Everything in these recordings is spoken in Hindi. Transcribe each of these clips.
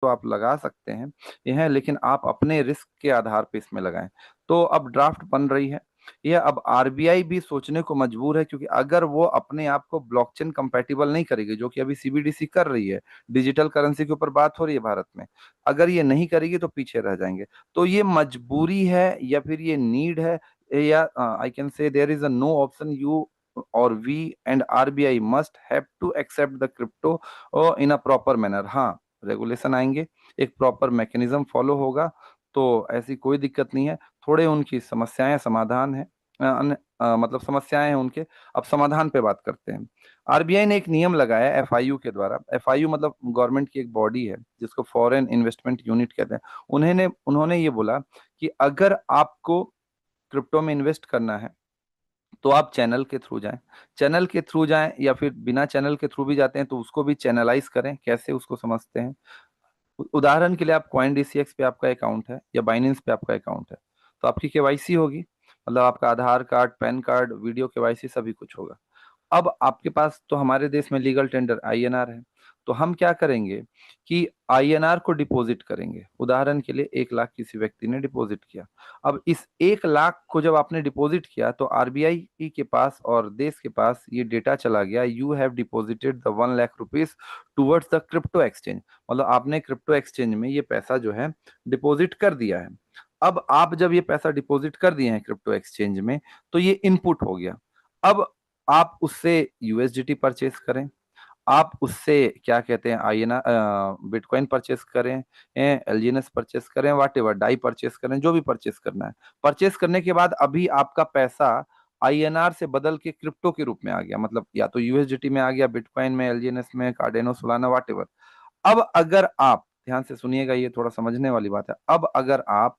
तो आप लगा सकते हैं ये है, लेकिन आप अपने रिस्क के आधार पे इसमें लगाएं। तो अब ड्राफ्ट बन रही है। यह अब आरबीआई भी सोचने को मजबूर है, क्योंकि अगर वो अपने आप को ब्लॉकचेन कंपैटिबल नहीं करेगी, जो कि अभी सीबीडीसी कर रही है, डिजिटल करेंसी के ऊपर बात हो रही है भारत में, अगर ये नहीं करेगी तो पीछे रह जाएंगे। तो ये मजबूरी है या फिर ये नीड है, या I can say there is a no option, you और we and RBI must have to accept the crypto in a proper manner. हाँ, रेगुलेशन आएंगे, एक प्रॉपर मैकेनिज्म फॉलो होगा, तो ऐसी कोई दिक्कत नहीं है। थोड़े उनकी समस्याएं समाधान है, मतलब समस्याएं हैं उनके। अब समाधान पे बात करते हैं। आरबीआई ने एक नियम लगाया एफआईयू के द्वारा। एफआईयू मतलब गवर्नमेंट की एक बॉडी है, जिसको फॉरेन इन्वेस्टमेंट यूनिट कहते हैं। उन्होंने ये बोला कि अगर आपको क्रिप्टो में इन्वेस्ट करना है तो आप चैनल के थ्रू जाएं। चैनल के थ्रू जाएं या फिर बिना चैनल के थ्रू भी जाते हैं तो उसको भी चैनलाइज करें। कैसे, उसको समझते हैं। उदाहरण के लिए, आप कॉइन डीसीएक्स पे आपका अकाउंट है या बाइनेंस पे आपका अकाउंट है, तो आपकी केवाईसी होगी, मतलब आपका Aadhaar card, PAN card, video KYC सभी कुछ होगा। अब आपके पास तो हमारे देश में लीगल टेंडर आईएनआर है, तो हम क्या करेंगे कि आईएनआर को डिपॉजिट करेंगे। उदाहरण के लिए 1 लाख किसी व्यक्ति ने डिपॉजिट किया। अब इस 1 लाख को जब आपने डिपॉजिट किया तो आरबीआई के पास और देश के पास ये डेटा चला गया, you have deposited the 1 lakh rupees towards the crypto exchange. मतलब आपने क्रिप्टो एक्सचेंज में ये पैसा जो है डिपॉजिट कर दिया है। अब आप जब ये पैसा डिपॉजिट कर दिए हैं क्रिप्टो एक्सचेंज में, तो ये इनपुट हो गया। अब आप उससे यूएसडीटी परचेस करें, आप उससे क्या कहते हैं आईएनआर बिटकॉइन परचेस करें, एलजीएनएस परचेस करें, वाट एवर डाई परचेस करें, जो भी परचेस करना है। परचेस करने के बाद अभी आपका पैसा आईएनआर से बदल के क्रिप्टो के रूप में आ गया, मतलब या तो यूएसडीटी में आ गया, बिटकॉइन में, एलजीएनएस में, कार्डेनो, सोलाना, वाट एवर। अब अगर आप ध्यान से सुनिएगा, ये थोड़ा समझने वाली बात है। अब अगर आप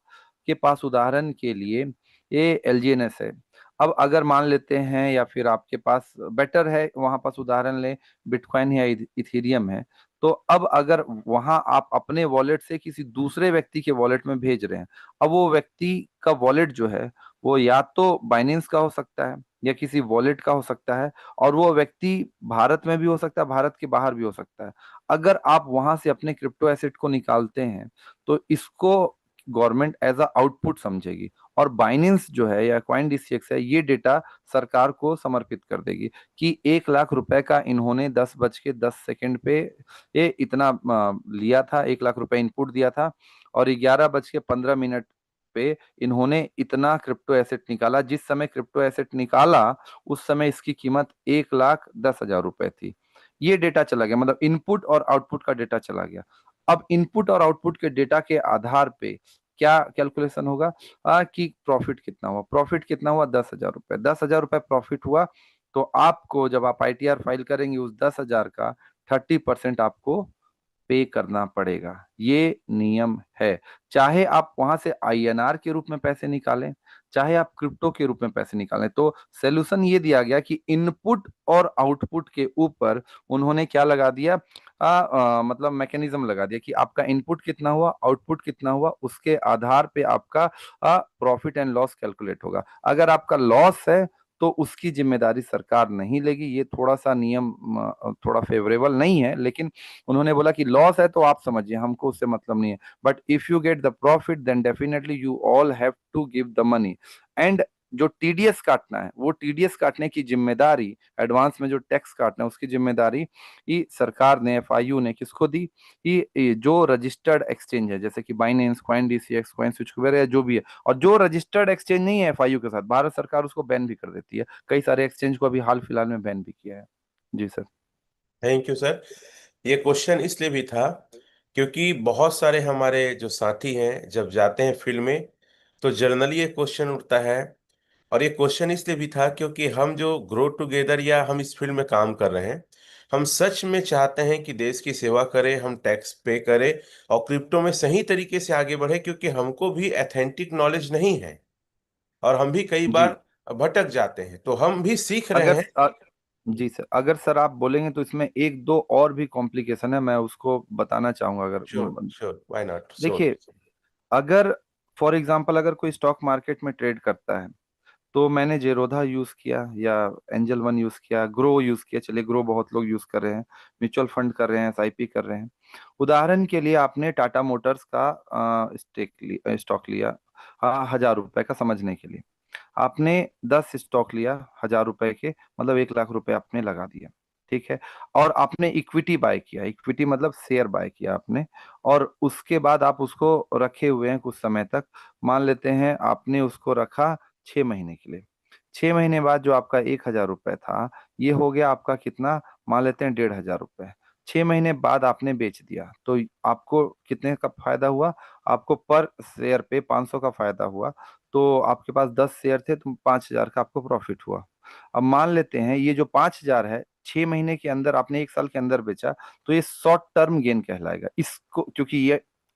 के पास उदाहरण के लिए ये एलजीएनएस है, अब अगर मान लेते हैं, या फिर आपके पास बेटर है वहां पास उदाहरण ले बिटकॉइन या इथेरियम है, तो अब अगर वहां आप अपने वॉलेट से किसी दूसरे व्यक्ति के वॉलेट में भेज रहे हैं, अब वो व्यक्ति का वॉलेट जो है वो या तो बाइनेंस का हो सकता है या किसी वॉलेट का हो सकता है, और वो व्यक्ति भारत में भी हो सकता है, भारत के बाहर भी हो सकता है। अगर आप वहां से अपने क्रिप्टो एसेट को निकालते हैं तो इसको गवर्नमेंट एज अ आउटपुट समझेगी, और बाइनेंस जो है या कॉइन डीसीएक्स है, ये डेटा सरकार को समर्पित कर देगी कि 1 लाख रुपए का इन्होंने 10:10 पे ये इतना लिया था, 1 लाख रुपए इनपुट दिया था, और 11:15 पे इन्होंने इतना क्रिप्टो एसेट निकाला। जिस समय क्रिप्टो एसेट निकाला उस समय इसकी कीमत 1,10,000 रुपए थी। ये डेटा चला गया, मतलब इनपुट और आउटपुट का डेटा चला गया। अब इनपुट और आउटपुट के डेटा के आधार पे क्या कैलकुलेशन होगा, कि प्रॉफिट कितना हुआ। प्रॉफिट कितना हुआ, 10,000 रुपए। 10,000 रुपए प्रॉफिट हुआ, तो आपको जब आप आईटीआर फाइल करेंगे उस 10,000 का 30% आपको पे करना पड़ेगा। ये नियम है। चाहे आप वहां से आईएनआर के रूप में पैसे निकालें, चाहे आप क्रिप्टो के रूप में पैसे निकालें, तो सोल्यूशन ये दिया गया कि इनपुट और आउटपुट के ऊपर उन्होंने क्या लगा दिया, मतलब मैकेनिज्म लगा दिया कि आपका इनपुट कितना हुआ, आउटपुट कितना हुआ, उसके आधार पे आपका प्रॉफिट एंड लॉस कैलकुलेट होगा। अगर आपका लॉस है तो उसकी जिम्मेदारी सरकार नहीं लेगी। ये थोड़ा सा नियम थोड़ा फेवरेबल नहीं है, लेकिन उन्होंने बोला कि लॉस है तो आप समझिए, हमको उससे मतलब नहीं है, but if you get the profit then definitely you all have to give the money. And जो टीडीएस काटना है, वो टीडीएस काटने की जिम्मेदारी, एडवांस में जो टैक्स काटना है उसकी जिम्मेदारी ये सरकार ने, एफआईयू ने किसको दी, ये जो रजिस्टर्ड एक्सचेंज है, जैसे कि Binance, coin DCX, coin switch वगैरह या जो भी है। और जो रजिस्टर्ड एक्सचेंज नहीं है एफआईयू के साथ, भारत सरकार उसको बैन भी कर देती है। कई सारे एक्सचेंज को अभी हाल फिलहाल में बैन भी किया है। जी सर। Thank you sir. ये क्वेश्चन इसलिए भी था क्योंकि बहुत सारे हमारे जो साथी हैं जब जाते हैं फील्ड में तो जनरली ये क्वेश्चन उठता है। और ये क्वेश्चन इसलिए भी था क्योंकि हम जो ग्रो टुगेदर या हम इस फील्ड में काम कर रहे हैं, हम सच में चाहते हैं कि देश की सेवा करें, हम टैक्स पे करें और क्रिप्टो में सही तरीके से आगे बढ़े, क्योंकि हमको भी एथेंटिक नॉलेज नहीं है और हम भी कई जी। बार भटक जाते हैं, तो हम भी सीख रहे अगर हैं। जी सर, अगर सर आप बोलेंगे तो इसमें एक दो और भी कॉम्प्लिकेशन है, मैं उसको बताना चाहूंगा अगर sure sure, why not, sure. देखिए, अगर फॉर एग्जांपल अगर कोई स्टॉक मार्केट में ट्रेड करता है, तो मैंने जेरोधा यूज किया या एंजल वन यूज किया, ग्रो यूज किया। चलिए, ग्रो बहुत लोग यूज कर रहे हैं, म्यूचुअल फंड कर रहे हैं, एसआईपी कर रहे हैं। उदाहरण के लिए आपने टाटा मोटर्स का स्टॉक लिया, हाँ, 1,000 रुपए का, समझने के लिए आपने 10 स्टॉक लिया 1,000 रुपए के, मतलब 1 लाख रुपए आपने लगा दिया। ठीक है। और आपने इक्विटी बाय किया, इक्विटी मतलब शेयर बाय किया आपने, और उसके बाद आप उसको रखे हुए हैं कुछ समय तक। मान लेते हैं आपने उसको रखा 6 महीने के लिए। 6 महीने बाद जो आपका 1,000 रुपए था, ये हो गया आपका कितना, मान लेते हैं 1,500 रुपए। 6 महीने बाद आपने बेच दिया तो आपको कितने का फायदा हुआ? आपको पर शेयर पे 500 का फायदा हुआ। तो आपके पास 10 शेयर थे तो 5,000 का आपको प्रॉफिट हुआ। अब मान लेते हैं ये जो 5,000 है, 6 महीने के अंदर आपने 1 साल के अंदर बेचा, तो ये शॉर्ट टर्म गेन कहलाएगा इसको, क्योंकि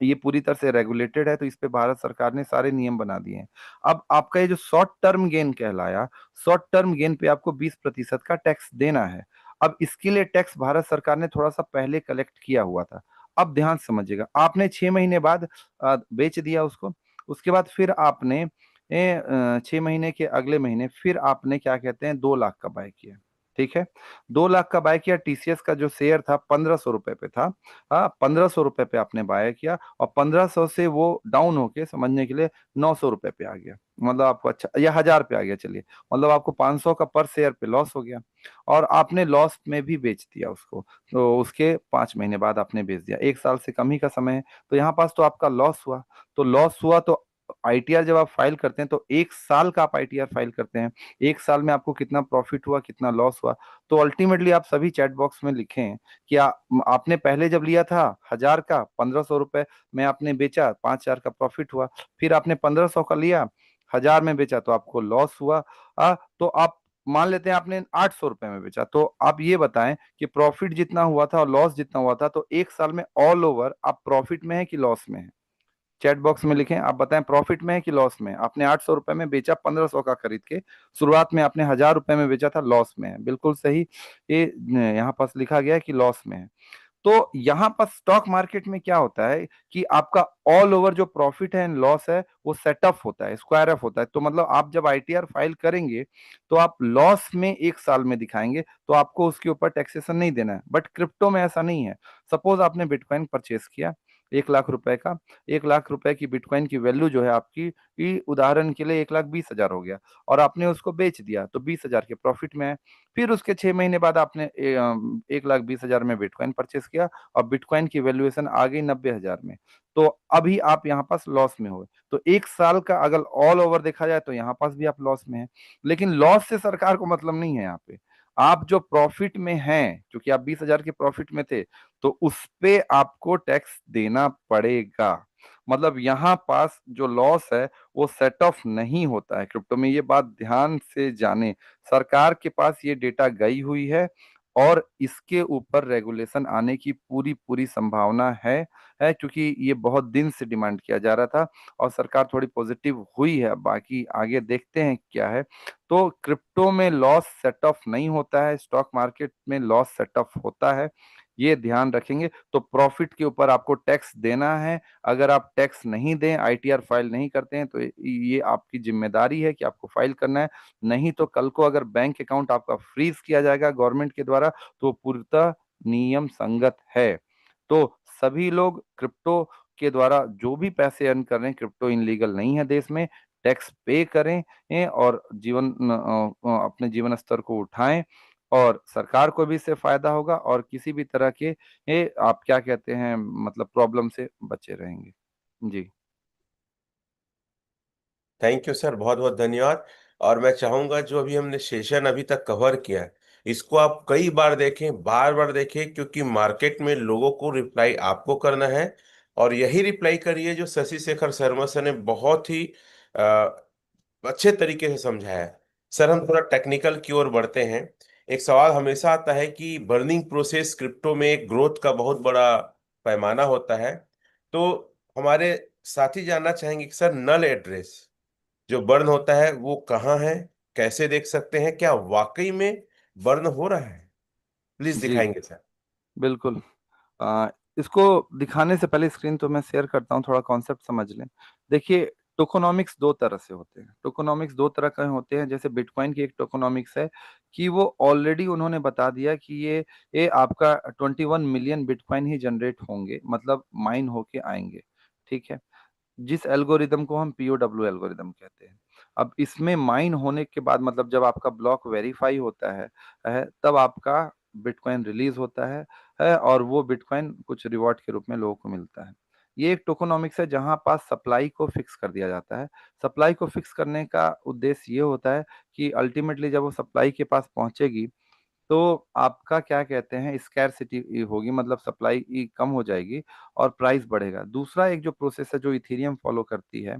ये पूरी तरह से रेगुलेटेड है, तो इस पे भारत सरकार ने सारे नियम बना दिए हैं। अब आपका ये जो शॉर्ट टर्म गेन कहलाया, शॉर्ट टर्म गेन पे आपको 20% का टैक्स देना है। अब इसके लिए टैक्स भारत सरकार ने थोड़ा सा पहले कलेक्ट किया हुआ था। अब ध्यान से समझिएगा, आपने 6 महीने बाद बेच दिया उसको। उसके बाद फिर आपने 6 महीने के अगले महीने फिर आपने क्या कहते हैं 2 लाख का बाय किया। ठीक है। 2 लाख का बाय किया, टीसीएस का जो शेयर था 1,500 रुपए पे था। हाँ, 1,500 रुपए पे आपने बाय किया, और 1,500 से वो डाउन होके, समझने के लिए, 900 रुपए पे आ गया। मतलब आपको अच्छा, या 1,000 पे आ गया, चलिए, मतलब आपको 500 का पर शेयर पे लॉस हो गया, और आपने लॉस में भी बेच दिया उसको। तो उसके 5 महीने बाद आपने बेच दिया, 1 साल से कम ही का समय है, तो यहाँ पास तो आपका लॉस हुआ। तो लॉस हुआ तो आईटीआर जब आप फाइल करते हैं तो 1 साल का आप आईटीआर फाइल करते हैं। 1 साल में आपको कितना प्रॉफिट हुआ, कितना लॉस हुआ। तो अल्टीमेटली आप सभी चैट बॉक्स में लिखें कि आपने पहले जब लिया था 1,000 का, 1,500 रुपए में आपने बेचा, 5,000 का प्रॉफिट हुआ। फिर आपने 1,500 का लिया, 1,000 में बेचा, तो आपको लॉस हुआ। तो आप मान लेते हैं आपने 800 रुपए में बेचा, तो आप ये बताएं कि प्रॉफिट जितना हुआ था और लॉस जितना हुआ था, तो 1 साल में ऑल ओवर आप प्रॉफिट में है कि लॉस में है? चैट बॉक्स में लिखें, आप बताएं प्रॉफिट में है कि लॉस में है। आपने 800 रुपए में बेचा 1,500 का खरीद के, शुरुआत में आपने 1,000 रुपए में बेचा था, लॉस में है, बिल्कुल सही। ये यहाँ पास लिखा गया है कि लॉस में है। तो यहाँ पर स्टॉक मार्केट में क्या होता है कि आपका ऑल ओवर जो प्रॉफिट है एंड लॉस है, वो सेटअप होता है, स्क्वायर ऑफ होता है। तो मतलब आप जब आईटीआर फाइल करेंगे तो आप लॉस में 1 साल में दिखाएंगे, तो आपको उसके ऊपर टैक्सेशन नहीं देना है। बट क्रिप्टो में ऐसा नहीं है। सपोज आपने बिटकॉइन परचेस किया 1 लाख रुपए का, 1 लाख रुपए की बिटकॉइन की वैल्यू जो है आपकी, उदाहरण के लिए 1,20,000 हो गया, और आपने उसको बेच दिया तो 20,000 के प्रॉफिट में है। फिर उसके 6 महीने बाद आपने 1,20,000 में बिटकॉइन परचेस किया, और बिटकॉइन की वैल्यूएशन आ गई 90,000 में। तो अभी आप यहाँ पास लॉस में हो। तो 1 साल का अगर ऑल ओवर देखा जाए तो यहाँ पास भी आप लॉस में है। लेकिन लॉस से सरकार को मतलब नहीं है यहाँ पे। आप जो प्रॉफिट में हैं, क्योंकि आप 20,000 के प्रॉफिट में थे, तो उस पे आपको टैक्स देना पड़ेगा। मतलब यहाँ पास जो लॉस है वो सेट ऑफ नहीं होता है क्रिप्टो में, ये बात ध्यान से जाने। सरकार के पास ये डेटा गई हुई है, और इसके ऊपर रेगुलेशन आने की पूरी पूरी संभावना है, क्योंकि ये बहुत दिन से डिमांड किया जा रहा था, और सरकार थोड़ी पॉजिटिव हुई है। बाकी आगे देखते हैं क्या है। तो क्रिप्टो में लॉस सेट ऑफ नहीं होता है, स्टॉक मार्केट में लॉस सेट ऑफ होता है, ये ध्यान रखेंगे। तो प्रॉफिट के ऊपर आपको टैक्स देना है। अगर आप टैक्स नहीं दें, आईटीआर फाइल नहीं करते हैं, तो ये आपकी जिम्मेदारी है कि आपको फाइल करना है। नहीं तो कल को अगर बैंक अकाउंट आपका फ्रीज किया जाएगा गवर्नमेंट के द्वारा, तो पूर्णतः नियम संगत है। तो सभी लोग क्रिप्टो के द्वारा जो भी पैसे अर्न कर रहे हैं, क्रिप्टो इनलीगल नहीं है देश में, टैक्स पे करें, और अपने जीवन स्तर को उठाएं, और सरकार को भी इससे फायदा होगा, और किसी भी तरह के आप क्या कहते हैं, मतलब प्रॉब्लम से बचे रहेंगे। जी। थैंक यू सर, बहुत बहुत धन्यवाद। और मैं चाहूंगा जो अभी हमने सेशन अभी तक कवर किया है, इसको आप कई बार देखें, बार बार देखें, क्योंकि मार्केट में लोगों को रिप्लाई आपको करना है। और यही रिप्लाई करिए जो शशि शेखर शर्मा सर ने बहुत ही अच्छे तरीके से समझाया है। सर, हम थोड़ा टेक्निकल की ओर बढ़ते हैं। एक सवाल हमेशा आता है कि बर्निंग प्रोसेस क्रिप्टो में ग्रोथ का बहुत बड़ा पैमाना होता है। तो हमारे साथी जानना चाहेंगे कि सर, नल एड्रेस जो बर्न होता है वो कहाँ है, कैसे देख सकते हैं, क्या वाकई में बर्न हो रहा है? प्लीज जी, दिखाएंगे सर। बिल्कुल। इसको दिखाने से पहले स्क्रीन तो मैं शेयर करता हूँ, थोड़ा कॉन्सेप्ट समझ लें। देखिए, टोकोनॉमिक्स दो तरह से होते हैं, टोकोनॉमिक्स दो तरह के होते हैं। जैसे बिटकॉइन की एक टोकोनॉमिक्स है कि वो ऑलरेडी उन्होंने बता दिया कि ये आपका 21 मिलियन बिटकॉइन ही जनरेट होंगे, मतलब माइन होके आएंगे। ठीक है, जिस एल्गोरिदम को हम पीओडब्ल्यू एल्गोरिदम कहते हैं। अब इसमें माइन होने के बाद, मतलब जब आपका ब्लॉक वेरीफाई होता है तब आपका बिटकॉइन रिलीज होता है और वो बिटकॉइन कुछ रिवॉर्ड के रूप में लोगों को मिलता है। ये एक टोकोनॉमिक्स है जहां पास सप्लाई को फिक्स कर दिया जाता है। सप्लाई को फिक्स करने का उद्देश्य ये होता है कि अल्टीमेटली जब वो सप्लाई के पास पहुंचेगी तो आपका क्या कहते हैं स्कैरसिटी होगी, मतलब सप्लाई कम हो जाएगी और प्राइस बढ़ेगा। दूसरा एक जो प्रोसेस है जो इथेरियम फॉलो करती है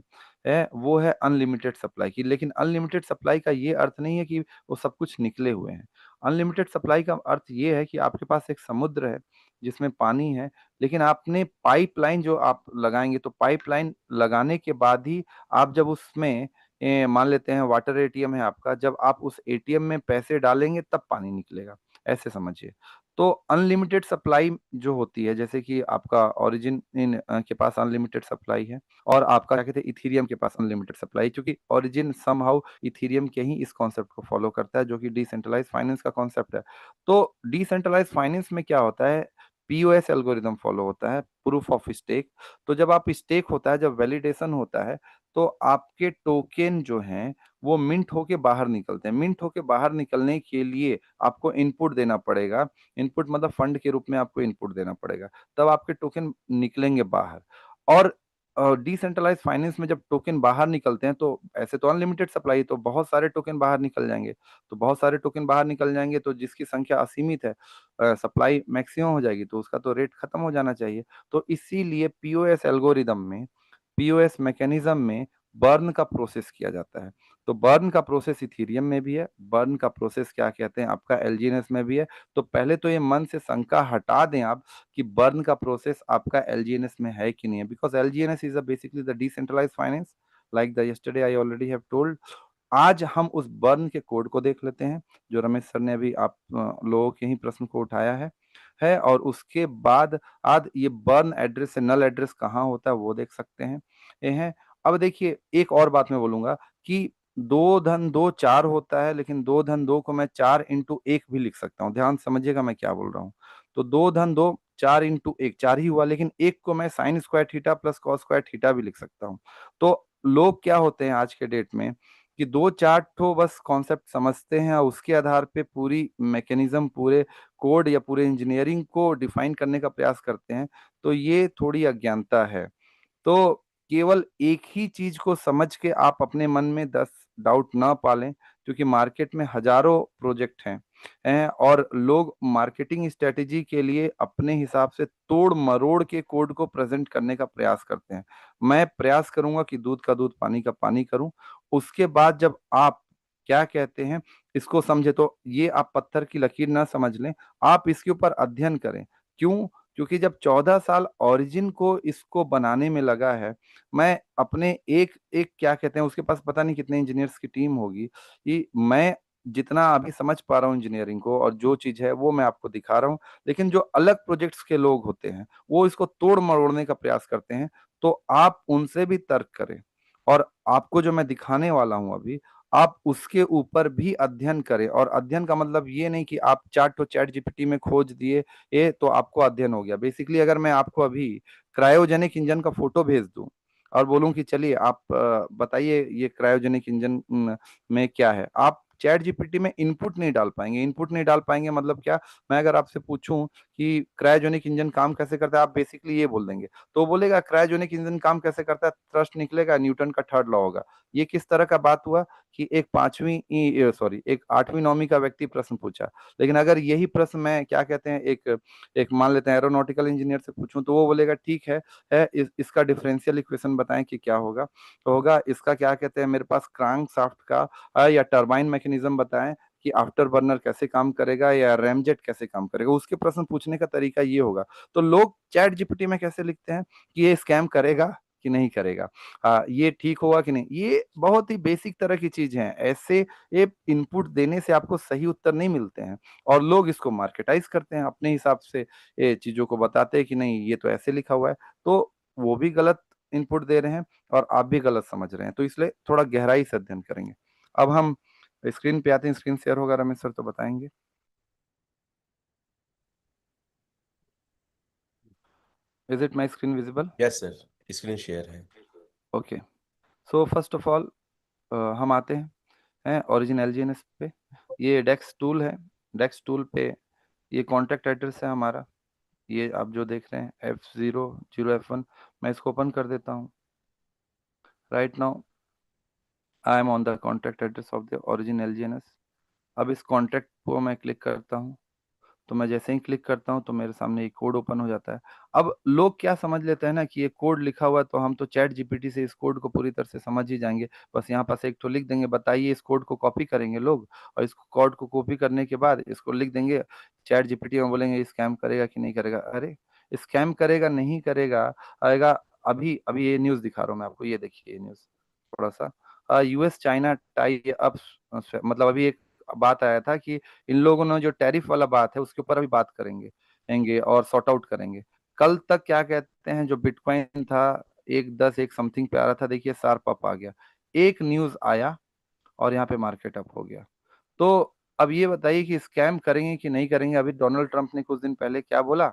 वो है अनलिमिटेड सप्लाई की। लेकिन अनलिमिटेड सप्लाई का ये अर्थ नहीं है कि वो सब कुछ निकले हुए हैं। अनलिमिटेड सप्लाई का अर्थ ये है कि आपके पास एक समुद्र है जिसमें पानी है, लेकिन आपने पाइपलाइन जो आप लगाएंगे, तो पाइपलाइन लगाने के बाद ही आप जब उसमें मान लेते हैं वाटर एटीएम है आपका, जब आप उस एटीएम में पैसे डालेंगे तब पानी निकलेगा, ऐसे समझिए। तो अनलिमिटेड सप्लाई जो होती है, जैसे कि आपका ओरिजिन के पास अनलिमिटेड सप्लाई है और आपका क्या कहते हैं इथेरियम के पास अनलिमिटेड सप्लाई, क्योंकि ओरिजिन समहाउ इथेरियम के ही इस कॉन्सेप्ट को फॉलो करता है जो कि डिसेंट्रलाइज फाइनेंस का कॉन्सेप्ट है। तो डिसेंट्रलाइज फाइनेंस में क्या होता है, पीओएस एल्गोरिदम फॉलो होता है, प्रूफ ऑफ स्टेक। तो जब आप स्टेक होता है, जब वैलिडेशन होता है, तो आपके टोकन जो हैं वो मिंट होके बाहर निकलते हैं। मिंट होके बाहर निकलने के लिए आपको इनपुट देना पड़ेगा। इनपुट मतलब फंड के रूप में आपको इनपुट देना पड़ेगा, तब आपके टोकन निकलेंगे बाहर। और डिसेंट्रलाइज फाइनेंस में जब टोकन बाहर निकलते हैं, तो ऐसे तो अनलिमिटेड सप्लाई, तो बहुत सारे टोकन बाहर निकल जाएंगे। तो बहुत सारे टोकन बाहर निकल जाएंगे तो जिसकी संख्या असीमित है, सप्लाई मैक्सिमम हो जाएगी, तो उसका तो रेट खत्म हो जाना चाहिए। तो इसीलिए पीओएस एल्गोरिदम में, पीओएस मैकेनिज्म में बर्न का प्रोसेस किया जाता है। तो बर्न का प्रोसेस इथेरियम में भी है, बर्न का प्रोसेस क्या कहते हैं आपका एलजीएनएस में भी है। तो पहले तो ये मन से शंका हटा दें आप कि बर्न का प्रोसेस आपका एलजीएनएस में है कि नहीं है, because LGNS is basically the decentralize finance, like the yesterday I already have told. आज हम उस बर्न के कोड को देख लेते हैं जो रमेश सर ने अभी आप लोगों के ही प्रश्न को उठाया है। और उसके बाद आज ये बर्न एड्रेस से नल एड्रेस कहाँ होता है वो देख सकते हैं। ये है। अब देखिए एक और बात मैं बोलूंगा कि 2 धन 2 4 होता है, लेकिन 2 धन 2 को मैं 4 इंटू 1 भी लिख सकता हूँ। ध्यान समझिएगा मैं क्या बोल रहा हूँ। तो 2 धन 2 4 इंटू 1 4 ही हुआ, लेकिन एक को मैं sine square theta plus cos square theta भी लिख सकता हूँ। तो लोग क्या होते हैं आज के डेट में कि 2 4 ठो बस कॉन्सेप्ट समझते हैं और उसके आधार पे पूरी मैकेनिज्म, पूरे कोड या पूरे इंजीनियरिंग को डिफाइन करने का प्रयास करते हैं। तो ये थोड़ी अज्ञानता है। तो केवल एक ही चीज को समझ के आप अपने मन में 10 डाउट ना पालें, क्योंकि मार्केट में हजारों प्रोजेक्ट हैं और लोग मार्केटिंग स्ट्रेटेजी के लिए अपने हिसाब से तोड़ मरोड़ के कोड को प्रेजेंट करने का प्रयास करते हैं। मैं प्रयास करूंगा कि दूध का दूध पानी का पानी करूं। उसके बाद जब आप क्या कहते हैं इसको समझे, तो ये आप पत्थर की लकीर ना समझ लें, आप इसके ऊपर अध्ययन करें। क्यों? क्योंकि जब 14 साल ओरिजिन को इसको बनाने में लगा है, मैं अपने एक एक क्या कहते हैं उसके पास पता नहीं कितने इंजीनियर्स की टीम होगी, कि मैं जितना अभी समझ पा रहा हूँ इंजीनियरिंग को और जो चीज है वो मैं आपको दिखा रहा हूँ। लेकिन जो अलग प्रोजेक्ट्स के लोग होते हैं वो इसको तोड़ मरोड़ने का प्रयास करते हैं। तो आप उनसे भी तर्क करें और आपको जो मैं दिखाने वाला हूं अभी, आप उसके ऊपर भी अध्ययन करें। और अध्ययन का मतलब ये नहीं कि आप 4 ठो चैट जीपीटी में खोज दिए ये तो आपको अध्ययन हो गया। बेसिकली अगर मैं आपको अभी क्रायोजेनिक इंजन का फोटो भेज दूं और बोलूं कि चलिए आप बताइए ये क्रायोजेनिक इंजन में क्या है, आप चैट जीपीटी में इनपुट नहीं डाल पाएंगे। इनपुट नहीं डाल पाएंगे मतलब क्या, मैं अगर आपसे पूछूं कि क्रायोजेनिक इंजन काम कैसे करता है, आप बेसिकली ये बोल देंगे, तो वो बोलेगा क्रायोजेनिक इंजन काम कैसे करता है, थ्रस्ट निकलेगा, न्यूटन का थर्ड लॉ होगा। ये किस तरह का बात हुआ कि एक 8वीं 9वीं का व्यक्ति प्रश्न पूछा। लेकिन अगर यही प्रश्न मैं क्या कहते हैं एक एक मान लेते हैं एरोनॉटिकल इंजीनियर से पूछूं, तो वो बोलेगा ठीक है इसका डिफरेंशियल इक्वेशन बताएं कि क्या होगा। तो होगा इसका क्या कहते हैं मेरे पास क्रैंक शाफ्ट का या टरबाइन मैकेनिज्म बताएं कि आफ्टर बर्नर कैसे काम करेगा या रैमजेट कैसे काम करेगा। उसके प्रश्न पूछने का तरीका ये होगा। तो लोग चैट जीपीटी में कैसे लिखते हैं कि ये स्कैम करेगा कि नहीं करेगा, ये ठीक होगा कि नहीं। ये बहुत ही बेसिक तरह की चीज है। ऐसे ये इनपुट देने से आपको सही उत्तर नहीं मिलते हैं और लोग इसको मार्केटाइज करते हैं अपने हिसाब से, ये चीजों को बताते हैं कि नहीं ये तो ऐसे लिखा हुआ है। तो वो भी गलत इनपुट दे रहे हैं और आप भी गलत समझ रहे हैं, तो इसलिए थोड़ा गहराई से अध्ययन करेंगे। अब हम स्क्रीन पे आते हैं, स्क्रीन शेयर होगा रमेश सर तो बताएंगे। Is it my screen visible? Yes sir, screen share है। Okay. So first of all हम आते हैं ओरिजिन एलजीएनएस पे। ये डेक्स टूल है। डेक्स टूल पे ये कॉन्टैक्ट एड्रेस है हमारा, ये आप जो देख रहे हैं F00F1। मैं इसको ओपन कर देता हूँ। Right now I am on the contact address of the origin एलजीएनएस। अब इस कॉन्टैक्ट को मैं क्लिक करता हूँ, तो मैं जैसे ही क्लिक करता हूँ तो मेरे सामने एक कोड ओपन हो जाता है। अब लोग क्या समझ लेते हैं ना कि ये कोड लिखा हुआ है तो हम तो चैट जीपीटी से इस कोड को पूरी तरह से समझ ही जाएंगे, बस यहाँ पास एक तो लिख देंगे। बताइए, इस कोड को कॉपी करेंगे लोग, और इस कोड को कॉपी करने के बाद इसको लिख देंगे चैट जीपीटी में, बोलेंगे स्कैम करेगा कि नहीं करेगा। अरे स्कैम करेगा नहीं करेगा आएगा। अभी अभी ये न्यूज़ दिखा रहा हूँ मैं आपको, ये देखिए ये न्यूज़ थोड़ा सा। यूएस चाइना टाई अप, मतलब अभी एक बात आया था कि इन लोगों ने जो टैरिफ वाला बात है उसके ऊपर अभी बात करेंगे और सॉर्ट आउट करेंगे। कल तक क्या कहते हैं, जो बिटकॉइन था 1.10 1 समथिंग पे आ रहा था, देखिए शार्प अप आ गया। एक न्यूज आया और यहाँ पे मार्केट अप हो गया। तो अब ये बताइए कि स्कैम करेंगे कि नहीं करेंगे। अभी डोनाल्ड ट्रंप ने कुछ दिन पहले क्या बोला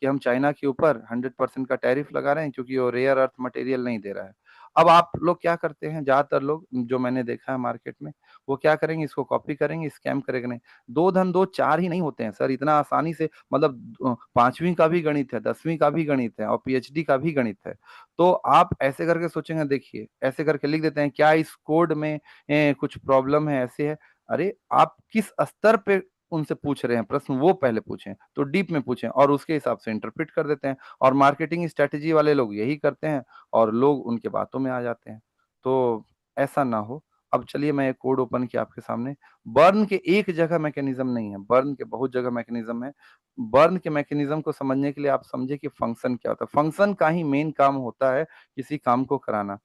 कि हम चाइना के ऊपर 100% का टैरिफ लगा रहे हैं क्योंकि वो रेयर अर्थ मटेरियल नहीं दे रहा है। अब आप लोग क्या करते हैं, ज्यादातर लोग जो मैंने देखा है मार्केट में, वो क्या करेंगे, इसको कॉपी करेंगे, स्कैम करेंगे। नहीं, दो धन दो चार ही नहीं होते हैं सर इतना आसानी से। मतलब 5वीं का भी गणित है, 10वीं का भी गणित है और पीएचडी का भी गणित है। तो आप ऐसे करके सोचेंगे, देखिए ऐसे करके लिख देते हैं क्या इस कोड में कुछ प्रॉब्लम है, ऐसे है। अरे आप किस स्तर पे उनसे पूछ रहे हैं प्रश्न, वो पहले पूछें, तो डीप में पूछें और उसके हिसाब से इंटरप्रेट कर देते हैं। और मार्केटिंग स्ट्रेटेजी वाले लोग यही करते हैं और लोग उनके बातों में आ जाते हैं। तो ऐसा ना हो। अब चलिए मैं एक कोड ओपन किया आपके सामने। बर्न के एक जगह मैकेनिज्म नहीं है, बर्न के बहुत जगह मैकेनिज्म है। बर्न के मैकेनिज्म को समझने के लिए आप समझे कि फंक्शन क्या होता है। फंक्शन का ही मेन काम होता है किसी काम को कराना।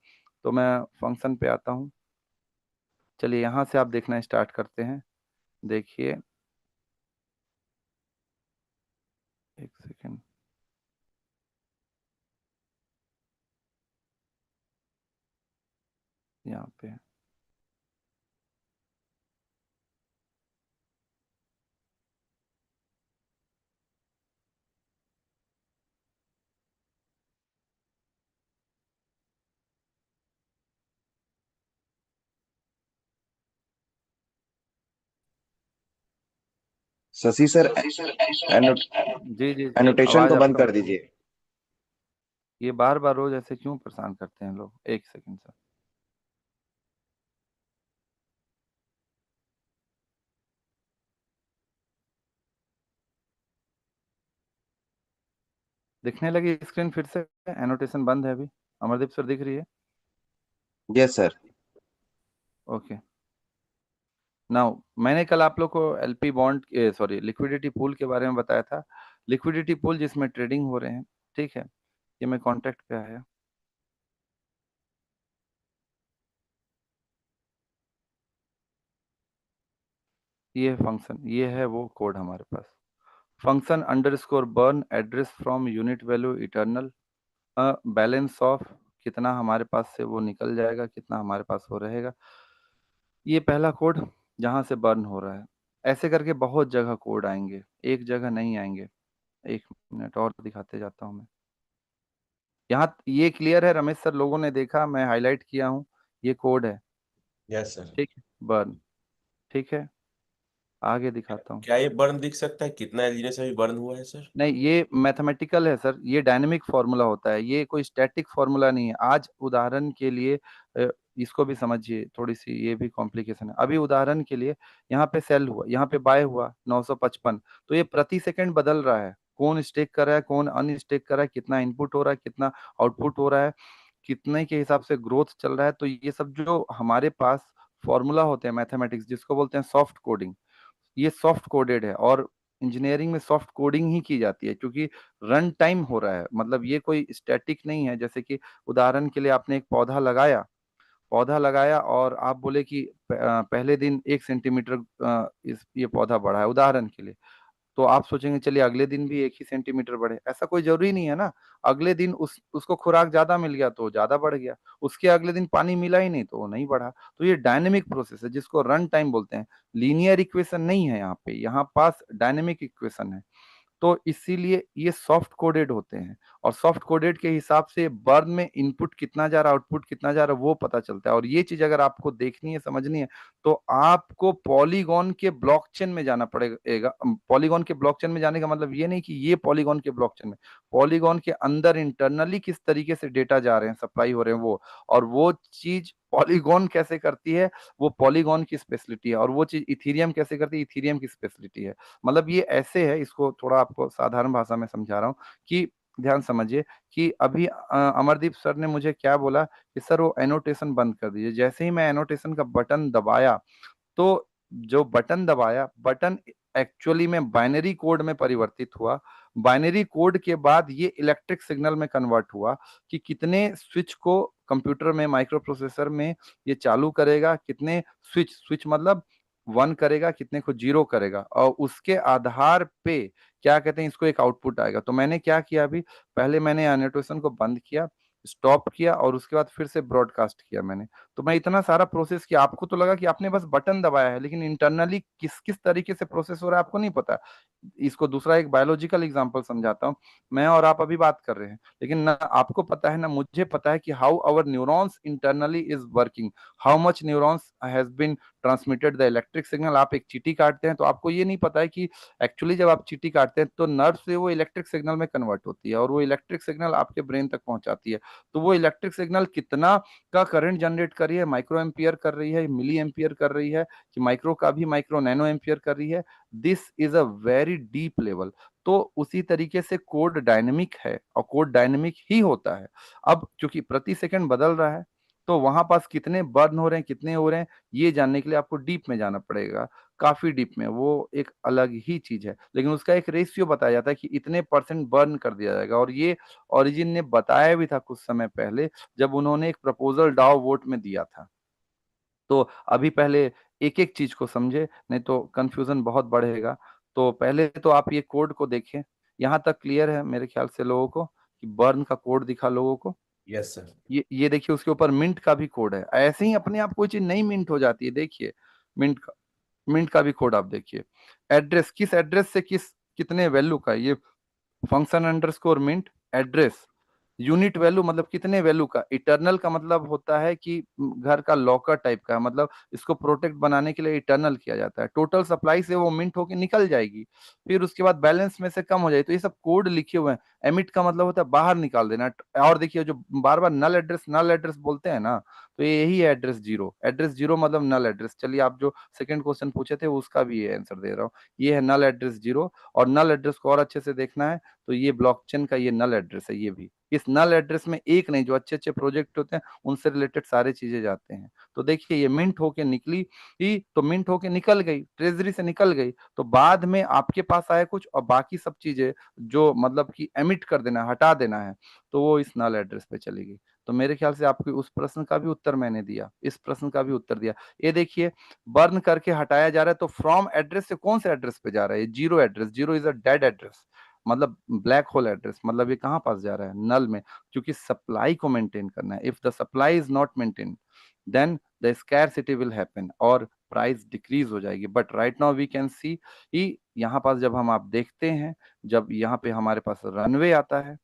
तो मैं फंक्शन पे आता हूँ। चलिए यहाँ से आप देखना स्टार्ट करते हैं। देखिए, एक सेकेंड, यहाँ पे शशि सर, जी जी जी, एनोटेशन आवाज को बंद आपका। कर दीजिए। ये बार बार रोज ऐसे क्यों परेशान करते हैं लोग, एक सेकेंड सर। दिखने लगी स्क्रीन फिर से? एनोटेशन बंद है अभी? अमरदीप सर दिख रही है? Yes sir. ओके। नाउ मैंने कल आप लोग को LP bond, sorry, liquidity pool के बारे में बताया था। लिक्विडिटी पूल जिसमें ट्रेडिंग हो रहे हैं, ठीक है। ये मैं कॉन्टेक्ट पे आया, ये फंक्शन, ये है वो कोड हमारे पास। Function underscore burn address from unit value eternal balance of, कितना हमारे पास से वो निकल जाएगा, कितना हमारे पास वो रहेगा। ये पहला कोड जहां से बर्न हो रहा है। ऐसे करके बहुत जगह कोड आएंगे, एक जगह नहीं आएंगे। एक मिनट और दिखाते जाता हूँ मैं। यहाँ ये क्लियर है रमेश सर, लोगों ने देखा, मैं हाईलाइट किया हूँ, ये कोड है। Yes sir. ठीक है, बर्न। ठीक है, आगे दिखाता हूँ। क्या ये बर्न दिख सकता है, कितना एलजीने से भी बर्न हुआ है सर? नहीं, ये मैथमेटिकल है सर, ये डायनेमिक फॉर्मूला होता है, ये कोई स्टैटिक फॉर्मूला नहीं है। आज उदाहरण के लिए इसको भी समझिए, थोड़ी सी ये भी कॉम्प्लिकेशन है। अभी उदाहरण के लिए यहाँ पे सेल हुआ, यहाँ पे बाय हुआ 955, तो ये प्रति सेकंड बदल रहा है। कौन स्टेक कर रहा है, कौन अनस्टेक कर रहा है, कितना इनपुट हो रहा है, कितना आउटपुट हो रहा है, कितने के हिसाब से ग्रोथ चल रहा है। तो ये सब जो हमारे पास फॉर्मूला होते हैं मैथमेटिक्स, जिसको बोलते हैं सॉफ्ट कोडिंग, ये सॉफ्ट कोडेड है। और इंजीनियरिंग में सॉफ्ट कोडिंग ही की जाती है क्योंकि रन टाइम हो रहा है। मतलब ये कोई स्टैटिक नहीं है। जैसे कि उदाहरण के लिए आपने एक पौधा लगाया, पौधा लगाया और आप बोले कि पहले दिन 1 सेंटीमीटर इस ये पौधा बढ़ा है, उदाहरण के लिए। तो आप सोचेंगे चलिए अगले दिन भी 1 ही सेंटीमीटर बढ़े, ऐसा कोई जरूरी नहीं है ना। अगले दिन उसको खुराक ज्यादा मिल गया तो ज्यादा बढ़ गया, उसके अगले दिन पानी मिला ही नहीं तो वो नहीं बढ़ा। तो ये डायनेमिक प्रोसेस है जिसको रन टाइम बोलते हैं। लीनियर इक्वेशन नहीं है यहाँ पे, यहाँ पास डायनेमिक इक्वेशन है। तो इसीलिए ये सॉफ्ट कोडेड होते हैं, और सॉफ्ट कोडेड के हिसाब से बर्न में इनपुट कितना जा रहा है, आउटपुट कितना जा रहा है, वो पता चलता है। और ये चीज अगर आपको देखनी है, समझनी है, तो आपको पॉलीगॉन के ब्लॉकचेन में जाना पड़ेगा। पॉलीगॉन के ब्लॉकचेन में जाने का मतलब ये नहीं कि ये पॉलीगॉन के ब्लॉकचेन में, पॉलीगॉन के अंदर इंटरनली किस तरीके से डेटा जा रहे हैं, सप्लाई हो रहे हैं वो, और वो चीज पॉलीगॉन कैसे करती है, वो पॉलीगॉन की स्पेशलिटी है, और वो चीज इथीरियम कैसे करती है, इथीरियम की स्पेशलिटी है। मतलब ये ऐसे है, इसको थोड़ा आपको साधारण भाषा में समझा रहा हूँ कि ध्यान समझिए कि अभी अमरदीप सर ने मुझे क्या बोला कि सर वो एनोटेशन बंद कर दीजिए। जैसे ही मैं एनोटेशन का बटन दबाया, तो जो बटन दबाया, बटन एक्चुअली में बाइनरी कोड में परिवर्तित हुआ। बाइनरी कोड के बाद ये इलेक्ट्रिक सिग्नल में कन्वर्ट हुआ कि कितने स्विच को कंप्यूटर में, माइक्रो प्रोसेसर में ये चालू करेगा, कितने स्विच, स्विच मतलब 1 करेगा, कितने को 0 करेगा, और उसके आधार पे क्या कहते हैं, इसको एक आउटपुट आएगा। तो मैंने क्या किया, अभी पहले मैंने एनोटेशन को बंद किया, स्टॉप किया, और उसके बाद फिर से ब्रॉडकास्ट किया मैंने। तो मैं इतना सारा प्रोसेस किया, आपको तो लगा कि आपने बस बटन दबाया है, लेकिन इंटरनली किस किस तरीके से प्रोसेस हो रहा है आपको नहीं पता। इसको दूसरा एक बायोलॉजिकल एग्जांपल समझाता हूँ। मैं और आप अभी बात कर रहे हैं, लेकिन ना आपको पता है ना मुझे पता है कि how our neurons internally is working, how much neurons has been transmitted the electric signal. आप एक चींटी काटते हैं तो आपको ये नहीं पता है कि एक्चुअली जब आप चींटी काटते हैं तो नर्व से वो इलेक्ट्रिक सिग्नल में कन्वर्ट होती है, और वो इलेक्ट्रिक सिग्नल आपके ब्रेन तक पहुंचाती है। तो वो इलेक्ट्रिक सिग्नल कितना का करंट जनरेट कर रही है, माइक्रो एम्पियर कर रही है, मिली एम्पियर कर रही है, कि माइक्रो का भी माइक्रो नैनो एम्पियर कर रही है, this is a very deep level. तो उसी तरीके से कोड डायनेमिक है, और कोड डायनेमिक ही होता है। अब क्योंकि प्रति सेकंड बदल रहा है, तो वहां पास कितने बर्न हो रहे हैं, कितने हो रहे हैं, ये जानने के लिए आपको डीप में जाना पड़ेगा, काफी डीप में। वो एक अलग ही चीज है, लेकिन उसका एक रेशियो बताया जाता है कि इतने परसेंट बर्न कर दिया जाएगा। और ये ओरिजिन ने बताया भी था कुछ समय पहले, जब उन्होंने एक प्रपोजल डाओ वोट में दिया था। तो अभी पहले एक एक चीज को समझे, नहीं तो कंफ्यूजन बहुत बढ़ेगा। तो पहले तो आप ये कोड को देखें, यहाँ तक क्लियर है मेरे ख्याल से लोगों को, कि बर्न का कोड दिखा लोगों को। Yes sir. ये देखिए, उसके ऊपर मिंट का भी कोड है। ऐसे ही अपने आप कोई चीज नहीं मिंट हो जाती है, देखिए मिंट का भी कोड आप देखिए। एड्रेस, किस एड्रेस से कितने वैल्यू का है, ये function underscore mint address. Unit value मतलब कितने वैल्यू का। इटरनल का मतलब होता है कि घर का लॉकर टाइप का है, मतलब इसको प्रोटेक्ट बनाने के लिए इटरनल किया जाता है। टोटल सप्लाई से वो मिंट होके निकल जाएगी, फिर उसके बाद बैलेंस में से कम हो जाएगी। तो ये सब कोड लिखे हुए हैं। एमिट का मतलब होता है बाहर निकाल देना। और देखिए जो बार बार नल एड्रेस बोलते हैं ना, तो ये यही है एड्रेस जीरो। एड्रेस जीरो मतलब नल एड्रेस। चलिए आप जो सेकंड क्वेश्चन पूछे थे उसका भी ये आंसर दे रहा हूँ, ये है नल एड्रेस जीरो। और नल एड्रेस को और अच्छे से देखना है तो ये ब्लॉकचेन का ये नल एड्रेस है। ये भी इस नल एड्रेस में एक नहीं, जो अच्छे अच्छे प्रोजेक्ट होते हैं उनसे रिलेटेड सारे चीजें जाते हैं। तो देखिए ये मिंट होके निकली ही, तो मिंट होके निकल गई, ट्रेजरी से निकल गई, तो बाद में आपके पास आया कुछ, और बाकी सब चीजें जो मतलब कि एमिट कर देना, हटा देना है, तो वो इस नल एड्रेस पे चली गई। तो मेरे ख्याल से आपको उस प्रश्न का भी उत्तर मैंने दिया, इस प्रश्न का भी उत्तर दिया। ये देखिए, बर्न करके हटाया जा रहा है, तो फ्रॉम एड्रेस से कौन से एड्रेस पे जा रहा है, zero address. Zero is a dead address, मतलब ब्लैक होल एड्रेस। मतलब ये कहाँ पास जा रहा है, नल में, क्योंकि सप्लाई को मेंटेन करना है। If the supply is not maintain, then the scarcity will happen, और प्राइस डिक्रीज हो जाएगी। But right now we can see कि यहाँ पास जब हम आप देखते हैं, जब यहाँ पे हमारे पास रनवे आता है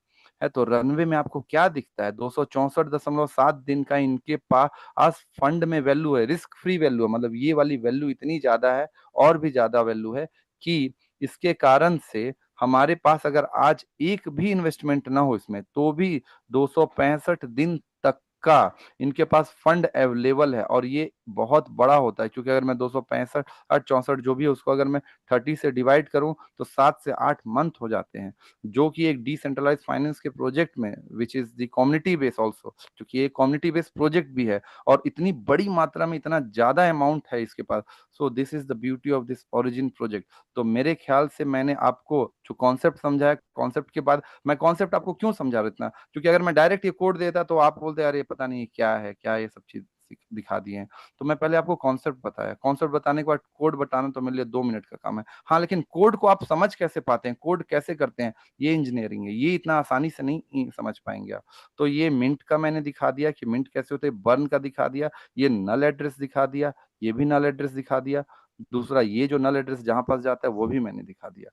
तो रनवे में आपको क्या दिखता है, 264.7 दिन का इनके पास फंड में वैल्यू है, रिस्क फ्री वैल्यू है। मतलब ये वाली वैल्यू इतनी ज्यादा है, और भी ज्यादा वैल्यू है, कि इसके कारण से हमारे पास अगर आज एक भी इन्वेस्टमेंट ना हो इसमें, तो भी 265 दिन तक का इनके पास फंड अवेलेबल है। और ये बहुत बड़ा होता है, क्योंकि अगर मैं 265 64 जो भी है उसको अगर मैं 30 से डिवाइड करूं, तो 7 से 8 मंथ हो जाते हैं। जो कि एक डिसेंट्रलाइज फाइनेंस के प्रोजेक्ट में, which is the community base also, क्योंकि ये कम्युनिटी बेस्ड प्रोजेक्ट भी है, और इतनी बड़ी मात्रा में इतना ज्यादा अमाउंट है इसके पास। So this is the beauty of this origin project. तो मेरे ख्याल से मैंने आपको जो कॉन्सेप्ट समझाया, कॉन्सेप्ट के बाद मैं कॉन्सेप्ट आपको क्यों समझा रहा इतना, क्योंकि अगर मैं डायरेक्ट ये कोड देता तो आप बोलते अरे पता नहीं क्या है, क्या ये सब चीज दिखा दिए हैं। तो मैं पहले आपको कॉन्सेप्ट बताया, कॉन्सेप्ट बताने के बाद कोड बताना तो मेरे लिए 2 मिनट का काम है। हाँ, लेकिन कोड को आप समझ कैसे पाते हैं, कोड कैसे करते हैं, ये इंजीनियरिंग है, ये इतना आसानी से नहीं समझ पाएंगे आप। तो ये मिंट का मैंने दिखा दिया कि मिंट कैसे होते हैं, बर्न का दिखा दिया, ये नल एड्रेस दिखा दिया, ये भी नल एड्रेस दिखा दिया, दूसरा ये जो नल एड्रेस जहां पास जाता है वो भी मैंने दिखा दिया।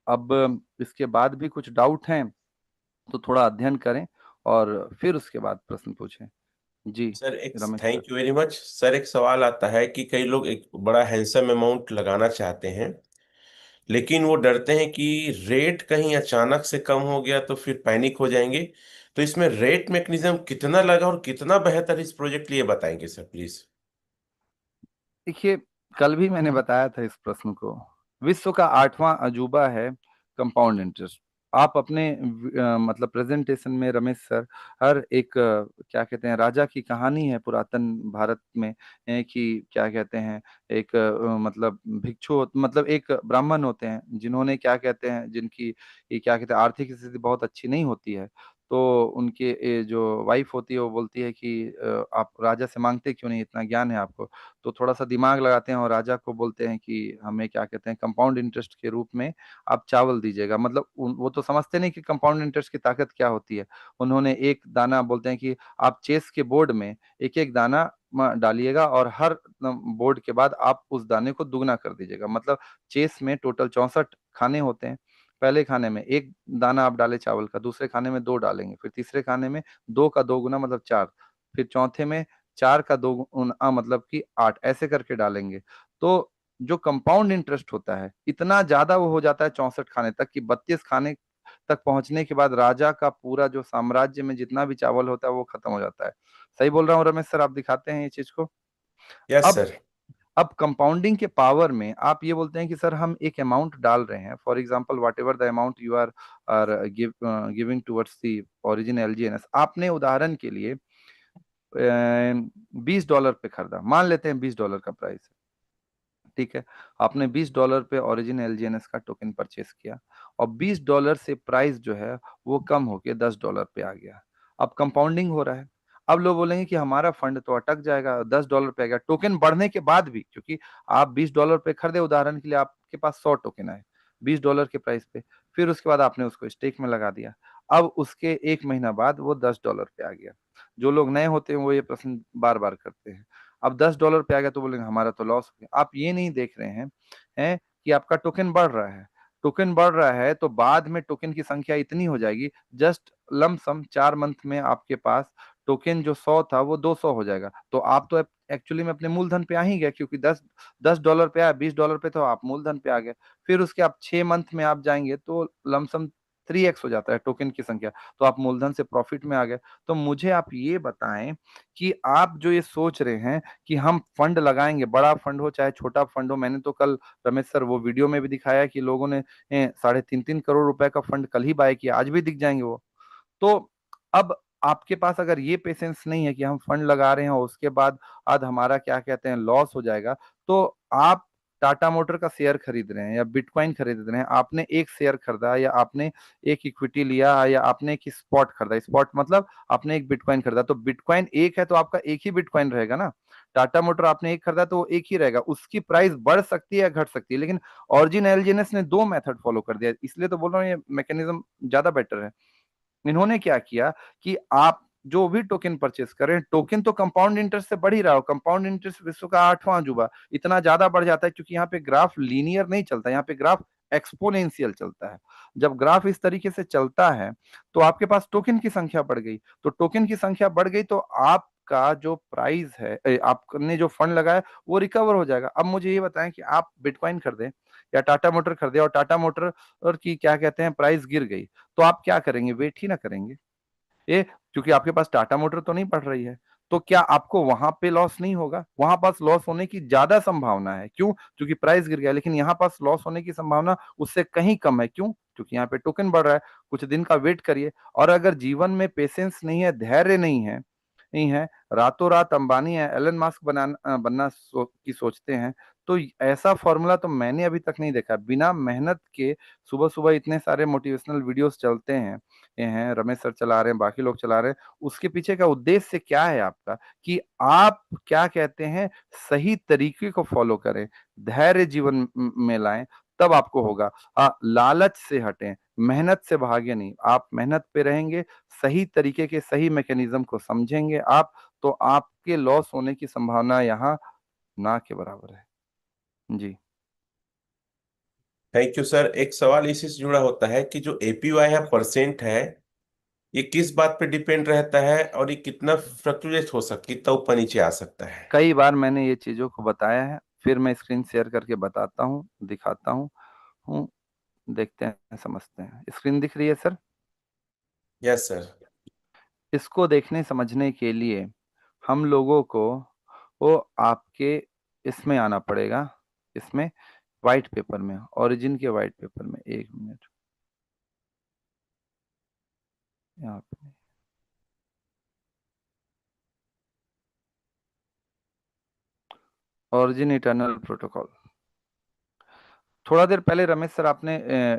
अब इसके बाद भी कुछ डाउट हैं तो थोड़ा अध्ययन करें और फिर उसके बाद प्रश्न पूछें। जी सर एक Ramesh sir. Thank you very much sir. एक सवाल आता है कि कई लोग एक बड़ा हैंडसम अमाउंट लगाना चाहते हैं, लेकिन वो डरते हैं कि रेट कहीं अचानक से कम हो गया तो फिर पैनिक हो जाएंगे। तो इसमें रेट मैकेनिज्म कितना लगा और कितना बेहतर इस प्रोजेक्ट के लिए बताएंगे सर प्लीज। देखिए, कल भी मैंने बताया था इस प्रश्न को। विश्व का 8वां अजूबा है कंपाउंड इंटरेस्ट। आप अपने मतलब प्रेजेंटेशन में रमेश सर हर एक क्या कहते हैं, राजा की कहानी है पुरातन भारत में, कि क्या कहते हैं, एक मतलब मतलब एक ब्राह्मण होते हैं जिन्होंने क्या कहते हैं, जिनकी ये क्या कहते हैं आर्थिक स्थिति बहुत अच्छी नहीं होती है। तो उनके जो वाइफ होती है वो बोलती है कि आप राजा से मांगते क्यों नहीं, इतना ज्ञान है आपको। तो थोड़ा सा दिमाग लगाते हैं और राजा को बोलते हैं कि हमें क्या कहते हैं कंपाउंड इंटरेस्ट के रूप में आप चावल दीजिएगा। मतलब वो तो समझते नहीं कि कंपाउंड इंटरेस्ट की ताकत क्या होती है। उन्होंने एक दाना, बोलते हैं कि आप चेस के बोर्ड में एक एक दाना डालिएगा और हर बोर्ड के बाद आप उस दाने को दुगना कर दीजिएगा। मतलब चेस में टोटल 64 खाने होते हैं। पहले खाने में एक दाना आप डाले चावल का, दूसरे खाने में दो डालेंगे, फिर तीसरे खाने में दो का दो गुना मतलब चार, फिर चौथे में चार का दो गुना मतलब कि आठ, ऐसे करके डालेंगे। तो जो कंपाउंड इंटरेस्ट होता है इतना ज्यादा वो हो जाता है 64 खाने तक, कि 32 खाने तक पहुंचने के बाद राजा का पूरा जो साम्राज्य में जितना भी चावल होता है वो खत्म हो जाता है। सही बोल रहा हूँ रमेश सर, आप दिखाते हैं ये चीज को। यस अब सर। अब कंपाउंडिंग के पावर में आप ये बोलते हैं कि सर हम एक अमाउंट डाल रहे हैं, for example whatever the amount you are giving towards the origin LGNS. आपने उदाहरण के लिए $20 पे खरीदा, मान लेते हैं $20 का प्राइस है, ठीक है। आपने $20 पे ओरिजिन एलजीएनएस का टोकन परचेस किया और $20 से प्राइस जो है वो कम होके $10 पे आ गया। अब कंपाउंडिंग हो रहा है। अब लोग बोलेंगे कि हमारा फंड तो अटक जाएगा, $10 पे आ गया टोकन बढ़ने के बाद भी, क्योंकि आप $20 पे खरीदे, उदाहरण के लिए आपके पास 100 टोकन आए $20 के प्राइस पे, फिर उसके बाद आपने उसको स्टेक में लगा दिया। अब उसके 1 महीना बाद वो $10 पे आ गया। जो लोग नए होते हैं वो ये प्रश्न बार बार करते हैं। अब $10 पे आ गया तो बोलेंगे हमारा तो लॉस हो गया। आप ये नहीं देख रहे हैं कि आपका टोकन बढ़ रहा है। टोकन बढ़ रहा है तो बाद में टोकन की संख्या इतनी हो जाएगी, जस्ट लमसम 4 मंथ में आपके पास टोकन जो 100 था वो 200 हो जाएगा। तो आप तो एक्चुअली में अपने मूलधन पे आ ही गए, क्योंकि $10 पे आया, $20 पे तो आप मूलधन पे आ गए। फिर उसके आप 6 मंथ में आप जाएंगे तो लमसम 3x हो जाता है टोकन की संख्या, तो आप मूलधन से प्रॉफिट में आ गए। तो मुझे आप ये बताएं कि आप जो ये सोच रहे हैं कि हम फंड लगाएंगे, बड़ा फंड हो चाहे छोटा फंड हो, मैंने तो कल रमेश सर वो वीडियो में भी दिखाया कि लोगों ने 3.5 करोड़ रुपए का फंड कल ही बाय किया, आज भी दिख जाएंगे वो। तो अब आपके पास अगर ये पेशेंस नहीं है कि हम फंड लगा रहे हैं और उसके बाद आज हमारा क्या कहते हैं लॉस हो जाएगा, तो आप टाटा मोटर का शेयर खरीद रहे हैं या बिटकॉइन खरीद रहे हैं, आपने एक शेयर खरीदा या आपने एक इक्विटी लिया या आपने एक स्पॉट खरीदा, स्पॉट मतलब आपने एक बिटकॉइन खरीदा, तो बिटकॉइन एक है तो आपका एक ही बिटकॉइन रहेगा ना। टाटा मोटर आपने एक खरीदा तो वो एक ही रहेगा, उसकी प्राइस बढ़ सकती है या घट सकती है, लेकिन ऑरिजिन एलजीएनएस ने दो मेथड फॉलो कर दिया, इसलिए तो बोल रहा हूँ ये मैकेनिज्म ज्यादा बेटर है। इन्होंने क्या किया कि आप जो भी टोकन परचेस करें, टोकन तो कंपाउंड इंटरेस्ट से बढ़ ही रहा हो। कंपाउंड इंटरेस्ट विश्व का 8वां अजूबा, इतना ज्यादा बढ़ जाता है क्योंकि यहाँ पे ग्राफ लीनियर नहीं चलता, यहाँ पे ग्राफ एक्सपोनेंशियल चलता है। जब ग्राफ इस तरीके से चलता है तो आपके पास टोकन की संख्या बढ़ गई, तो टोकन की संख्या बढ़ गई तो आपका जो प्राइस है, आपने जो फंड लगाया वो रिकवर हो जाएगा। अब मुझे ये बताएं कि आप बिटकॉइन खरीदें या टाटा मोटर खरीदे और टाटा मोटर और की क्या कहते हैं प्राइस गिर गई, तो आप क्या करेंगे, वेट ही ना करेंगे ये, क्योंकि आपके पास टाटा मोटर तो नहीं पड़ रही है। तो क्या आपको वहां पे लॉस नहीं होगा, वहां पास लॉस होने की ज्यादा संभावना है, क्यों, क्योंकि प्राइस गिर गया, लेकिन यहाँ पास लॉस होने की संभावना उससे कहीं कम है, क्यों, क्योंकि यहाँ पे टोकन बढ़ रहा है। कुछ दिन का वेट करिए। और अगर जीवन में पेशेंस नहीं है, धैर्य नहीं है, नहीं है, रातों रात अंबानी या एलन मस्क बनना की सोचते हैं। तो ऐसा फॉर्मूला तो मैंने अभी तक नहीं देखा। बिना मेहनत के सुबह सुबह इतने सारे मोटिवेशनल वीडियोस चलते हैं, ये हैं रमेश सर चला रहे हैं, बाकी लोग चला रहे हैं, उसके पीछे का उद्देश्य क्या है आपका, कि आप क्या कहते हैं सही तरीके को फॉलो करें, धैर्य जीवन में लाएं, तब आपको होगा। लालच से हटें, मेहनत से भागे नहीं। आप मेहनत पे रहेंगे, सही तरीके के सही मैकेनिज्म को समझेंगे आप, तो आपके लॉस होने की संभावना यहाँ ना के बराबर है। जी। Thank you sir. एक सवाल इसी से जुड़ा होता है कि जो एपीवाई है परसेंट है, ये किस बात पे डिपेंड रहता है और ये कितना फ्लक्चुएट हो सकता, कितना ऊपर नीचे आ सकता है? कई बार मैंने ये चीजों को बताया है, फिर मैं स्क्रीन शेयर करके बताता हूँ, दिखाता हूँ, देखते हैं, समझते हैं। स्क्रीन दिख रही है सर? Yes sir. इसको देखने समझने के लिए हम लोगों को वो आपके इसमें आना पड़ेगा, इसमें व्हाइट पेपर में, ओरिजिन के व्हाइट पेपर में। एक मिनट, यहाँ पे ओरिजिन इटर्नल प्रोटोकॉल। थोड़ा देर पहले रमेश सर आपने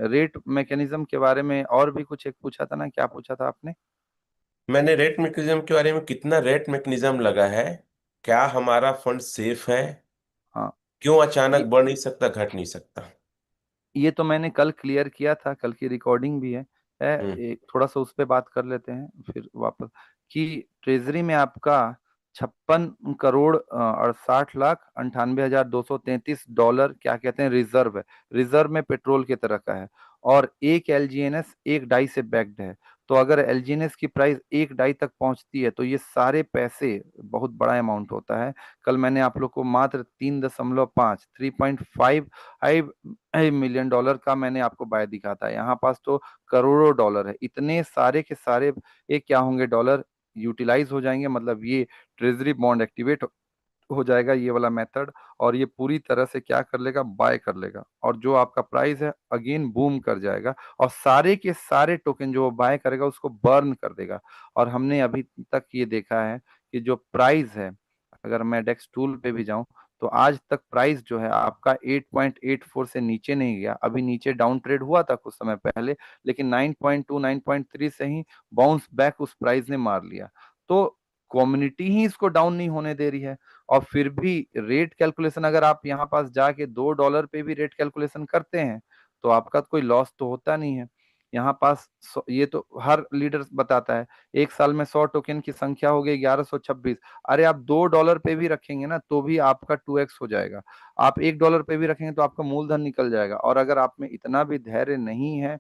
रेट मैकेनिज्म के बारे में और भी कुछ एक पूछा था ना, क्या पूछा था आपने? मैंने रेट मैकेनिज्म के बारे में, कितना रेट मैकेनिज्म लगा है, क्या हमारा फंड सेफ है, हाँ, क्यों अचानक ये बढ़ नहीं सकता, घट नहीं सकता? ये तो मैंने कल क्लियर किया था, कल की रिकॉर्डिंग भी है हम्म। एक थोड़ा सा उस पे बात कर लेते हैं फिर वापस। कि ट्रेजरी में आपका 56 करोड़ 68 लाख 98 हजार 233 डॉलर क्या कहते हैं रिजर्व है। रिजर्व में पेट्रोल की तरह का है, और एक एलजीएनएस एक डाई से बैक्ड है। तो अगर एलजीएनएस की प्राइस एक डाई तक पहुंचती है तो ये सारे पैसे, बहुत बड़ा अमाउंट होता है। कल मैंने आप लोग को मात्र 3.5 $3.5 मिलियन का मैंने आपको बाय दिखा था। यहाँ पास तो करोड़ों डॉलर है, इतने सारे के सारे ये क्या होंगे, डॉलर यूटिलाइज हो जाएंगे, मतलब ये ट्रेजरी बॉन्ड एक्टिवेट हो जाएगा, ये वाला मेथड। और ये पूरी तरह से क्या कर लेगा, बाय कर लेगा, और जो आपका प्राइस है अगेन बूम कर जाएगा, और सारे के सारे टोकन जो बाय करेगा उसको बर्न कर देगा। और हमने अभी तक ये देखा है कि जो प्राइस है, अगर मैं डेक्स टूल पे भी जाऊं, तो आज तक प्राइस जो है आपका 8.84 से नीचे नहीं गया। अभी नीचे डाउन ट्रेड हुआ था कुछ समय पहले, लेकिन 9.2 9.3 से ही बाउंस बैक उस प्राइस ने मार लिया। तो कम्युनिटी ही इसको डाउन नहीं होने दे रही है। और फिर भी रेट कैलकुलेशन, अगर आप यहाँ पास जाके $2 पे भी रेट कैलकुलेशन करते हैं तो आपका कोई लॉस तो होता नहीं है। यहाँ पास ये तो हर लीडर बताता है, एक साल में 100 टोकन की संख्या हो गई 1126। अरे आप $2 पे भी रखेंगे ना तो भी आपका 2x हो जाएगा। आप $1 पे भी रखेंगे तो आपका मूलधन निकल जाएगा। और अगर आप में इतना भी धैर्य नहीं है,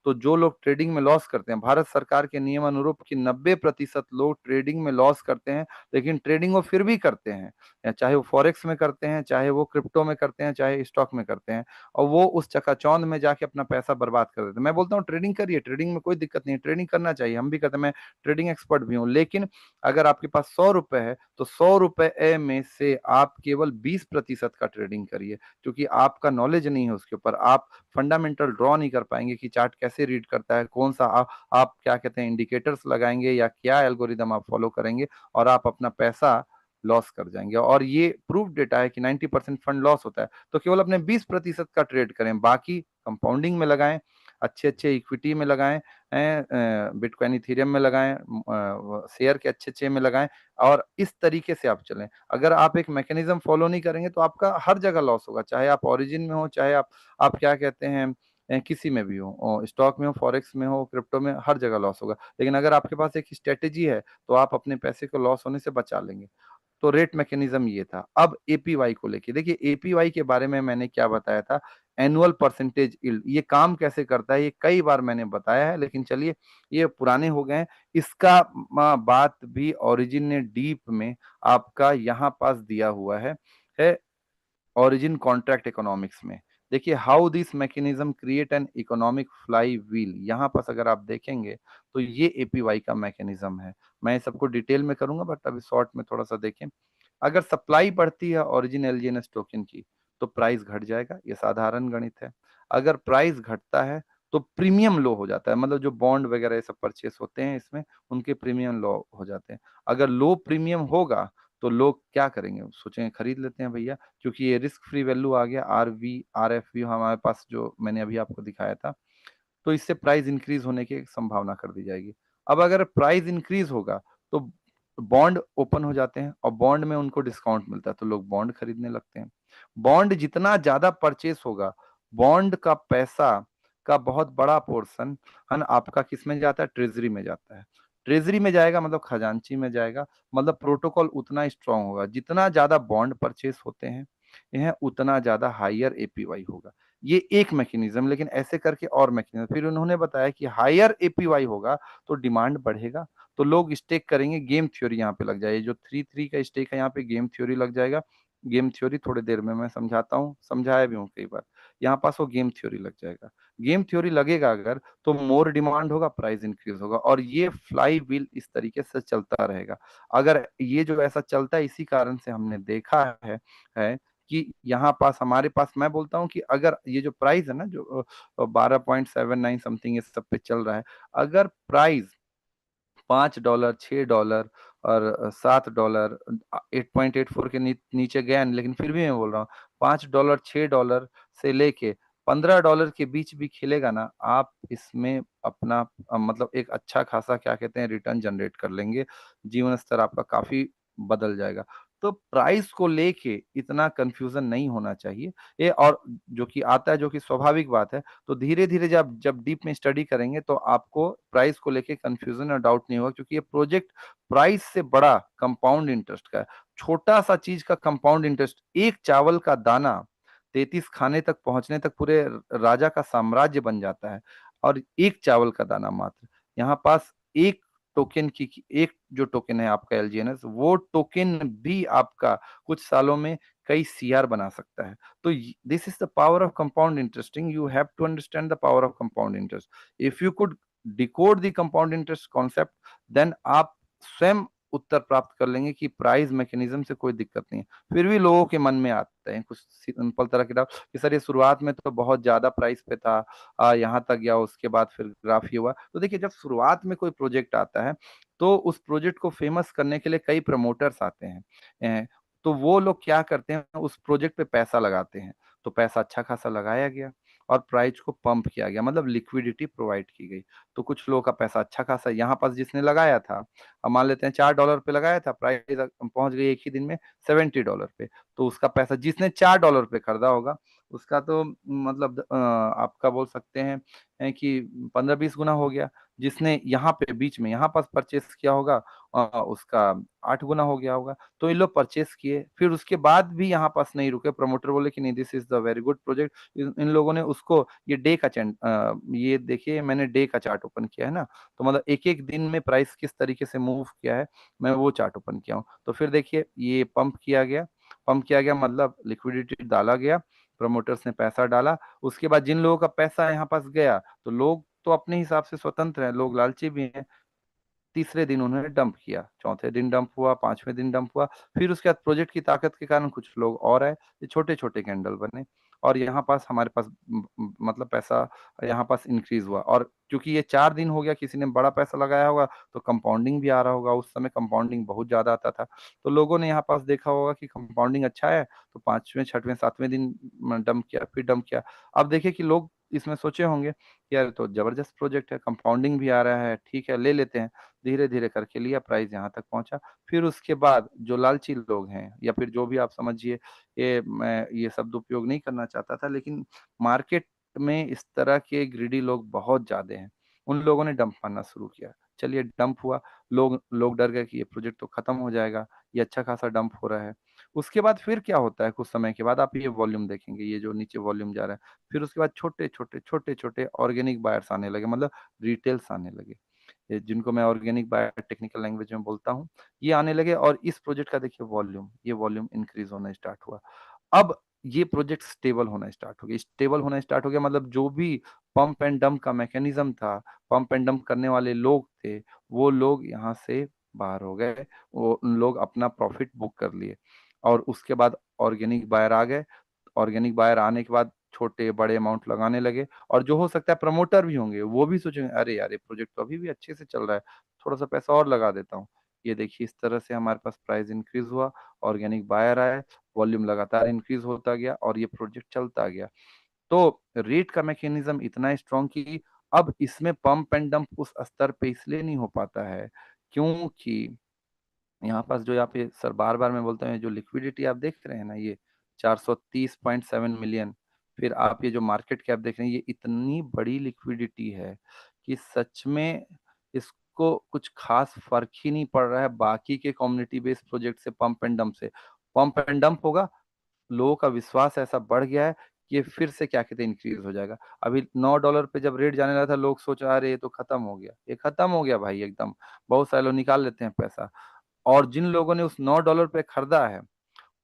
तो जो लोग ट्रेडिंग में लॉस करते हैं, भारत सरकार के नियम अनुरूप कि 90% लोग ट्रेडिंग में लॉस करते हैं, लेकिन ट्रेडिंग वो फिर भी करते हैं, या चाहे वो फॉरेक्स में करते हैं, चाहे वो क्रिप्टो में करते हैं, चाहे स्टॉक में करते हैं, और वो उस चकाचौंध में जाके अपना पैसा बर्बाद कर देते हैं। मैं बोलता हूँ ट्रेडिंग करिए, ट्रेडिंग में कोई दिक्कत नहीं है, ट्रेडिंग करना चाहिए, हम भी करते हैं, मैं ट्रेडिंग एक्सपर्ट भी हूँ। लेकिन अगर आपके पास ₹100 है तो ₹100 में से आप केवल 20% का ट्रेडिंग करिए, क्योंकि आपका नॉलेज नहीं है उसके ऊपर। आप फंडामेंटल ड्रॉ नहीं कर पाएंगे कि चार्ट कैसे रीड करता है, कौन सा आप क्या कहते हैं इंडिकेटर्स लगाएंगे, या क्या एल्गोरिदम आप फॉलो करेंगे, और आप अपना पैसा लॉस कर जाएंगे। और ये प्रूफ डेटा है कि 90% फंड लॉस होता है। तो केवल अपने 20% का ट्रेड करें, बाकी कंपाउंडिंग में लगाएं, अच्छे अच्छे इक्विटी में लगाएं, बिटकॉइन इथेरियम में लगाएं, शेयर के अच्छे अच्छे में लगाएं, और इस तरीके से आप चलें। अगर आप एक मैकेनिज्म फॉलो नहीं करेंगे तो आपका हर जगह लॉस होगा, चाहे आप ओरिजिन में हो, चाहे आप क्या कहते हैं किसी में भी हो, स्टॉक में हो, फॉरेक्स में हो, क्रिप्टो में, हर जगह लॉस होगा। लेकिन अगर आपके पास एक स्ट्रेटेजी है तो आप अपने पैसे को लॉस होने से बचा लेंगे। तो रेट मैकेनिज्म ये था। अब एपीवाई को लेके देखिए, एपीवाई के बारे में मैंने क्या बताया था, एनुअल परसेंटेज यील्ड, ये काम कैसे करता है ये कई बार मैंने बताया है, लेकिन चलिए ये पुराने हो गए हैं। इसका बात भी ओरिजिन ने डीप में आपका यहाँ पास दिया हुआ है ओरिजिन कॉन्ट्रैक्ट इकोनॉमिक्स में। देखिए, how this mechanism create an economic fly wheel, यहाँ पास अगर आप देखेंगे तो ये एपीवाई का मैकेनिज्म है। मैं सबको डिटेल में करूंगा, बट अभी शॉर्ट में थोड़ा सा देखें। अगर सप्लाई बढ़ती है ओरिजिन एलजीएनएस टोकन की तो प्राइस घट जाएगा, ये साधारण गणित है। अगर प्राइस घटता है तो प्रीमियम लो हो जाता है, मतलब जो बॉन्ड वगैरह ये सब परचेस होते हैं इसमें, उनके प्रीमियम लो हो जाते हैं। अगर लो प्रीमियम होगा तो लोग क्या करेंगे, सोचेंगे खरीद लेते हैं भैया, क्योंकि ये रिस्क फ्री वैल्यू आ गया, RV RFV हमारे पास जो मैंने अभी आपको दिखाया था, तो इससे प्राइस इंक्रीज होने की संभावना कर दी जाएगी। अब अगर प्राइस इंक्रीज होगा तो बॉन्ड ओपन हो जाते हैं, और बॉन्ड में उनको डिस्काउंट मिलता है तो लोग बॉन्ड खरीदने लगते हैं। बॉन्ड जितना ज्यादा परचेस होगा, बॉन्ड का पैसा का बहुत बड़ा पोर्शन है ना आपका किस में जाता है, ट्रेजरी में जाता है। ट्रेजरी में जाएगा मतलब खजांची में जाएगा, मतलब प्रोटोकॉल उतना स्ट्रांग होगा, जितना ज्यादा बॉन्ड परचेस होते हैं यह उतना ज्यादा हायर APY होगा। ये एक मैकेनिज्म, लेकिन ऐसे करके और मैकेनिज्म फिर उन्होंने बताया कि हायर APY होगा तो डिमांड बढ़ेगा, तो लोग स्टेक करेंगे। गेम थ्योरी यहाँ पे लग जाएगी, जो 3-3 का स्टेक है यहाँ पे गेम थ्योरी लग जाएगा। गेम थ्योरी थोड़ी देर में मैं समझाता हूँ, समझाया भी हूँ कई बार। यहाँ पास वो गेम थ्योरी लग जाएगा। गेम थ्योरी लगेगा अगर, तो मोर डिमांड होगा, प्राइस इंक्रीज होगा, और ये फ्लाई व्हील इस तरीके से चलता रहेगा। अगर ये जो ऐसा चलता है, इसी कारण से हमने देखा है कि यहाँ पास हमारे पास, मैं बोलता हूँ कि अगर ये जो प्राइस है ना, जो 12.79 समथिंग इस सब पे चल रहा है, अगर प्राइस $5, $6 और $7, 8.84 के नीचे गया नहीं, लेकिन फिर भी मैं बोल रहा हूँ $5 $6 से लेके $15 के बीच भी खेलेगा ना, आप इसमें अपना मतलब एक अच्छा खासा क्या कहते हैं रिटर्न जनरेट कर लेंगे, जीवन स्तर आपका काफी बदल जाएगा। तो प्राइस को लेके इतना कंफ्यूजन नहीं होना चाहिए। ये और जो कि आता है, जो कि स्वाभाविक बात है, तो धीरे-धीरे जब जब डीप में स्टडी करेंगे तो आपको प्राइस को लेके कन्फ्यूजन और डाउट नहीं होगा, क्योंकि ये प्रोजेक्ट प्राइस से बड़ा कंपाउंड इंटरेस्ट का है। छोटा-सा चीज़ का कंपाउंड इंटरेस्ट, एक चावल का दाना 33 खाने तक पहुँचने तक पूरे राजा का साम्राज्य बन जाता है, और एक चावल का दाना मात्र। यहाँ पास एक टोकन की एक जो टोकन है आपका LGNS, वो टोकन भी आपका कुछ सालों में कई CR बना सकता है। तो this is the power of compound interesting. You have to understand the power of compound interest. If you could decode the compound interest concept, then आप स्वयं उत्तर प्राप्त कर लेंगे कि प्राइस मैकेनिज्म से कोई दिक्कत नहीं है। फिर भी लोगों के मन में आते हैं कुछ सिंपल तरह के डाउट कि सर ये शुरुआत में तो बहुत ज्यादा प्राइस पे था, यहाँ तक गया, उसके बाद फिर ग्राफ ये हुआ। तो देखिए, जब शुरुआत में कोई प्रोजेक्ट आता है तो उस प्रोजेक्ट को फेमस करने के लिए कई प्रमोटर्स आते हैं। तो वो लोग क्या करते हैं, उस प्रोजेक्ट पे पैसा लगाते हैं। तो पैसा अच्छा खासा लगाया गया और प्राइस को पंप किया गया, मतलब लिक्विडिटी प्रोवाइड की गई। तो कुछ लोगों का पैसा अच्छा खासा यहाँ पास जिसने लगाया था, अब मान लेते हैं $4 पे लगाया था, प्राइस पहुंच गई एक ही दिन में $70 पे, तो उसका पैसा जिसने $4 पे खरीदा होगा उसका तो मतलब आपका बोल सकते हैं कि 15-20 गुना हो गया। जिसने यहाँ पे बीच में यहाँ पास परचेस किया होगा, उसका 8 गुना हो गया होगा। तो ये लोग परचेस किए, फिर उसके बाद भी यहाँ पास नहीं रुके, प्रमोटर बोले कि नहीं, this is the very good project. इन लोगों ने उसको ये डे का ये देखिए, मैंने डे का चार्ट ओपन किया है ना, तो मतलब एक एक दिन में प्राइस किस तरीके से मूव किया है, मैं वो चार्ट ओपन किया हूँ। तो फिर देखिए, ये पंप किया गया मतलब लिक्विडिटी डाला गया, प्रमोटर्स ने पैसा डाला। उसके बाद जिन लोगों का पैसा यहाँ पास गया, तो लोग तो अपने हिसाब से स्वतंत्र हैं, लोग लालची भी हैं। तीसरे दिन उन्होंने डंप किया, चौथे दिन डंप हुआ, पांचवें दिन डंप हुआ। फिर उसके बाद प्रोजेक्ट की ताकत के कारण कुछ लोग और आए, ये छोटे-छोटे कैंडल बने, और यहाँ पास हमारे पास मतलब पैसा यहाँ पास इंक्रीज़ हुआ। और क्योंकि ये 4 दिन हो गया, किसी ने बड़ा पैसा लगाया होगा, तो कंपाउंडिंग भी आ रहा होगा। उस समय कंपाउंडिंग बहुत ज़्यादा आता था। तो लोगों ने यहाँ पास देखा होगा कि कंपाउंडिंग अच्छा है, तो 5वें, 6वें, 7वें दिन डंप किया, फिर डंप किया। अब देखिए कि लोग इसमें सोचे होंगे कि यार, ये तो ज़बरदस्त प्रोजेक्ट है, कंपाउंडिंग भी आ रहा है, ठीक है, ले लेते हैं। धीरे-धीरे करके लिया, प्राइस यहाँ तक पहुँचा। फिर उसके बाद जो लालची लोग हैं, या फिर जो भी आप समझिए, ये मैं ये शब्द उपयोग नहीं करना चाहता था, लेकिन मार्केट में इस तरह के ग्रीडी लोग बहुत ज़्यादा हैं। उन लोगों ने डंप मारना शुरू किया। चलिए, डंप हुआ, लोग लोग डर गए कि ये प्रोजेक्ट तो खत्म हो जाएगा, ये अच्छा खासा डंप हो रहा है। उसके बाद फिर क्या होता है, कुछ समय के बाद आप ये वॉल्यूम देखेंगे, ये जो नीचे वॉल्यूम जा रहा है, फिर उसके बाद छोटे-छोटे, छोटे-छोटे ऑर्गेनिक बायर्स आने लगे, मतलब रिटेल्स आने लगे। जिनको मैं ऑर्गेनिक बायो टेक्निकल लैंग्वेज में बोलता हूँ, ये आने लगे, और इस प्रोजेक्ट का देखिए वॉल्यूम, ये वॉल्यूम इंक्रीज होना स्टार्ट हुआ। अब ये प्रोजेक्ट स्टेबल होना स्टार्ट हो गया, स्टेबल होना स्टार्ट हो गया, मतलब जो भी पंप एंड डंप का मैकेनिज्म था, पंप एंड डंप करने वाले लोग थे, वो लोग यहाँ से बाहर हो गए, वो उन लोग अपना प्रॉफिट बुक कर लिए। और उसके बाद ऑर्गेनिक बायर आ गए। ऑर्गेनिक बायर आने के बाद छोटे बड़े अमाउंट लगाने लगे, और जो हो सकता है प्रमोटर भी होंगे वो भी सोचेंगे अरे यार ये प्रोजेक्ट तो अभी भी अच्छे से चल रहा है, थोड़ा सा पैसा और लगा देता हूँ। ये देखिए इस तरह से हमारे पास प्राइस इंक्रीज हुआ, ऑर्गेनिक बायर आए, वॉल्यूम लगातार इंक्रीज होता गया और ये प्रोजेक्ट चलता गया। तो रेट का मैकेनिज्म इतना स्ट्रांग कि अब इसमें पंप एंड डंप उस स्तर पे इसलिए नहीं हो पाता है क्योंकि यहाँ पास जो यहाँ पे सर बार बार मैं बोलता हूँ, जो लिक्विडिटी आप देख रहे हैं ना, ये 430.7 मिलियन, फिर आप ये जो मार्केट कैप देख रहे हैं, ये इतनी बड़ी लिक्विडिटी है कि सच में इसको कुछ खास फर्क ही नहीं पड़ रहा है बाकी के कम्युनिटी बेस्ड प्रोजेक्ट से, पंप एंड डंप से। पंप एंड डंप होगा, लोगों का विश्वास ऐसा बढ़ गया है कि ये फिर से क्या कहते हैं इंक्रीज हो जाएगा। अभी $9 पे जब रेट जाने लगा था, लोग सोच रहे ये तो खत्म हो गया, ये खत्म हो गया भाई एकदम। बहुत सारे लोग निकाल लेते हैं पैसा, और जिन लोगों ने उस $9 पे खरीदा है,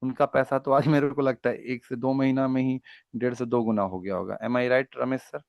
उनका पैसा तो आज मेरे को लगता है 1 से 2 महीना में ही 1.5 से 2 गुना हो गया होगा। एम आई राइट रमेश सर?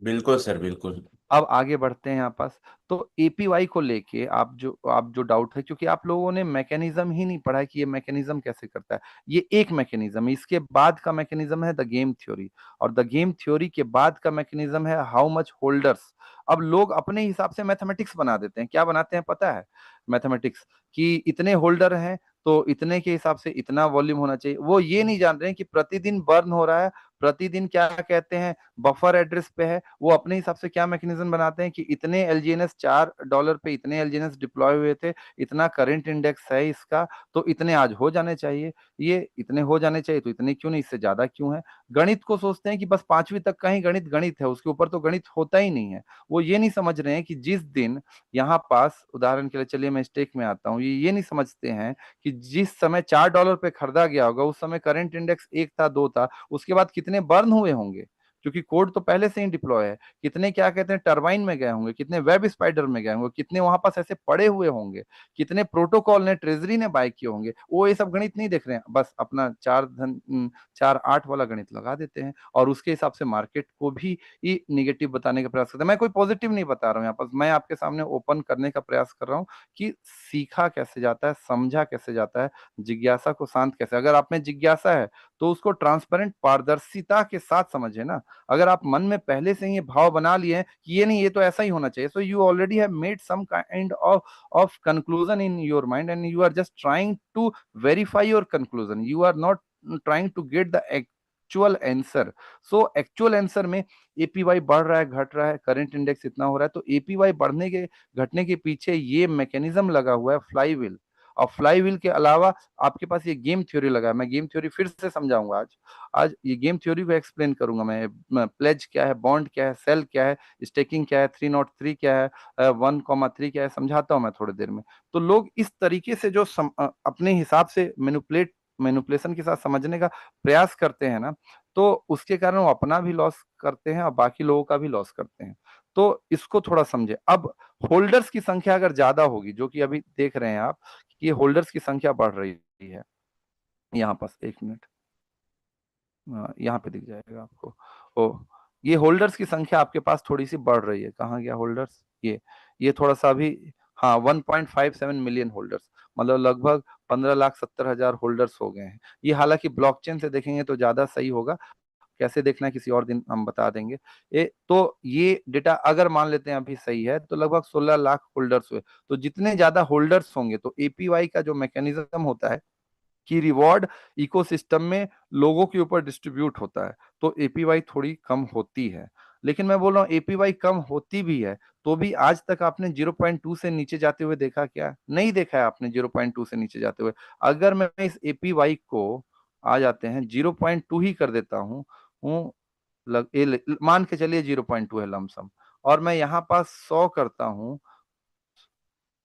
बिल्कुल सर, बिल्कुल। अब आगे बढ़ते हैं यहाँ पास। तो एपीवाई को लेके आप जो डाउट है, क्योंकि आप लोगों ने मैकेनिज्म ही नहीं पढ़ा है कि ये मैकेनिज्म कैसे करता है। ये एक मैकेनिज्म है, इसके बाद का मैकेनिज्म है द गेम थ्योरी, और द गेम थ्योरी के बाद का मैकेनिज्म है हाउ मच होल्डर्स। अब लोग अपने हिसाब से मैथमेटिक्स बना देते हैं। क्या बनाते हैं पता है? मैथमेटिक्स, कि इतने होल्डर हैं तो इतने के हिसाब से इतना वॉल्यूम होना चाहिए। वो ये नहीं जान रहे हैं कि प्रतिदिन बर्न हो रहा है, प्रतिदिन क्या कहते हैं बफर एड्रेस पे है। वो अपने हिसाब से क्या मैकेनिज्म बनाते हैं कि इतने एलजीएनएस $4 पे इतने एलजीएनएस डिप्लॉय हुए थे, इतना करंट इंडेक्स है इसका, तो इतने आज हो जाने चाहिए। ये इतने हो जाने चाहिए तो इतने क्यों नहीं, इससे ज्यादा क्यों है? गणित को सोचते हैं कि बस 5वीं तक का ही गणित गणित है, उसके ऊपर तो गणित होता ही नहीं है। वो ये नहीं समझ रहे हैं कि जिस दिन यहाँ पास, उदाहरण के लिए चलिए मैं स्टेक में आता हूँ, ये नहीं समझते हैं कि जिस समय $4 पे खरीदा गया होगा, उस समय करंट इंडेक्स 1 था 2 था, उसके बाद कितने बर्न हुए होंगे, क्योंकि कोड तो पहले से ही डिप्लॉय है। कितने क्या कहते हैं टरबाइन में गए होंगे, कितने वेब स्पाइडर में गए होंगे, कितने वहां पास ऐसे पड़े हुए होंगे, कितने प्रोटोकॉल ने ट्रेजरी ने बाय किए होंगे। वो ये सब गणित नहीं देख रहे हैं, बस अपना 4 8 वाला गणित लगा देते हैं, और उसके हिसाब से मार्केट को भी ये निगेटिव बताने का प्रयास करते हैं। मैं कोई पॉजिटिव नहीं बता रहा हूँ यहाँ पर, मैं आपके सामने ओपन करने का प्रयास कर रहा हूँ कि सीखा कैसे जाता है, समझा कैसे जाता है, जिज्ञासा को शांत कैसे। अगर आप में जिज्ञासा है तो उसको ट्रांसपेरेंट पारदर्शिता के साथ समझे ना। अगर आप मन में पहले से ही ये भाव बना लिए हैं कि ये नहीं, ये तो ऐसा ही होना चाहिए, so you already have made some kind of conclusion in your mind and you are just trying to verify your conclusion, you are not trying to get the actual answer. So actual answer में एपीवाई बढ़ रहा है घट रहा है, करंट इंडेक्स इतना हो रहा है, तो एपीवाई बढ़ने के घटने के पीछे ये मैकेनिज्म लगा हुआ है, फ्लाई व्हील। और फ्लाई व्हील के अलावा आपके पास ये गेम थ्योरी लगा है। मैं गेम थ्योरी फिर से समझाऊंगा आज। आज ये गेम थ्योरी को एक्सप्लेन करूंगा मैं, प्लेज क्या है, बॉन्ड क्या है, सेल क्या है, स्टेकिंग क्या है, 303 क्या है, 1,3 क्या है, समझाता हूं मैं थोड़ी देर में। तो लोग इस तरीके से जो अपने हिसाब से मैनिपुलेशन के साथ समझने का प्रयास करते हैं ना, तो उसके कारण वो अपना भी लॉस करते हैं और बाकी लोगों का भी लॉस करते हैं। तो इसको थोड़ा समझे। अब होल्डर्स की संख्या अगर ज्यादा होगी, जो कि अभी देख रहे हैं आप कि ये होल्डर्स की संख्या बढ़ रही है, यहाँ पास 1 मिनट, यहाँ पे दिख जाएगा आपको। ओ, ये होल्डर्स की संख्या आपके पास थोड़ी सी बढ़ रही है। कहाँ गया होल्डर्स? ये थोड़ा सा अभी, हाँ, 1.57 मिलियन होल्डर्स, मतलब लगभग 15,70,000 होल्डर्स हो गए हैं। ये हालांकि ब्लॉकचेन से देखेंगे तो ज्यादा सही होगा, कैसे देखना है किसी और दिन हम बता देंगे। तो ये डेटा अगर मान लेते हैं अभी सही है, तो लगभग 16 लाख होल्डर्स हुए। तो जितने ज्यादा होल्डर्स होंगे, तो एपीवाई का जो मैकेनिज्म होता है कि रिवॉर्ड इकोसिस्टम में लोगों के ऊपर डिस्ट्रीब्यूट होता है, तो एपीवाई थोड़ी कम होती है। लेकिन मैं बोल रहा हूँ एपीवाई कम होती भी है तो भी आज तक आपने 0.2 से नीचे जाते हुए देखा क्या? नहीं देखा है आपने 0.2 से नीचे जाते हुए। अगर मैं इस एपीवाई को, आ जाते हैं 0.2 ही कर देता हूँ, मान के चलिए 0.2 है लमसम, और मैं यहाँ पास 100 करता हूँ,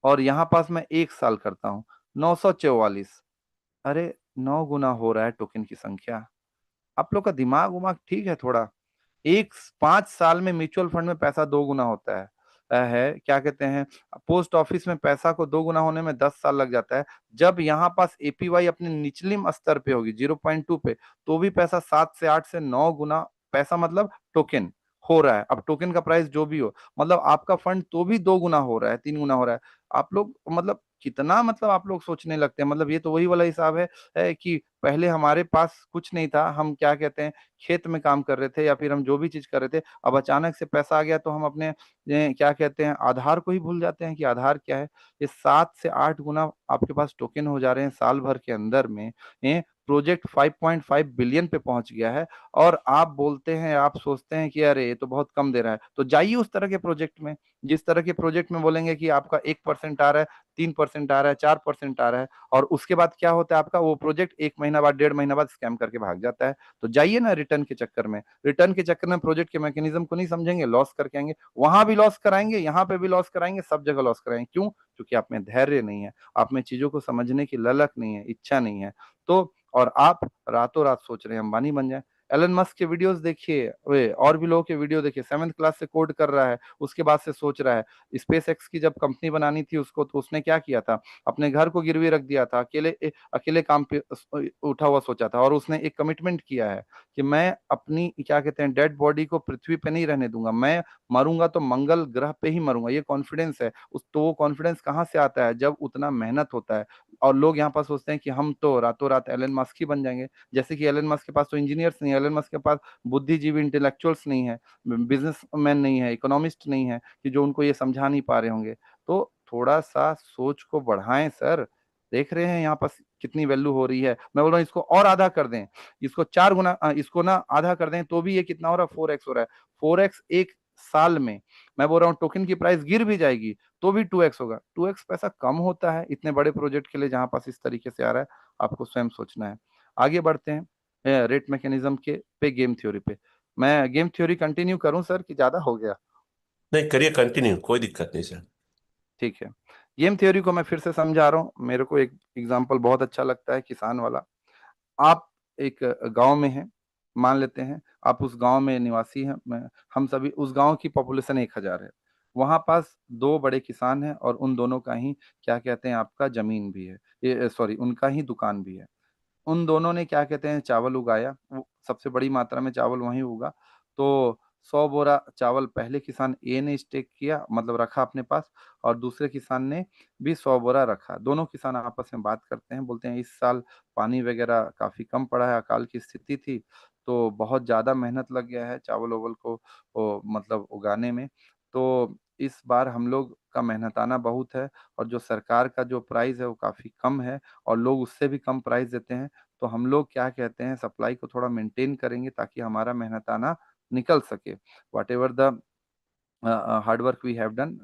और यहाँ पास मैं 1 साल करता हूँ, 944। अरे 9 गुना हो रहा है टोकन की संख्या। आप लोग का दिमाग उमाग ठीक है थोड़ा? 5 साल में म्यूचुअल फंड में पैसा 2 गुना होता है क्या कहते हैं, पोस्ट ऑफिस में पैसा को 2 गुना होने में 10 साल लग जाता है। जब यहाँ पास एपीवाई अपने निचलिम स्तर पे होगी 0.2 पे, तो भी पैसा 7 से 8 से 9 गुना पैसा, मतलब टोकन हो रहा है। अब टोकन का प्राइस जो भी हो, मतलब आपका फंड तो भी 2 गुना हो रहा है, 3 गुना हो रहा है। आप लोग मतलब कितना मतलब आप लोग सोचने लगते हैं, मतलब ये तो वही वाला हिसाब है कि पहले हमारे पास कुछ नहीं था, हम क्या कहते हैं खेत में काम कर रहे थे या फिर हम जो भी चीज़ कर रहे थे, अब अचानक से पैसा आ गया तो हम अपने क्या कहते हैं आधार को ही भूल जाते हैं कि आधार क्या है। ये 7 से 8 गुना आपके पास टोकन हो जा रहे हैं साल भर के अंदर में। प्रोजेक्ट 5.5 बिलियन पे पहुँच गया है और आप बोलते हैं, आप सोचते हैं कि अरे ये तो बहुत कम दे रहा है। तो जाइए उस तरह के प्रोजेक्ट में, जिस तरह के प्रोजेक्ट में बोलेंगे कि आपका 1% आ रहा है, 3% आ रहा है, 4% आ रहा है और उसके बाद क्या होता है आपका वो प्रोजेक्ट 1 महीना बाद, डेढ़ महीना बाद स्कैम करके भाग जाता है। तो जाइए ना रिटर्न के चक्कर में। रिटर्न के चक्कर में प्रोजेक्ट के मैकेनिज्म को नहीं समझेंगे, लॉस करके आएँगे। वहाँ भी लॉस कराएँगे, यहाँ पे भी लॉस कराएँगे, सब जगह लॉस कराएँगे। क्यों? क्योंकि आप में धैर्य नहीं है, आप में चीज़ों को समझने की ललक नहीं है, इच्छा नहीं है। तो और आप रातों-रात सोच रहे हैं अंबानी बन जाएँ। एलन मस्क के वीडियोज़ देखिए, वे और भी लोगों के वीडियो देखिए, 7th क्लास से कोड कर रहा है, उसके बाद से सोच रहा है। स्पेसएक्स की जब कंपनी बनानी थी उसको, तो उसने क्या किया था, अपने घर को गिरवी रख दिया था, अकेले काम पे उठा हुआ सोचा था और उसने एक कमिटमेंट किया है कि मैं अपनी क्या कहते हैं डेड बॉडी को पृथ्वी पे नहीं रहने दूँगा, मैं मरूँगा तो मंगल ग्रह पे ही मरूँगा, ये कॉन्फिडेंस है। वो कॉन्फिडेंस कहाँ से आता है? जब उतना मेहनत होता है और लोग यहाँ पर सोचते हैं कि हम तो रातों-रात एलन मस्क ही बन जाएँगे। जैसे कि एलन मस्क के पास तो इंजीनियर्स नहीं है, एलन मस्क के पास बुद्धिजीवी इंटेलेक्चुअल्स नहीं है, बिज़नेसमैन नहीं है, इकोनॉमिस्ट नहीं है कि जो उनको ये समझा नहीं पा रहे होंगे। तो थोड़ा-सा सोच को बढ़ाएँ सर। देख रहे हैं यहाँ पास कितनी वैल्यू हो रही है। मैं बोल रहा हूँ इसको और आधा कर दें, इसको 4 गुना इसको ना आधा कर दें तो भी ये कितना हो रहा है 4x हो रहा है। 4x 1 साल में। मैं बोल रहा हूँ टोकन की प्राइस गिर भी जाएगी तो भी 2x होगा। 2x पैसा कम होता है इतने बड़े प्रोजेक्ट के लिए जहाँ पास इस तरीके से आ रहा है, आपको स्वयं सोचना है। आगे बढ़ते हैं रेट मैकेनिज़्म के पे गेम थ्योरी पे। मैं गेम थ्योरी कंटिन्यू करूँ सर कि ज़्यादा हो गया? नहीं, करिए कंटिन्यू, कोई दिक्कत नहीं सर। ठीक है। गेम थ्योरी को मैं फिर से समझा रहा हूँ। मेरे को एक एग्ज़ाम्पल बहुत अच्छा लगता है किसान वाला। आप एक गाँव में हैं, मान लेते हैं, आप उस गाँव में निवासी हैं, मैं हम सभी उस गाँव की पॉपुलेशन 1000 है। वहाँ पास 2 बड़े किसान हैं और उन दोनों का ही क्या कहते हैं आपका ज़मीन भी है। सॉरी उनका ही दुकान भी है। उन दोनों ने क्या कहते हैं चावल उगाया, वो सबसे बड़ी मात्रा में चावल वहीं उगा। तो 100 बोरा चावल पहले किसान ए ने स्टेक किया मतलब रखा अपने पास और दूसरे किसान ने भी 100 बोरा रखा। दोनों किसान आपस में बात करते हैं, बोलते हैं इस साल पानी वगैरह काफ़ी कम पड़ा है, अकाल की स्थिति थी, तो बहुत ज़्यादा मेहनत लग गया है चावल-ओवल को मतलब उगाने में। तो इस बार हम लोग का मेहनताना बहुत है और जो सरकार का जो प्राइस है वो काफ़ी कम है और लोग उससे भी कम प्राइस देते हैं। तो हम लोग क्या कहते हैं सप्लाई को थोड़ा मेंटेन करेंगे ताकि हमारा मेहनताना निकल सके। Whatever the hard work we have done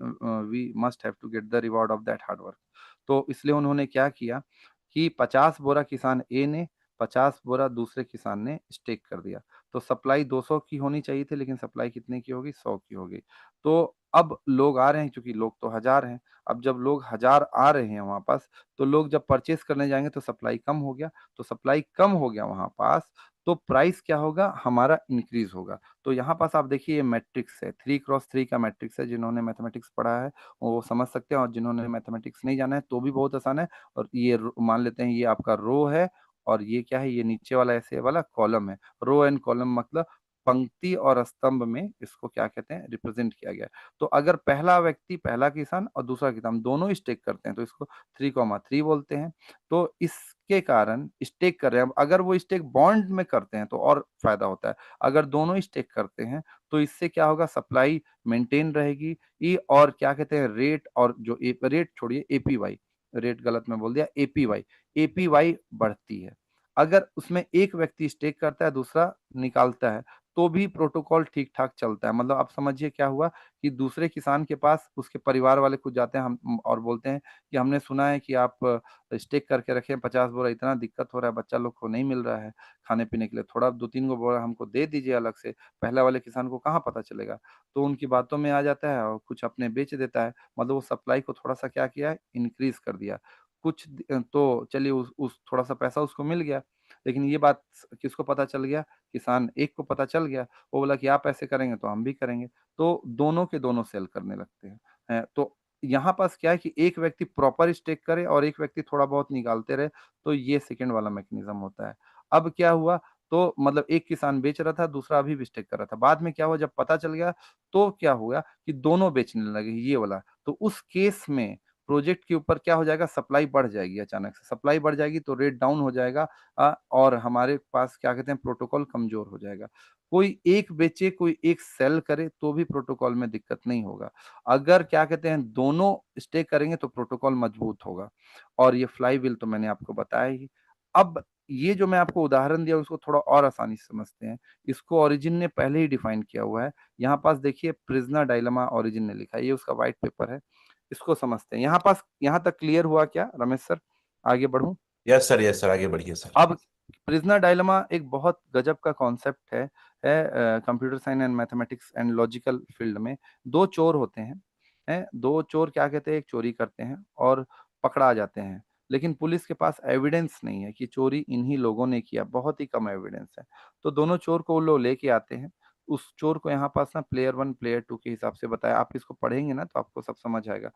we must have to get the reward of that hard work. तो इसलिए उन्होंने क्या किया कि 50 बोरा किसान ए ने, 50 बोरा दूसरे किसान ने स्टेक कर दिया। तो सप्लाई 200 की होनी चाहिए थी लेकिन सप्लाई कितने की हो गई? 100 की हो गई। तो अब लोग आ रहे हैं क्योंकि लोग तो 1000 हैं। अब जब लोग 1000 आ रहे हैं वहाँ पास, तो लोग जब परचेज़ करने जाएँगे तो सप्लाई कम हो गया। तो सप्लाई कम हो गया वहाँ पास, तो प्राइस क्या होगा? हमारा इंक्रीज़ होगा। तो यहाँ पास आप देखिए ये मैट्रिक्स है, 3 क्रॉस 3 का मैट्रिक्स है, जिन्होंने मैथमेटिक्स पढ़ा है, वो समझ सकते हैं और जिन्होंने मैथमेटिक्स नहीं जाना है, तो भी बहुत आसान है और ये रो मान लेते हैं ये आपका रो है और ये क्या है? ये नीचे वाला ऐसे वाला कॉलम है। रो एंड कॉलम मतलब पंक्ति और स्तंभ में इसको क्या कहते हैं? रिप्रेज़ेंट किया गया है। तो अगर पहला व्यक्ति, पहला किसान और दूसरा किसान दोनों ही स्टेक करते हैं, तो इसको 3, 3 बोलते हैं। तो इसके कारण स्टेक कर रहे हैं, अब अगर वो स्टेक बॉन्ड में करते हैं, तो और फ़ायदा होता है। अगर दोनों ही स्टेक करते हैं, तो इससे क्या होगा सप्लाई मेंटेन रहेगी और क्या कहते हैं रेट और जो रेट छोड़िए एपीवाई, रेट गलत मैं बोल दिया एपीवाई, एपीवाई बढ़ती है। अगर उसमें एक व्यक्ति स्टेक करता है, दूसरा निकालता है, तो भी प्रोटोकॉल ठीक-ठाक चलता है। मतलब आप समझिए क्या हुआ कि दूसरे किसान के पास उसके परिवार वाले खुद जाते हैं हम और बोलते हैं कि हमने सुना है कि आप स्टेक करके रखे हैं 50 बोरा, इतना दिक्कत हो रहा है, बच्चा लोग को नहीं मिल रहा है खाने-पीने के लिए, थोड़ा 2-3 गो बोरा हमको दे दीजिए अलग से, पहले वाले किसान को कहाँ पता चलेगा? तो उनकी बातों में आ जाता है और कुछ अपने बेच देता है, मतलब वो सप्लाई को थोड़ा-सा क्या किया है, इंक्रीज़ कर दिया। तो चलिए उस थोड़ा-सा पैसा उसको मिल गया, लेकिन ये बात किसको पता चल गया? किसान एक को पता चल गया, वो बोला कि आप ऐसे करेंगे तो हम भी करेंगे, तो दोनों के दोनों सेल करने लगते हैं। तो यहाँ पास क्या है कि एक व्यक्ति प्रॉपर स्टेक करे और एक व्यक्ति थोड़ा बहुत निकालते रहे, तो ये सेकंड वाला मैकेनिज़्म होता है। अब क्या हुआ, तो मतलब एक किसान बेच रहा था, दूसरा अभी भी स्टेक कर रहा था। बाद में क्या हुआ जब पता चल गया, तो क्या हुआ कि दोनों बेचने लगे ये वाला। तो उस केस में प्रोजेक्ट के ऊपर क्या हो जाएगा, सप्लाई बढ़ जाएगी, अचानक से सप्लाई बढ़ जाएगी तो रेट डाउन हो जाएगा, और हमारे पास क्या कहते हैं प्रोटोकॉल कमजोर हो जाएगा। कोई एक बेचे कोई एक सेल करे तो भी प्रोटोकॉल में दिक्कत नहीं होगा। अगर क्या कहते हैं दोनों स्टे करेंगे तो प्रोटोकॉल मजबूत होगा। और ये फ्लाई व्हील तो मैंने आपको बताया ही। अब ये जो मैं आपको उदाहरण दिया उसको थोड़ा और आसानी से समझते हैं। इसको ओरिजिन ने पहले ही डिफाइन किया हुआ है। यहाँ पास देखिए प्रिजनर डायलेमा ओरिजिन ने लिखा है, ये उसका व्हाइट पेपर है। इसको समझते हैं। यहाँ पास यहाँ तक क्लियर हुआ क्या रमेश सर? आगे बढ़ूं? यस सर, आगे बढ़िए सर। अब प्रिजनर डायलेमा एक बहुत गजब का कॉन्सेप्ट है computer science and mathematics and logical field में। दो चोर होते हैं दो चोर क्या कहते हैं, एक चोरी करते हैं और पकड़ा जाते हैं। लेकिन पुलिस के पास एविडेंस नहीं है कि चोरी इन्हीं लोगों ने किया, बहुत ही कम एविडेंस है। तो दोनों चोर को वो लोग लेके आते हैं। उस चोर को यहाँ पास ना प्लेयर 1 प्लेयर 2 के हिसाब से बताया। आप इसको पढ़ेंगे ना तो आपको सब समझ आएगा।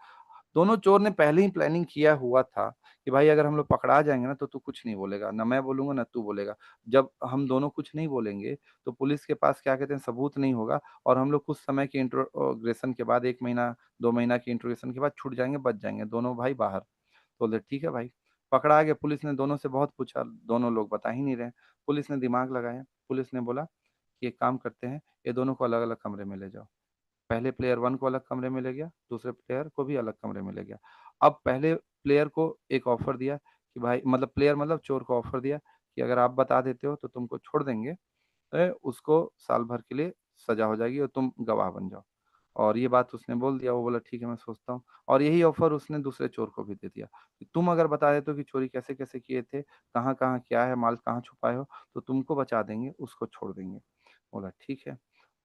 दोनों चोर ने पहले ही प्लानिंग किया हुआ था कि भाई अगर हम लोग पकड़ा जाएंगे ना तो तू कुछ नहीं बोलेगा, ना मैं बोलूंगा ना तू बोलेगा। जब हम दोनों कुछ नहीं बोलेंगे तो पुलिस के पास क्या कहते हैं सबूत नहीं होगा, और हम लोग कुछ समय के इंट्रोगेशन के बाद, 1 महीना 2 महीना के इंट्रोगेशन के बाद छूट जाएंगे, बच जाएंगे दोनों भाई बाहर। तो बोले ठीक है भाई। पकड़ा गया। पुलिस ने दोनों से बहुत पूछा, दोनों लोग बता ही नहीं रहे। पुलिस ने दिमाग लगाया। पुलिस ने बोला कि एक काम करते हैं, ये दोनों को अलग अलग कमरे में ले जाओ। पहले प्लेयर 1 को अलग कमरे में ले गया, दूसरे प्लेयर को भी अलग कमरे में ले गया। अब पहले प्लेयर को एक ऑफर दिया कि भाई, मतलब प्लेयर मतलब चोर को ऑफर दिया कि अगर आप बता देते हो तो तुमको छोड़ देंगे, उसको साल भर के लिए सजा हो जाएगी और तुम गवाह बन जाओ। और ये बात उसने बोल दिया। वो बोला ठीक है मैं सोचता हूँ। और यही ऑफर उसने दूसरे चोर को भी दे दिया कि तुम अगर बता देते हो कि चोरी कैसे कैसे किए थे, कहाँ कहाँ क्या है, माल कहाँ छुपाए हो, तो तुमको बचा देंगे, उसको छोड़ देंगे। बोला ठीक है।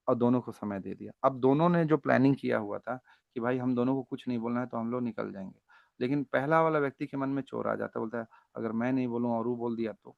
और दोनों को समय दे दिया। अब दोनों ने जो प्लानिंग किया हुआ था कि भाई हम दोनों को कुछ नहीं बोलना है तो हम लोग निकल जाएंगे, लेकिन पहला वाला व्यक्ति के मन में चोर आ जाता है, बोलता है अगर मैं नहीं बोलूं और वो बोल दिया तो,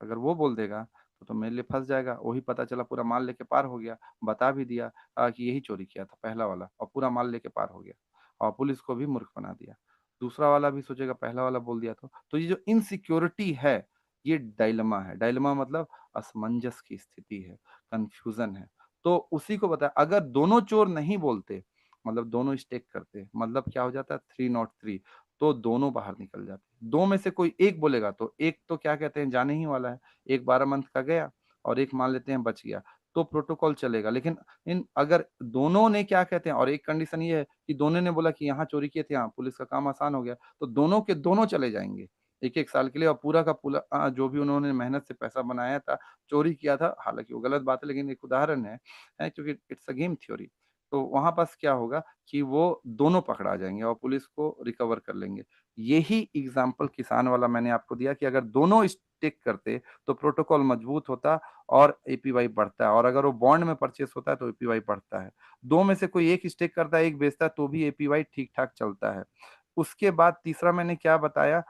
अगर वो बोल देगा तो मेरे लिए फंस जाएगा। वही पता चला पूरा माल लेके पार हो गया, बता भी दिया कि यही चोरी किया था पहला वाला, और पूरा माल लेके पार हो गया और पुलिस को भी मूर्ख बना दिया। दूसरा वाला भी सोचेगा पहला वाला बोल दिया तो ये जो इनसिक्योरिटी है, ये डायलेमा है। डायलेमा मतलब असमंजस की स्थिति है, कंफ्यूजन है। तो उसी को बताया। अगर दोनों चोर नहीं बोलते, मतलब दोनों स्टेक करते, मतलब क्या हो जाता है 303, तो दोनों बाहर निकल जाते। दो में से कोई एक बोलेगा तो एक तो क्या कहते हैं जाने ही वाला है। एक 12 मंथ का गया और एक मान लेते हैं बच गया, तो प्रोटोकॉल चलेगा। लेकिन इन अगर दोनों ने क्या कहते हैं, और एक कंडीशन ये है कि दोनों ने बोला कि यहाँ चोरी किए थे, यहाँ पुलिस का काम आसान हो गया, तो दोनों के दोनों चले जाएंगे 1-1 साल के लिए। और पूरा का पूरा जो भी उन्होंने मेहनत से पैसा बनाया था, चोरी किया था, हालांकि वो गलत बात है लेकिन एक उदाहरण है क्योंकि इट्स अ गेम थ्योरी। तो वहां पास क्या होगा कि वो दोनों पकड़ा जाएंगे और पुलिस को रिकवर कर लेंगे। यही एग्जाम्पल किसान वाला मैंने आपको दिया कि अगर दोनों स्टिक करते तो प्रोटोकॉल मजबूत होता और एपीवाई बढ़ता है, और अगर वो बॉन्ड में परचेस होता है तो एपीवाई बढ़ता है। दो में से कोई एक स्टिक करता है, एक बेचता है, तो भी एपीवाई ठीक ठाक चलता है। उसके बाद तीसरा मैंने क्या बताया,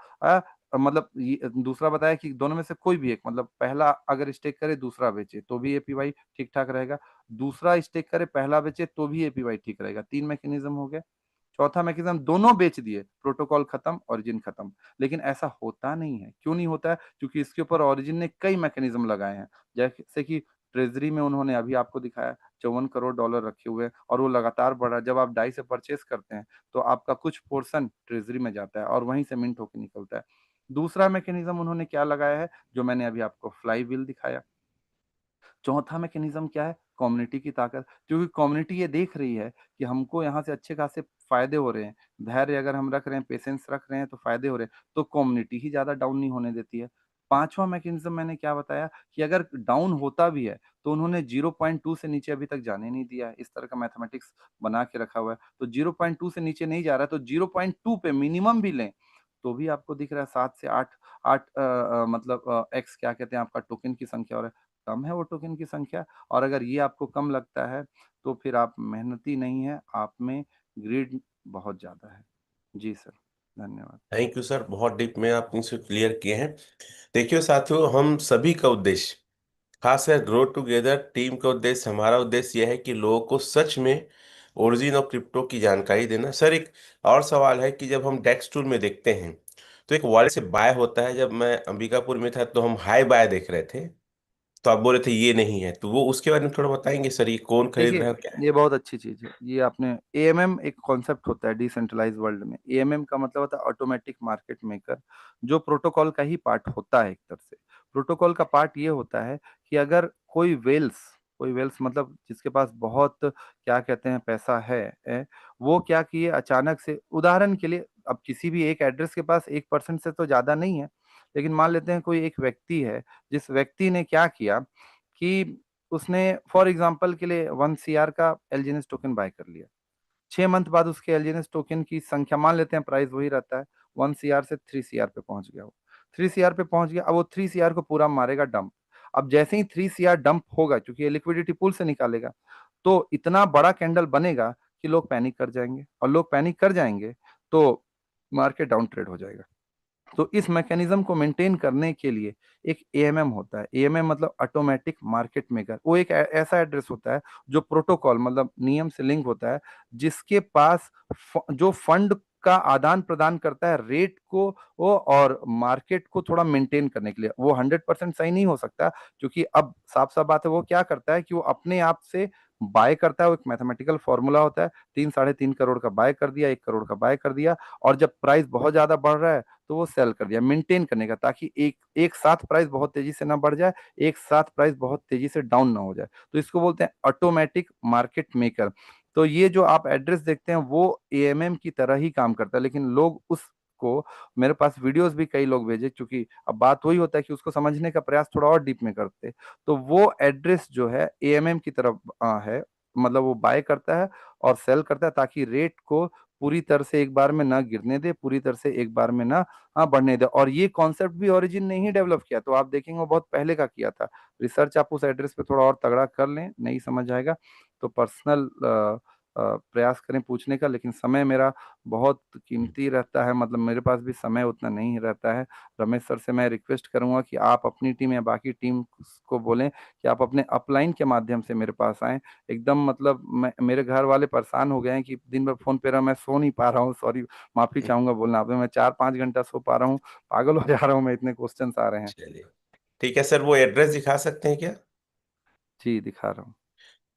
मतलब दूसरा बताया कि दोनों में से कोई भी एक, मतलब पहला अगर स्टेक करे दूसरा बेचे तो भी एपीवाई ठीक ठाक रहेगा, दूसरा स्टेक करे पहला बेचे तो भी एपीवाई ठीक रहेगा। 3 मैकेनिज्म हो गए। चौथा मैकेनिज्म दोनों बेच दिए, प्रोटोकॉल खत्म, ओरिजिन खत्म। लेकिन ऐसा होता नहीं है। क्यों नहीं होता है? क्योंकि इसके ऊपर ओरिजिन ने कई मैकेनिज्म लगाए हैं। जैसे कि ट्रेजरी में उन्होंने अभी आपको दिखाया $54 करोड़ रखे हुए हैं और वो लगातार बढ़ रहा है। जब आप डाई से परचेस करते हैं तो आपका कुछ पोर्शन ट्रेजरी में जाता है और वहीं से मिंट होकर निकलता है। दूसरा मैकेनिज्म उन्होंने क्या लगाया है, जो मैंने अभी आपको फ्लाई व्हील दिखाया। चौथा मैकेनिज्म क्या है, कम्युनिटी की ताकत। क्योंकि कम्युनिटी ये देख रही है कि हमको यहाँ से अच्छे खासे फायदे हो रहे हैं, धैर्य अगर हम रख रहे हैं, पेशेंस रख रहे हैं तो फायदे हो रहे हैं, तो कम्युनिटी ही ज्यादा डाउन नहीं होने देती है। पांचवा मैकेनिज्म मैंने क्या बताया कि अगर डाउन होता भी है तो उन्होंने 0.2 से नीचे अभी तक जाने नहीं दिया है। इस तरह का मैथमेटिक्स बना के रखा हुआ है। तो 0.2 से नीचे नहीं जा रहा है, तो 0.2 पे मिनिमम भी लें तो भी आपको दिख रहा है 7 से 8 8 मतलब एक्स क्या कहते हैं आपका टोकन की संख्या, और कम है वो टोकन की संख्या। और अगर ये आपको कम लगता है तो फिर आप मेहनती नहीं है, आप में ग्रीड बहुत ज्यादा है। जी सर, धन्यवाद। थैंक यू सर, बहुत डीप में आपने इसे क्लियर किए हैं। देखिए साथियों, हम सभी का उद्देश्य, खासकर ग्रो टुगेदर टीम का उद्देश्य, हमारा उद्देश्य यह है कि लोगों को सच में ओरिजिन और क्रिप्टो की जानकारी देना। सर एक और सवाल है कि जब हम डेक्स टूल में देखते हैं तो एक वॉलेट से बाय होता है। जब मैं अंबिकापुर में था तो हम हाई बाय देख रहे थे, तो आप बोले थे ये नहीं है, तो वो उसके बारे में थोड़ा बताएंगे सर, ये कौन खरीद देखिए, रहा है और क्या है? ये बहुत अच्छी चीज है। ये आपने एएमएम एक कॉन्सेप्ट होता है डिसेंट्रलाइज वर्ल्ड में। एएमएम का मतलब होता है ऑटोमेटिक मार्केट मेकर, जो प्रोटोकॉल का ही पार्ट होता है एक तरह से। प्रोटोकॉल का पार्ट ये होता है कि अगर कोई वेल्स मतलब जिसके पास बहुत क्या कहते हैं पैसा है, वो क्या किए अचानक से, उदाहरण के लिए अब किसी भी एक एड्रेस के पास 1% से तो ज्यादा नहीं है, लेकिन मान लेते हैं कोई एक व्यक्ति है, जिस व्यक्ति ने क्या किया कि उसने फॉर एग्जांपल के लिए 1 CR का एलजीएनएस टोकन बाय कर लिया। 6 मंथ बाद उसके एलजीएनएस टोकन की संख्या, मान लेते हैं प्राइस वही रहता है, 1 CR से 3 CR पे पहुंच गया। वो 3 CR पे पहुंच गया, अब वो 3 CR को पूरा मारेगा डंप। अब जैसे ही 3 CR डंप होगा, क्योंकि ये लिक्विडिटी पूल से निकालेगा, तो इतना बड़ा कैंडल बनेगा कि लोग पैनिक कर जाएंगे, और लोग पैनिक कर जाएंगे तो मार्केट डाउन ट्रेड हो जाएगा। तो इस मैकेनिज्म को मेंटेन करने के लिए एक एएमएम होता है। एएमएम मतलब ऑटोमेटिक मार्केट मेकर। वो एक ऐसा एड्रेस होता है जो प्रोटोकॉल मतलब नियम से लिंक होता है, जिसके पास जो फंड का आदान प्रदान करता है रेट को, वो और मार्केट को थोड़ा मेंटेन करने के लिए। वो 100% सही नहीं हो सकता, क्योंकि अब साफ साफ बात है, वो क्या करता है कि वो अपने आप से बाय करता है। वो एक मैथमेटिकल फॉर्मूला होता है, 3 साढ़े 3 करोड़ का बाय कर दिया, 1 करोड़ का बाय कर दिया, और जब प्राइस बहुत ज्यादा बढ़ रहा है तो वो सेल कर दिया, मेंटेन करने का, ताकि एक एक साथ प्राइस बहुत तेजी से ना बढ़ जाए, एक साथ प्राइस बहुत तेजी से डाउन ना हो जाए। तो इसको बोलते हैं ऑटोमेटिक मार्केट मेकर। तो ये जो आप एड्रेस देखते हैं वो एएमएम की तरह ही काम करता है, लेकिन लोग उसको, मेरे पास वीडियोस भी कई लोग भेजे, क्योंकि अब बात वही होता है कि उसको समझने का प्रयास थोड़ा और डीप में करते। तो वो एड्रेस जो है एएमएम की तरफ है, मतलब वो बाय करता है और सेल करता है, ताकि रेट को पूरी तरह से एक बार में ना गिरने दे, पूरी तरह से एक बार में ना बढ़ने दे। और ये कॉन्सेप्ट भी ओरिजिन ने ही डेवलप किया, तो आप देखेंगे वो बहुत पहले का किया था। रिसर्च आप उस एड्रेस पे थोड़ा और तगड़ा कर लें, नहीं समझ आएगा तो पर्सनल प्रयास करें पूछने का। लेकिन समय मेरा बहुत कीमती रहता है, मतलब मेरे पास भी समय उतना नहीं रहता है। रमेश सर से मैं रिक्वेस्ट करूंगा कि आप अपनी टीम या बाकी टीम को बोलें कि आप अपने अपलाइन के माध्यम से मेरे पास आएं। एकदम मतलब मेरे घर वाले परेशान हो गए हैं कि दिन भर फोन पे रहा, मैं सो नहीं पा रहा हूँ। सॉरी, माफी चाहूंगा बोलना आपसे, मैं 4-5 घंटा सो पा रहा हूँ, पागल हो जा रहा हूँ मैं, इतने क्वेश्चंस आ रहे हैं। चलिए, ठीक है सर, वो एड्रेस दिखा सकते हैं क्या? जी दिखा रहा हूँ।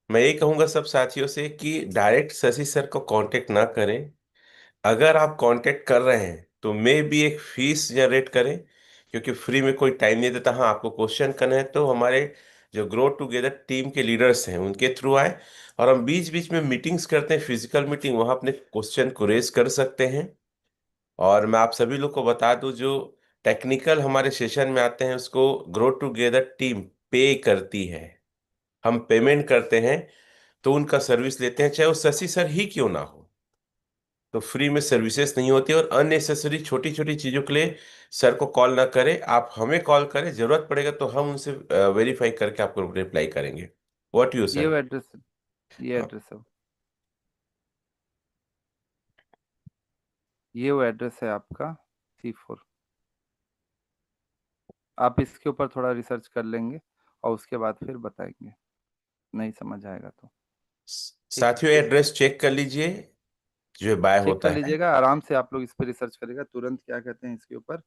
मैं यही कहूंगा सब साथियों से कि डायरेक्ट शशि सर को कांटेक्ट ना करें। अगर आप कांटेक्ट कर रहे हैं तो मे भी एक फीस जनरेट करें, क्योंकि फ्री में कोई टाइम नहीं देता। हाँ, आपको क्वेश्चन करना है तो हमारे जो ग्रो टुगेदर टीम के लीडर्स हैं उनके थ्रू आए, और हम बीच बीच में मीटिंग्स करते हैं, फिजिकल मीटिंग, वहाँ अपने क्वेश्चन को रेज कर सकते हैं। और मैं आप सभी लोग को बता दूं, जो टेक्निकल हमारे सेशन में आते हैं उसको ग्रो टुगेदर टीम पे करती है। हम पेमेंट करते हैं, तो उनका सर्विस लेते हैं, चाहे वो शशि सर ही क्यों ना हो। तो फ्री में सर्विसेज नहीं होती, और अननेसेसरी छोटी छोटी चीजों के लिए सर को कॉल ना करें, आप हमें कॉल करें। जरूरत पड़ेगा तो हम उनसे वेरीफाई करके आपको रिप्लाई करेंगे। व्हाट यू ये वो सर? एड्रेस ये हाँ। एड्रेस है, ये वो एड्रेस है आपका C4। आप इसके ऊपर थोड़ा रिसर्च कर लेंगे और उसके बाद फिर बताएंगे, नहीं समझ आएगा तो। ठीक है, साथियों, एड्रेस चेक कर लीजिए जो बाय चेक कर होता है। लीजिएगा आराम से, आप लोग इस पर रिसर्च करेगा तुरंत, क्या कहते हैं इसके ऊपर।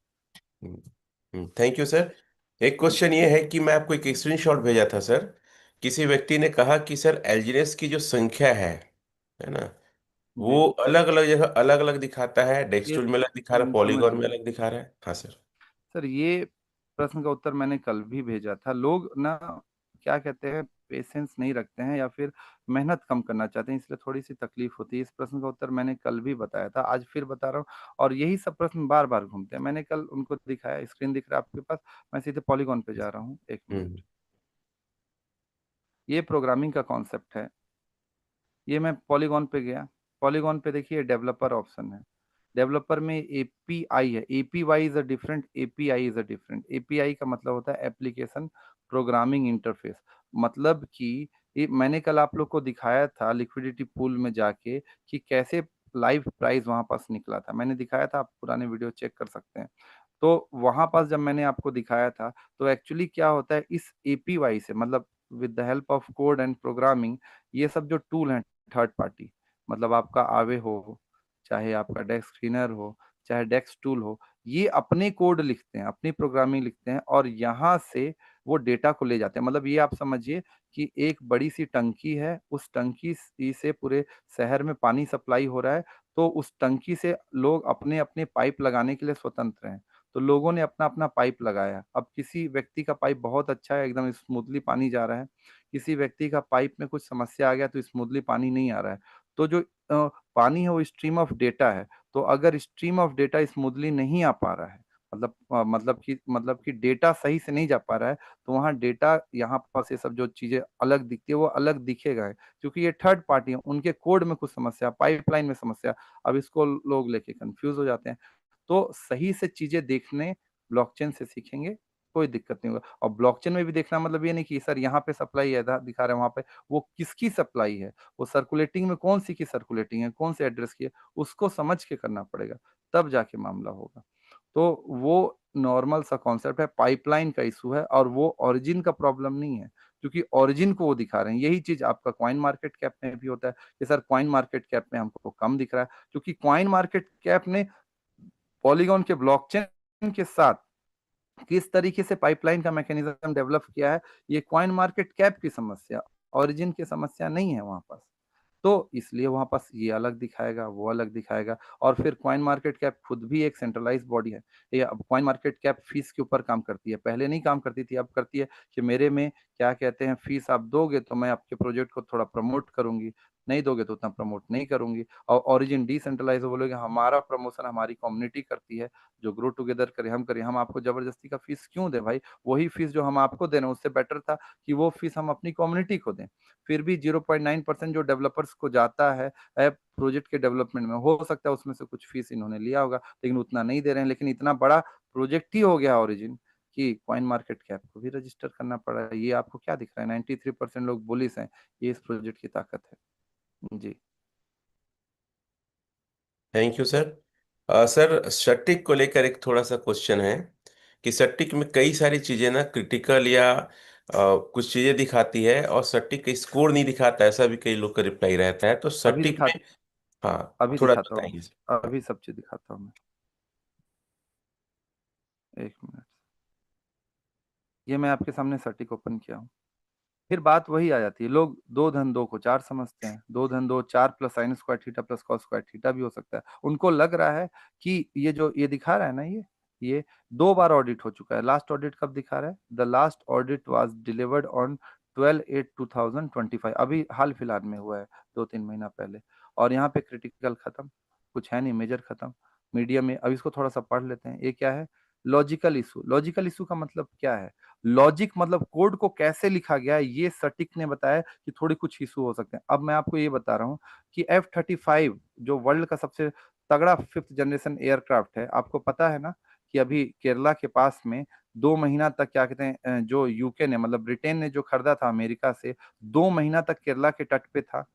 Thank you sir. एक क्वेश्चन ये है कि मैं आपको एक स्क्रीनशॉट भेजा था सर। किसी व्यक्ति ने कहा कि सर एलजीएस की जो संख्या है ना, जी, वो अलग अलग जगह अलग अलग दिखाता है, ये डेक्सटूल में अलग दिखा रहा है, समझ पॉलीगॉन में गया अलग दिखा रहा है। हाँ सर। सर। ये प्रश्न का उत्तर मैंने कल भी भेजा था। लोग ना क्या कहते हैं, पेशेंस नहीं रखते हैं, या फिर मेहनत कम करना चाहते हैं, इसलिए थोड़ी सी तकलीफ होती है। इस प्रश्न का उत्तर मैंने कल भी बताया था, आज फिर बता रहा हूँ। और यही सब प्रश्न बार बार घूमते हैं। मैंने कल उनको दिखाया, स्क्रीन दिख रहा है आपके पास, मैं सीधे पॉलीगॉन पे जा रहा हूँ, एक हम्म। मिनट। ये प्रोग्रामिंग का कॉन्सेप्ट है। ये मैं पॉलीगॉन पे गया, पॉलीगॉन पे देखिए डेवलपर ऑप्शन है। डेवलपर में एपीआई है, APY is a different, API is a different. API का मतलब होता है एप्लीकेशन प्रोग्रामिंग इंटरफेस। मतलब कि ये मैंने कल आप लोग को दिखाया था लिक्विडिटी पूल में जाके कि कैसे लाइव प्राइस वहां पास निकला था, मैंने दिखाया था, आप पुराने वीडियो चेक कर सकते हैं। तो वहां पास जब मैंने आपको दिखाया था, तो एक्चुअली क्या होता है इस एपीवाई से, मतलब with the help of code and programming, ये सब जो टूल हैं थर्ड पार्टी, मतलब आपका आवे हो, चाहे आपका डेस्क क्लीनर हो, चाहे डेस्क टूल हो, ये अपने कोड लिखते हैं, अपनी प्रोग्रामिंग लिखते हैं, और यहाँ से वो डेटा को ले जाते हैं। मतलब ये आप समझिए कि एक बड़ी सी टंकी है, उस टंकी से पूरे शहर में पानी सप्लाई हो रहा है, तो उस टंकी से लोग अपने अपने पाइप लगाने के लिए स्वतंत्र हैं। तो लोगों ने अपना अपना पाइप लगाया। अब किसी व्यक्ति का पाइप बहुत अच्छा है, एकदम स्मूथली पानी जा रहा है, किसी व्यक्ति का पाइप में कुछ समस्या आ गया तो स्मूथली पानी नहीं आ रहा है। तो जो पानी है वो स्ट्रीम ऑफ डेटा है। तो अगर स्ट्रीम ऑफ डेटा स्मूथली नहीं आ पा रहा है, मतलब कि डेटा सही से नहीं जा पा रहा है, तो वहाँ डेटा यहाँ पास ये सब जो चीजें अलग दिखती है वो अलग दिखेगा है, क्योंकि ये थर्ड पार्टी है, उनके कोड में कुछ समस्या, पाइपलाइन में समस्या। अब इसको लोग लेके कंफ्यूज हो जाते हैं। तो सही से चीजें देखने ब्लॉकचेन से सीखेंगे, कोई दिक्कत नहीं होगा। और ब्लॉकचेन में भी देखना मतलब ये नहीं कि सर यहाँ पे सप्लाई है, दिखा रहे हैं वहां पे, वो किसकी सप्लाई है, वो सर्कुलेटिंग में कौन सी की सर्कुलेटिंग है, कौन से एड्रेस की है, उसको समझ के करना पड़ेगा, तब जाके मामला होगा। तो वो नॉर्मल सा कॉन्सेप्ट है, पाइपलाइन का इशू है, और वो ओरिजिन का प्रॉब्लम नहीं है, क्योंकि ओरिजिन को वो दिखा रहे हैं। यही चीज आपका कॉइन मार्केट कैप में भी होता है कि सर कॉइन मार्केट कैप में हमको कम दिख रहा है, क्योंकि कॉइन मार्केट कैप ने पॉलीगॉन के ब्लॉकचेन के साथ किस तरीके से पाइपलाइन का मैकेनिज्म डेवलप किया है, ये कॉइन मार्केट कैप की समस्या, ओरिजिन की समस्या नहीं है वहां पास। तो इसलिए वहां पास ये अलग दिखाएगा, वो अलग दिखाएगा। और फिर कॉइन मार्केट कैप खुद भी एक सेंट्रलाइज बॉडी है। ये अब कॉइन मार्केट कैप फीस के ऊपर काम करती है, पहले नहीं काम करती थी, अब करती है कि मेरे में क्या कहते हैं, फीस आप दोगे तो मैं आपके प्रोजेक्ट को थोड़ा प्रमोट करूंगी, नहीं दोगे तो उतना प्रमोट नहीं करूंगी। और ओरिजिन डिसेंट्रलाइज बोलोगे हमारा प्रमोशन हमारी कम्युनिटी करती है, जो ग्रो टुगेदर करे हम करें, हम आपको जबरदस्ती का फीस क्यों दें भाई, वही फीस जो हम आपको दे रहे हैं उससे बेटर था कि वो फीस हम अपनी कम्युनिटी को दें। फिर भी 0.9% जो डेवलपर्स को जाता है प्रोजेक्ट के डेवलपमेंट में, हो सकता है उसमें से कुछ फीस इन्होंने लिया होगा, लेकिन उतना नहीं दे रहे हैं। लेकिन इतना बड़ा प्रोजेक्ट ही हो गया ओरिजिन कि कॉइन मार्केट कैप को भी रजिस्टर करना पड़ा है। ये आपको क्या दिख रहा है, 93% लोग बुलिश हैं, ये इस प्रोजेक्ट की ताकत है जी। Thank you sir. सर सटीक को लेकर एक थोड़ा सा क्वेश्चन है कि सटीक में कई सारी चीजें ना क्रिटिकल या कुछ चीजें दिखाती है और सटीक का स्कोर नहीं दिखाता, ऐसा भी कई लोग का रिप्लाई रहता है, तो अभी सटीक दिखा में। हाँ, अभी थोड़ा दिखाता हूँ, बताइए। अभी सब चीज दिखाता हूँ मैं, एक मिनट। ये मैं आपके सामने सर्टिक ओपन किया हूँ। फिर बात वही आ जाती है, लोग दो धन दो को चार समझते हैं, दो धन दो चार plus sine square theta plus cos square theta भी हो सकता है। उनको लग रहा है कि ये जो ये दिखा रहा है ना, ये दो बार ऑडिट हो चुका है। लास्ट ऑडिट कब दिखा रहा है, the last audit was delivered on 12/8/2025, अभी हाल फिलहाल में हुआ है, 2-3 महीना पहले। और यहाँ पे क्रिटिकल खत्म, कुछ है नहीं, मेजर खत्म, मीडियम में। अब इसको थोड़ा सा पढ़ लेते हैं, ये क्या है, लॉजिकल इशू। लॉजिकल इशू का मतलब क्या है, लॉजिक मतलब कोड को कैसे लिखा गया है, ये सटीक ने बताया कि थोड़ी कुछ इशू हो सकते हैं। अब मैं आपको ये बता रहा हूँ कि F-35 जो वर्ल्ड का सबसे तगड़ा 5th जनरेशन एयरक्राफ्ट है, आपको पता है ना कि अभी केरला के पास में 2 महीना तक क्या कहते हैं, जो यूके ने मतलब ब्रिटेन ने जो खरीदा था अमेरिका से, 2 महीना तक केरला के तट पे था।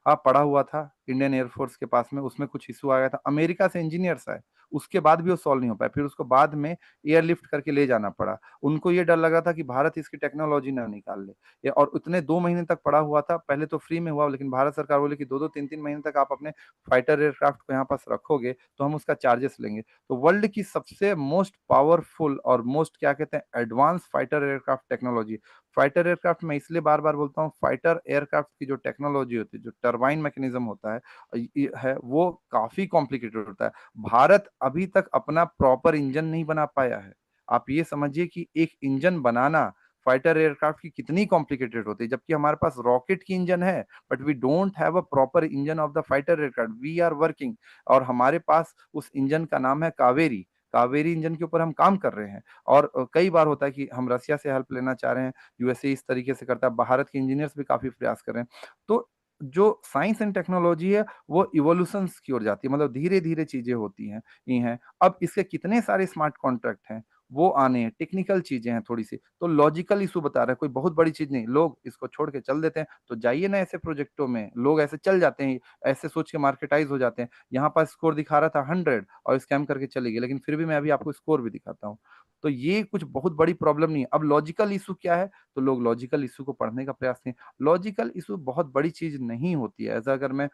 आप पड़ा हुआ था इंडियन एयरफोर्स के पास में, उसमें कुछ इशू आ गया था, अमेरिका से इंजीनियर्स आए, उसके बाद भी वो सॉल्व नहीं हो पाया, फिर उसको बाद में एयरलिफ्ट करके ले जाना पड़ा। उनको ये डर लग रहा था कि भारत इसकी टेक्नोलॉजी ना निकाल ले, और उतने 2 महीने तक पड़ा हुआ था। पहले तो फ्री में हुआ, लेकिन भारत सरकार बोले कि 2-2 3-3 महीने तक आप अपने फाइटर एयरक्राफ्ट को यहाँ पास रखोगे तो हम उसका चार्जेस लेंगे। तो वर्ल्ड की सबसे मोस्ट पावरफुल और मोस्ट क्या कहते हैं advance fighter aircraft technology, fighter aircraft में इसलिए बार बार बोलता हूँ, फाइटर एयरक्राफ्ट की जो टेक्नोलॉजी होती है, जो टरबाइन मैकेनिज्म होता है, वो काफी कॉम्प्लिकेटेड होता है। भारत अभी तक अपना प्रॉपर इंजन नहीं बना पाया है। आप ये समझिए कि एक इंजन बनाना फाइटर एयरक्राफ्ट की कितनी कॉम्प्लिकेटेड होती है, जबकि हमारे पास रॉकेट की इंजन है, but we don't have a proper engine of the fighter aircraft, we are working. और हमारे पास उस इंजन का नाम है कावेरी, कावेरी इंजन के ऊपर हम काम कर रहे हैं। और कई बार होता है कि हम रसिया से हेल्प लेना चाह रहे हैं, यूएसए इस तरीके से करता है, भारत के इंजीनियर्स भी काफी प्रयास कर रहे हैं। तो जो साइंस एंड टेक्नोलॉजी है वो इवोल्यूशंस की ओर जाती है, मतलब धीरे धीरे चीजें होती हैं ही हैं। अब इसके कितने सारे स्मार्ट कॉन्ट्रैक्ट हैं, वो आने हैं, टेक्निकल चीजें हैं थोड़ी सी, तो लॉजिकल इशू बता रहा है, कोई बहुत बड़ी चीज नहीं, लोग इसको छोड़ के चल देते हैं। तो जाइए ना ऐसे प्रोजेक्टों में, लोग ऐसे चल जाते हैं, ऐसे सोच के मार्केटाइज हो जाते हैं। यहाँ पर स्कोर दिखा रहा था 100 और स्कैम करके चले गए, लेकिन फिर भी मैं अभी आपको स्कोर भी दिखाता हूँ। तो ये कुछ बहुत बड़ी प्रॉब्लम नहीं है। अब लॉजिकल इशू क्या है, तो लोग लॉजिकल इशू को पढ़ने का प्रयास नहीं, लॉजिकल इशू बहुत बड़ी चीज नहीं होती है। ऐसा अगर मैं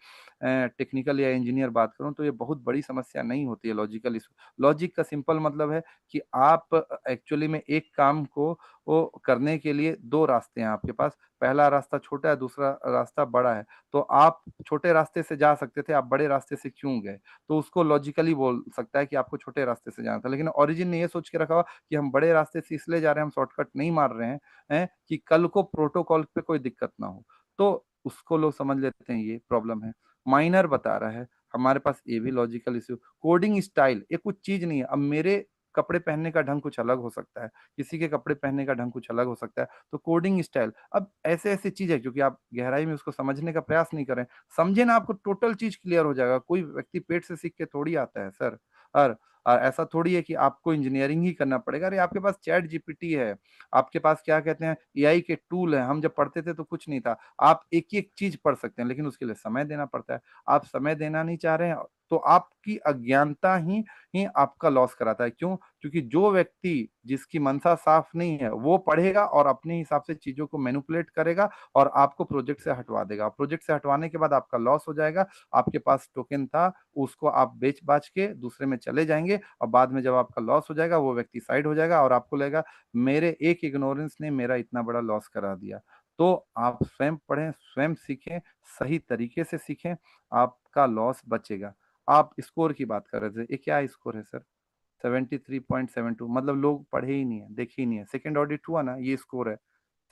टेक्निकल या इंजीनियर बात करूं तो ये बहुत बड़ी समस्या नहीं होती है लॉजिकल इशू। लॉजिक का सिंपल मतलब है कि आप आप एक्चुअली में एक काम को वो करने के लिए 2 रास्ते हैं आपके पास। पहला रास्ता छोटा है, दूसरा रास्ता बड़ा है। तो आप छोटे रास्ते से जा सकते थे, आप बड़े रास्ते से क्यों गए? तो उसको लॉजिकली बोल सकता है कि आपको छोटे रास्ते से जाना था। लेकिन ओरिजिन ने ये सोच के रखा हुआ कि हम बड़े रास्ते से इसलिए जा रहे हैं, हम शॉर्टकट नहीं मार रहे हैं कि कल को प्रोटोकॉल पे कोई दिक्कत ना हो। तो उसको लोग समझ लेते हैं ये प्रॉब्लम है। माइनर बता रहा है, हमारे पास ये भी लॉजिकल इश्यू। कोडिंग स्टाइल ये कुछ चीज़ नहीं है। अब मेरे कपड़े पहनने का ढंग कुछ अलग हो सकता है, किसी के कपड़े पहनने का ढंग कुछ अलग हो सकता है। तो कोडिंग स्टाइल अब ऐसे-ऐसी चीज़ है क्योंकि आप गहराई में उसको समझने का प्रयास नहीं कर रहे हैं। समझे ना आपको टोटल चीज़ क्लियर हो जाएगा। कोई व्यक्ति पेट से सीख के थोड़ी आता है सर। और ऐसा थोड़ी है कि आपको इंजीनियरिंग ही करना पड़ेगा। अरे आपके पास चैट जीपीटी है, आपके पास क्या कहते हैं एआई के टूल हैं। हम जब पढ़ते थे तो कुछ नहीं था। आप एक-एक चीज़ पढ़ सकते हैं लेकिन उसके लिए समय देना पड़ता है। आप समय देना नहीं चाह रहे हैं तो आपकी अज्ञानता ही आपका लॉस कराता है। क्यों? क्योंकि जो व्यक्ति जिसकी मंशा साफ नहीं है, वो पढ़ेगा और अपने हिसाब से चीज़ों को मैनिपुलेट करेगा और आपको प्रोजेक्ट से हटवा देगा। प्रोजेक्ट से हटवाने के बाद आपका लॉस हो जाएगा। आपके पास टोकन था, उसको आप बेच-बाच के दूसरे में चले जाएँगे और बाद में जब आपका लॉस हो जाएगा, वो व्यक्ति साइड हो जाएगा और आपको लगेगा मेरे एक इग्नोरेंस ने मेरा इतना बड़ा लॉस करा दिया। तो आप स्वयं पढ़ें, स्वयं सीखें, सही तरीके से सीखें, आपका लॉस बचेगा। आप स्कोर की बात कर रहे थे, ये क्या स्कोर है सर? 73.72 मतलब लोग पढ़े ही नहीं है, देखे ही नहीं है। सेकंड ऑडिट हुआ ना, ये स्कोर है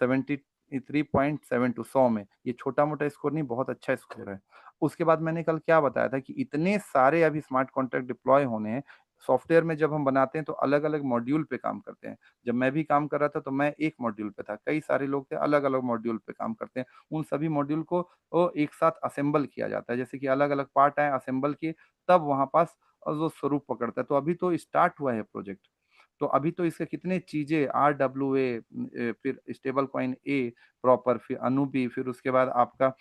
73.72 100 में। ये छोटा-मोटा स्कोर नहीं, बहुत अच्छा स्कोर है। उसके बाद मैंने कल क्या बताया था कि इतने सारे अभी स्मार्ट कॉन्ट्रैक्ट डिप्लॉय होने हैं। सॉफ्टवेयर में जब हम बनाते हैं तो अलग-अलग मॉड्यूल पे काम करते हैं। जब मैं भी काम कर रहा था तो मैं एक मॉड्यूल पे था, कई सारे लोग थे अलग-अलग मॉड्यूल पे काम करते हैं। उन सभी मॉड्यूल को एक साथ असेंबल किया जाता है। जैसे कि अलग-अलग पार्ट आए, असेंबल किए, तब वहाँ पास वो स्वरूप पकड़ता है। तो अभी तो स्टार्ट हुआ है प्रोजेक्ट। तो अभी तो इसके कितने चीज़ें आरडब्ल्यूए फिर स्टेबल कॉइन ए प्रॉपर, फिर अनूबी, फिर उसके बाद आपका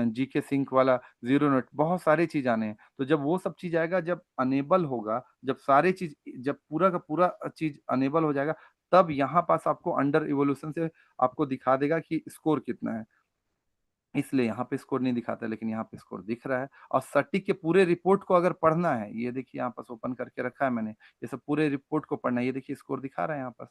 जीके सिंक वाला ज़ीरो नेट, बहुत सारी चीज़ आने हैं। तो जब वो सब चीज़ आएगा, जब अनेबल होगा, जब सारी चीज़ जब पूरा का पूरा चीज़ अनेबल हो जाएगा, तब यहाँ पास आपको अंडर इवोल्यूशन से आपको दिखा देगा कि स्कोर कितना है। इसलिए यहाँ पे स्कोर नहीं दिखाता है, लेकिन यहाँ पे स्कोर दिख रहा है। और सटीक के पूरे रिपोर्ट को अगर पढ़ना है, ये देखिए यहाँ पास ओपन करके रखा है मैंने, ये सब पूरे रिपोर्ट को पढ़ना है, ये देखिए स्कोर दिखा रहा है यहाँ पास।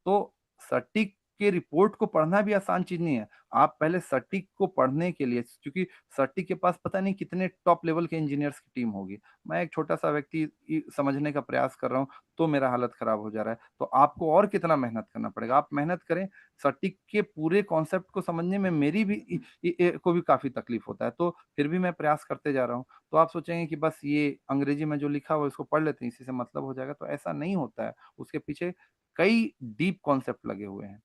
तो सटीक के रिपोर्ट को पढ़ना भी आसान चीज़ नहीं है। आप पहले सटीक को पढ़ने के लिए, क्योंकि सटीक के पास पता नहीं कितने टॉप लेवल के इंजीनियर्स की टीम होगी। मैं एक छोटा-सा व्यक्ति समझने का प्रयास कर रहा हूँ, तो मेरा हालत खराब हो जा रहा है। तो आपको और कितना मेहनत करना पड़ेगा। आप मेहनत करें, सटीक के पूरे कॉन्सेप्ट को समझने में मेरी भी इ इ ए को भी काफ़ी तकलीफ होता है, तो फिर भी मैं प्रयास करते जा रहा हूँ। तो आप सोचेंगे कि बस ये अंग्रेजी में जो लिखा हुआ है इसको पढ़ लेते हैं, इसी से मतलब हो जाएगा, तो ऐसा नहीं होता है। उसके पीछे कई डीप कॉन्सेप्ट लगे हुए हैं।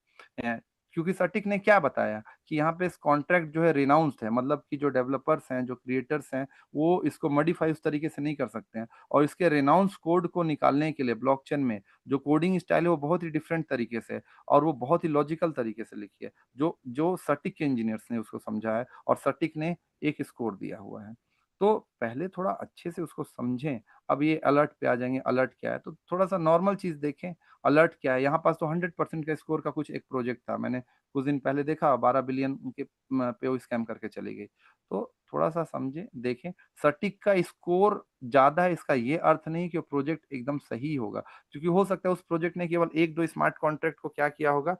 अ, क्योंकि सटीक ने क्या बताया कि यहाँ पे इस कॉन्ट्रैक्ट जो है रिनाउंस्ड है, मतलब कि जो डेवलपर्स हैं, जो क्रिएटर्स हैं, वो इसको मॉडिफाई उस तरीके से नहीं कर सकते हैं। और इसके रिनाउंस कोड को निकालने के लिए ब्लॉकचेन में जो कोडिंग स्टाइल है वो बहुत ही डिफरेंट तरीके से है और वो बहुत ही लॉजिकल तरीके से लिखी है। जो जो सटीक के इंजीनियर्स ने उसको समझा है और सटीक ने एक स्कोर दिया हुआ है। तो पहले थोड़ा अच्छे से उसको समझें। अब ये अलर्ट पे आ जाएँगे, अलर्ट क्या है? तो थोड़ा-सा नॉर्मल चीज़ देखें, अलर्ट क्या है? यहाँ पास तो 100% का स्कोर का कुछ एक प्रोजेक्ट था। मैंने कुछ दिन पहले देखा 12 बिलियन के पे वो स्कैम करके चली गई। तो थोड़ा-सा समझें, देखें। सटीक का स्कोर ज़्यादा है इसका ये अर्थ नहीं कि वो प्रोजेक्ट एकदम सही होगा। क्योंकि हो सकता है उस प्रोजेक्ट ने केवल 1-2 स्मार्ट कॉन्ट्रैक्ट को क्या किया होगा,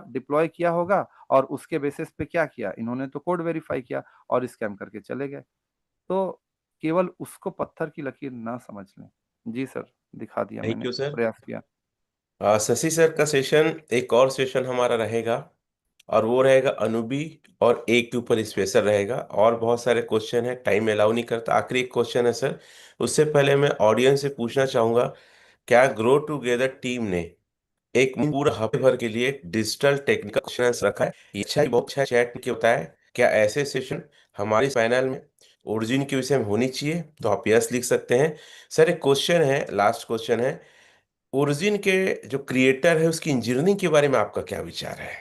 डिप्लॉय किया होगा और उसके बेसिस पे क्या किया, इन्होंने तो कोड वेरीफाई किया और स्कैम करके चले गए। तो केवल उसको पत्थर की लकीर ना समझ लें। जी सर, दिखा दिया थैंक मैंने, यू सर। प्रयास किया। शशि सर का सेशन एक और सेशन हमारा रहेगा, और वो रहेगा अनुबी, और एक के ऊपर स्पेशल रहेगा। और बहुत सारे क्वेश्चन है, टाइम अलाउ नहीं करता। आखिरी एक क्वेश्चन है सर, उससे पहले मैं ऑडियंस से पूछना चाहूंगा, क्या ग्रो टुगेदर टीम ने एक पूरा हफ्ते भर के लिए डिजिटल टेक्निकल क्वेश्चन रखा है? ये अच्छा ही, बहुत अच्छा चैट के होता है। क्या ऐसे सेशन हमारे पैनल में ओरिजिन के विषय में होनी चाहिए? तो आप यस लिख सकते हैं। सर एक क्वेश्चन है, लास्ट क्वेश्चन है, ओरिजिन के जो क्रिएटर है उसकी इंजीनियरिंग के बारे में आपका क्या विचार है?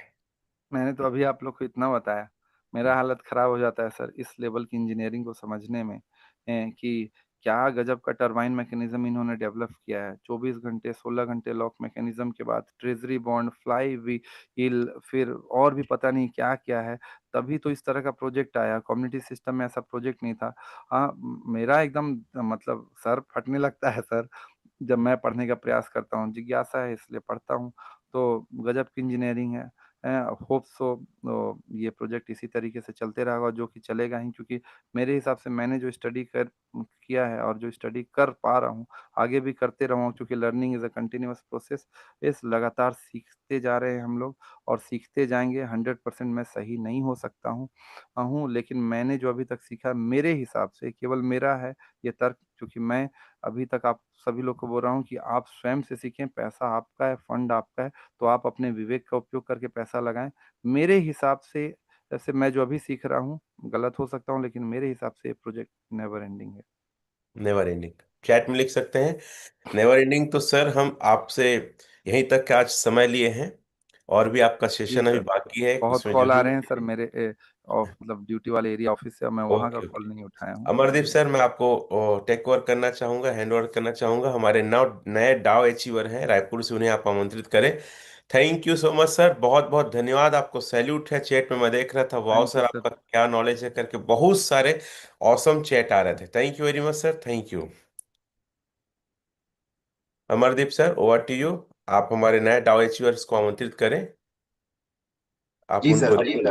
मैंने तो अभी आप लोग को इतना बताया, मेरा हालत खराब हो जाता है सर इस लेवल की इंजीनियरिंग को समझने में कि क्या गज़ब का टरबाइन मैकेनिज़्म इन्होंने डेवलप किया है। 24 घंटे, 16 घंटे लॉक मैकेनिज़्म के बाद ट्रेज़री बॉन्ड, फ्लाई व्हील, फिर और भी पता नहीं क्या-क्या है। तभी तो इस तरह का प्रोजेक्ट आया, कम्युनिटी सिस्टम में ऐसा प्रोजेक्ट नहीं था। मेरा एकदम मतलब सर फटने लगता है सर। जब मैं पढ़ने का प्रयास करता हूँ, जिज्ञासा है इसलिए पढ़ता हूँ। तो गजब की इंजीनियरिंग है। होप सो ये प्रोजेक्ट इसी तरीके से चलते रहेगा, जो कि चलेगा ही, क्योंकि मेरे हिसाब से मैंने जो स्टडी कर किया है और जो स्टडी कर पा रहा हूँ, आगे भी करते रहूँ, क्योंकि learning is a continuous process. इस लगातार सीखते जा रहे हैं हम लोग और सीखते जाएँगे। 100% मैं सही नहीं हो सकता हूँ, लेकिन मैंने जो अभी तक सीखा, मेरे हिसाब से केवल मेरा है ये तर्क, क्योंकि मैं अभी तक आप सभी लोग को बोल रहा हूँ कि आप स्वयं से सीखें, पैसा आपका है, फंड आपका है, तो आप अपने विवेक का उपयोग करके पैसा लगाएँ। मेरे हिसाब से जैसे मैं जो अभी सीख रहा हूँ, गलत हो सकता हूँ, लेकिन मेरे हिसाब से ये प्रोजेक्ट नेवर एंडिंग है। नेवर एंडिंग, चैट में लिख सकते हैं नेवर एंडिंग। तो सर हम आपसे यहीं तक का आज समय लिए हैं, और भी आपका जी सेशन अभी सर, बाकी है, बहुत उसमें कॉल आ रहे हैं सर जुड़िए। मेरे मतलब ड्यूटी वाले एरिया ऑफिस से, मैं वहाँ का ओके कॉल ओके। नहीं उठाया हूँ। अमरदीप सर, मैं आपको टेक ओवर करना चाहूंगा, हैंड ओवर करना चाहूंगा। हमारे नए डाव अचीवर हैं रायपुर से, उन्हें आप आमंत्रित करें। Thank you so much sir, बहुत बहुत धन्यवाद। आपको सैल्यूट है। चैट में मैं देख रहा था, wow thank you sir sir. आपका क्या नॉलेज है करके, बहुत सारे ऑसम चैट आ रहे थे। Thank you very much sir, thank you. Amardeep sir, over to you. आप हमारे नए डाव अचीवर्स को आमंत्रित करें, आप जी उनको सर। दें।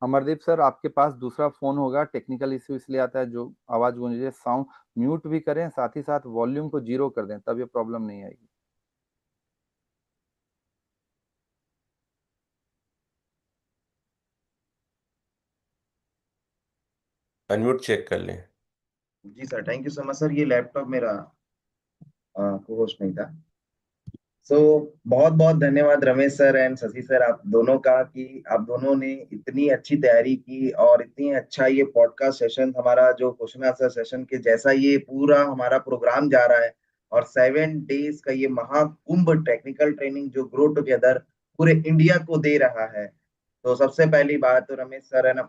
अमरदीप सर, आपके पास दूसरा फ़ोन होगा, टेक्निकल इश्यू इसलिए आता है, जो आवाज़ गूंज रही है, साउंड म्यूट भी करें, साथ ही साथ वॉल्यूम को 0 कर दें, तब ये प्रॉब्लम नहीं आएगी। अनम्यूट चेक कर लें। जी sir, thank you so much sir. ये लैपटॉप मेरा को होस्ट नहीं था। सो बहुत बहुत धन्यवाद Ramesh sir and Shashi sir, आप दोनों का, कि आप दोनों ने इतनी अच्छी तैयारी की और इतनी अच्छा ये पॉडकास्ट सेशन, हमारा जो क्वेश्चन आंसर सेशन के जैसा ये पूरा हमारा प्रोग्राम जा रहा है, और 7 डेज का ये महाकुंभ टेक्निकल ट्रेनिंग जो ग्रो टुगेदर पूरे इंडिया को दे रहा है। तो सबसे पहली बात तो रमेश सर है ना,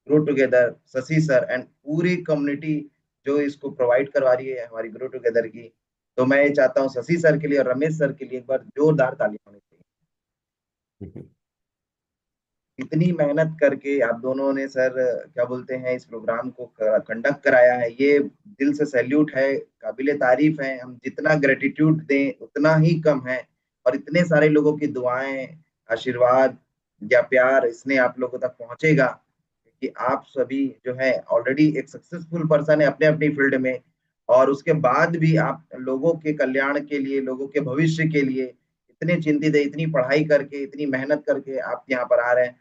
grow together, Shashi sir and पूरी कम्युनिटी जो इसको प्रोवाइड करवा रही है हमारी ग्रो टुगेदर की। तो मैं ये चाहता हूँ शशि सर के लिए और रमेश सर के लिए एक बार जोरदार तालियां होनी चाहिए। इतनी मेहनत करके आप दोनों ने सर, क्या बोलते हैं, इस प्रोग्राम को कंडक्ट कराया है, ये दिल से सैल्यूट है, काबिले तारीफ है। हम जितना ग्रेटिट्यूड दें उतना ही कम है। और इतने सारे लोगों की दुआएं, आशीर्वाद या प्यार इसने आप लोगों तक पहुंचेगा, कि आप सभी जो है ऑलरेडी एक सक्सेसफुल पर्सन है अपने अपनी फील्ड में, और उसके बाद भी आप लोगों के कल्याण के लिए, लोगों के भविष्य के लिए इतने चिंतित है, इतनी पढ़ाई करके, इतनी मेहनत करके आप यहाँ पर आ रहे हैं।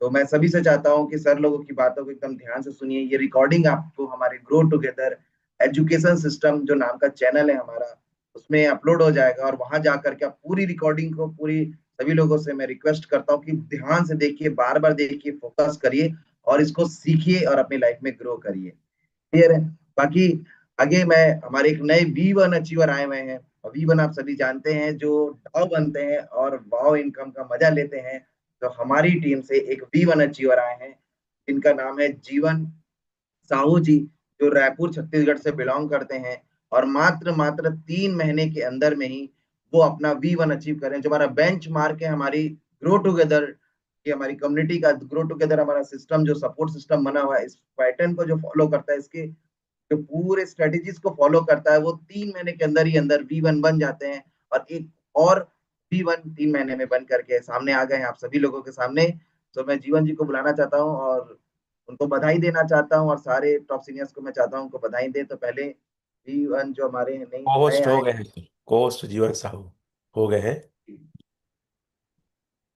तो मैं सभी से चाहता हूँ कि सर लोगों की बातों को एकदम ध्यान से सुनिए। ये रिकॉर्डिंग आपको हमारे ग्रो टुगेदर एजुकेशन सिस्टम जो नाम का चैनल है हमारा, उसमें अपलोड हो जाएगा, और वहां जाकर के आप पूरी रिकॉर्डिंग को, पूरी सभी लोगों से मैं रिक्वेस्ट करता हूँ कि ध्यान से देखिए, बार बार देखिए, फोकस करिए और इसको सीखिए और अपनी लाइफ में ग्रो करिए। क्लियर है? बाकी आगे मैं, हमारे एक नए V1 अचीवर आए हुए हैं, और V1 आप सभी जानते हैं जो डाव बनते हैं और वाव इनकम का मजा लेते हैं। तो हमारी टीम से एक V1 अचीवर आए हैं, जिनका नाम है जीवन साहू जी, जो रायपुर छत्तीसगढ़ से बिलोंग करते हैं, और मात्र मात्र 3 महीने के अंदर में ही वो अपना V1 अचीव करें। जो हमारा बेंच मार्क है, हमारी ग्रो टुगेदर, ये हमारी कम्युनिटी का ग्रो टुगेदर हमारा सिस्टम, जो सपोर्ट सिस्टम बना हुआ है, इस पैटर्न को जो फॉलो करता है, इसके जो पूरे स्ट्रेटेजीज को फॉलो करता है, वो 3 महीने के अंदर ही अंदर V1 बन जाते हैं। और एक और V1 3 महीने में बन करके सामने आ गए हैं आप सभी लोगों के सामने। तो मैं जीवन जी को बुलाना चाहता हूँ और उनको बधाई देना चाहता हूँ, और सारे टॉप सीनियर्स को मैं चाहता हूँ उनको बधाई दे। तो पहले V1 जो हमारे नए को नए होस्ट हो आए गए हैं सर, को होस्ट जीवन साहू हो गए हैं। हैं,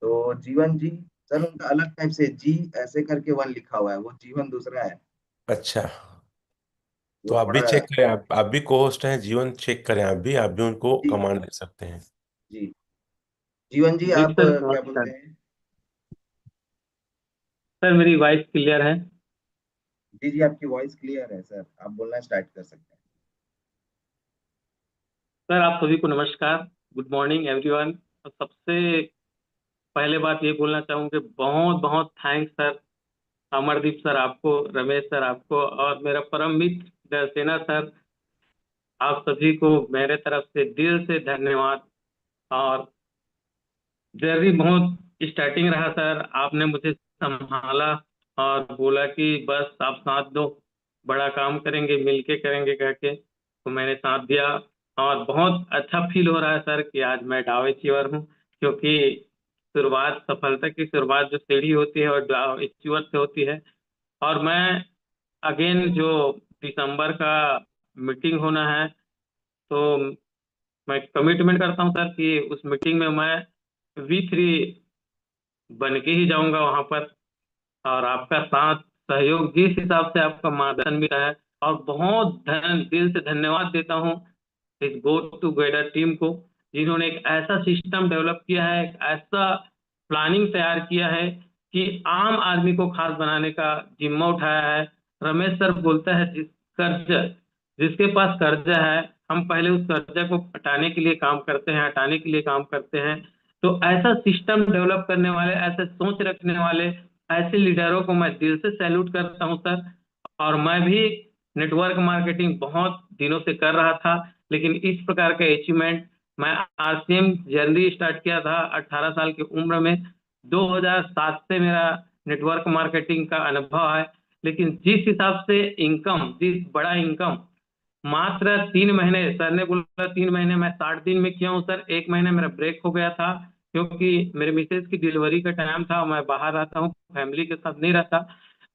तो जीवन जी, सर उनका अलग टाइप से जी ऐसे करके 1 लिखा हुआ है, वो जीवन दूसरा है। अच्छा, तो वो आप भी थोड़ा, चेक करें, आप भी को होस्ट हैं, जीवन चेक करें, आप भी उनको जी कमांड दे सकते हैं। जी, जीवन जी जी आप सर, क्या बोलते नमस्कार हैं? सर। मेरी वॉइस क्लियर है? जी जी, आपकी वॉइस क्लियर है सर, आप बोलना स्टार्ट कर सकते हैं। सर आप सभी को नमस्कार, गुड मॉर्निंग एवरीवन। सबसे पहले बात ये बोलना चाहूँगा कि बहुत बहुत थैंक्स सर, अमरदीप सर आपको, रमेश सर आपको, और मेरा परम मित्र दर्शना सर, आप सभी को मेरे तरफ से दिल से धन्यवाद। और जर्नी बहुत स्टार्टिंग रहा सर, आपने मुझे संभाला और बोला कि बस आप साथ दो, बड़ा काम करेंगे, मिलके करेंगे कह के, तो मैंने साथ दिया। और बहुत अच्छा फील हो रहा है सर कि आज मैं डाव अचीवर हूँ, क्योंकि शुरुआत, सफलता की शुरुआत जो सीढ़ी होती है और डाव अचीवर से होती है। और मैं अगेन जो दिसंबर का मीटिंग होना है, तो मैं कमिटमेंट करता हूँ सर कि उस मीटिंग में मैं V3 बन के ही जाऊंगा वहां पर। और आपका साथ सहयोग, जिस हिसाब से आपका मार्गदर्शन मिला है, और बहुत दिल से धन्यवाद देता हूँ इस गो टूगेदर टीम को, जिन्होंने एक ऐसा सिस्टम डेवलप किया है, एक ऐसा प्लानिंग तैयार किया है कि आम आदमी को खास बनाने का जिम्मा उठाया है। रमेश सर बोलता है, जिसके पास कर्जा है, हम पहले उस कर्जा को हटाने के लिए काम करते हैं, हटाने के लिए काम करते हैं। तो ऐसा सिस्टम डेवलप करने वाले, ऐसे सोच रखने वाले, ऐसे लीडरों को मैं दिल से सैल्यूट करता हूं सर। और मैं भी नेटवर्क मार्केटिंग बहुत दिनों से कर रहा था, लेकिन इस प्रकार का अचीवमेंट, मैं RCM जर्नी स्टार्ट किया था 18 साल की उम्र में। 2007 से मेरा नेटवर्क मार्केटिंग का अनुभव है, लेकिन जिस हिसाब से इनकम, जिस बड़ा इनकम, मात्र 3 महीने, सर ने बोला 3 महीने, मैं 60 दिन में किया हूँ सर। 1 महीने मेरा ब्रेक हो गया था, क्योंकि मेरे मिसेज की डिलीवरी का टाइम था। मैं बाहर रहता हूँ, फैमिली के साथ नहीं रहता,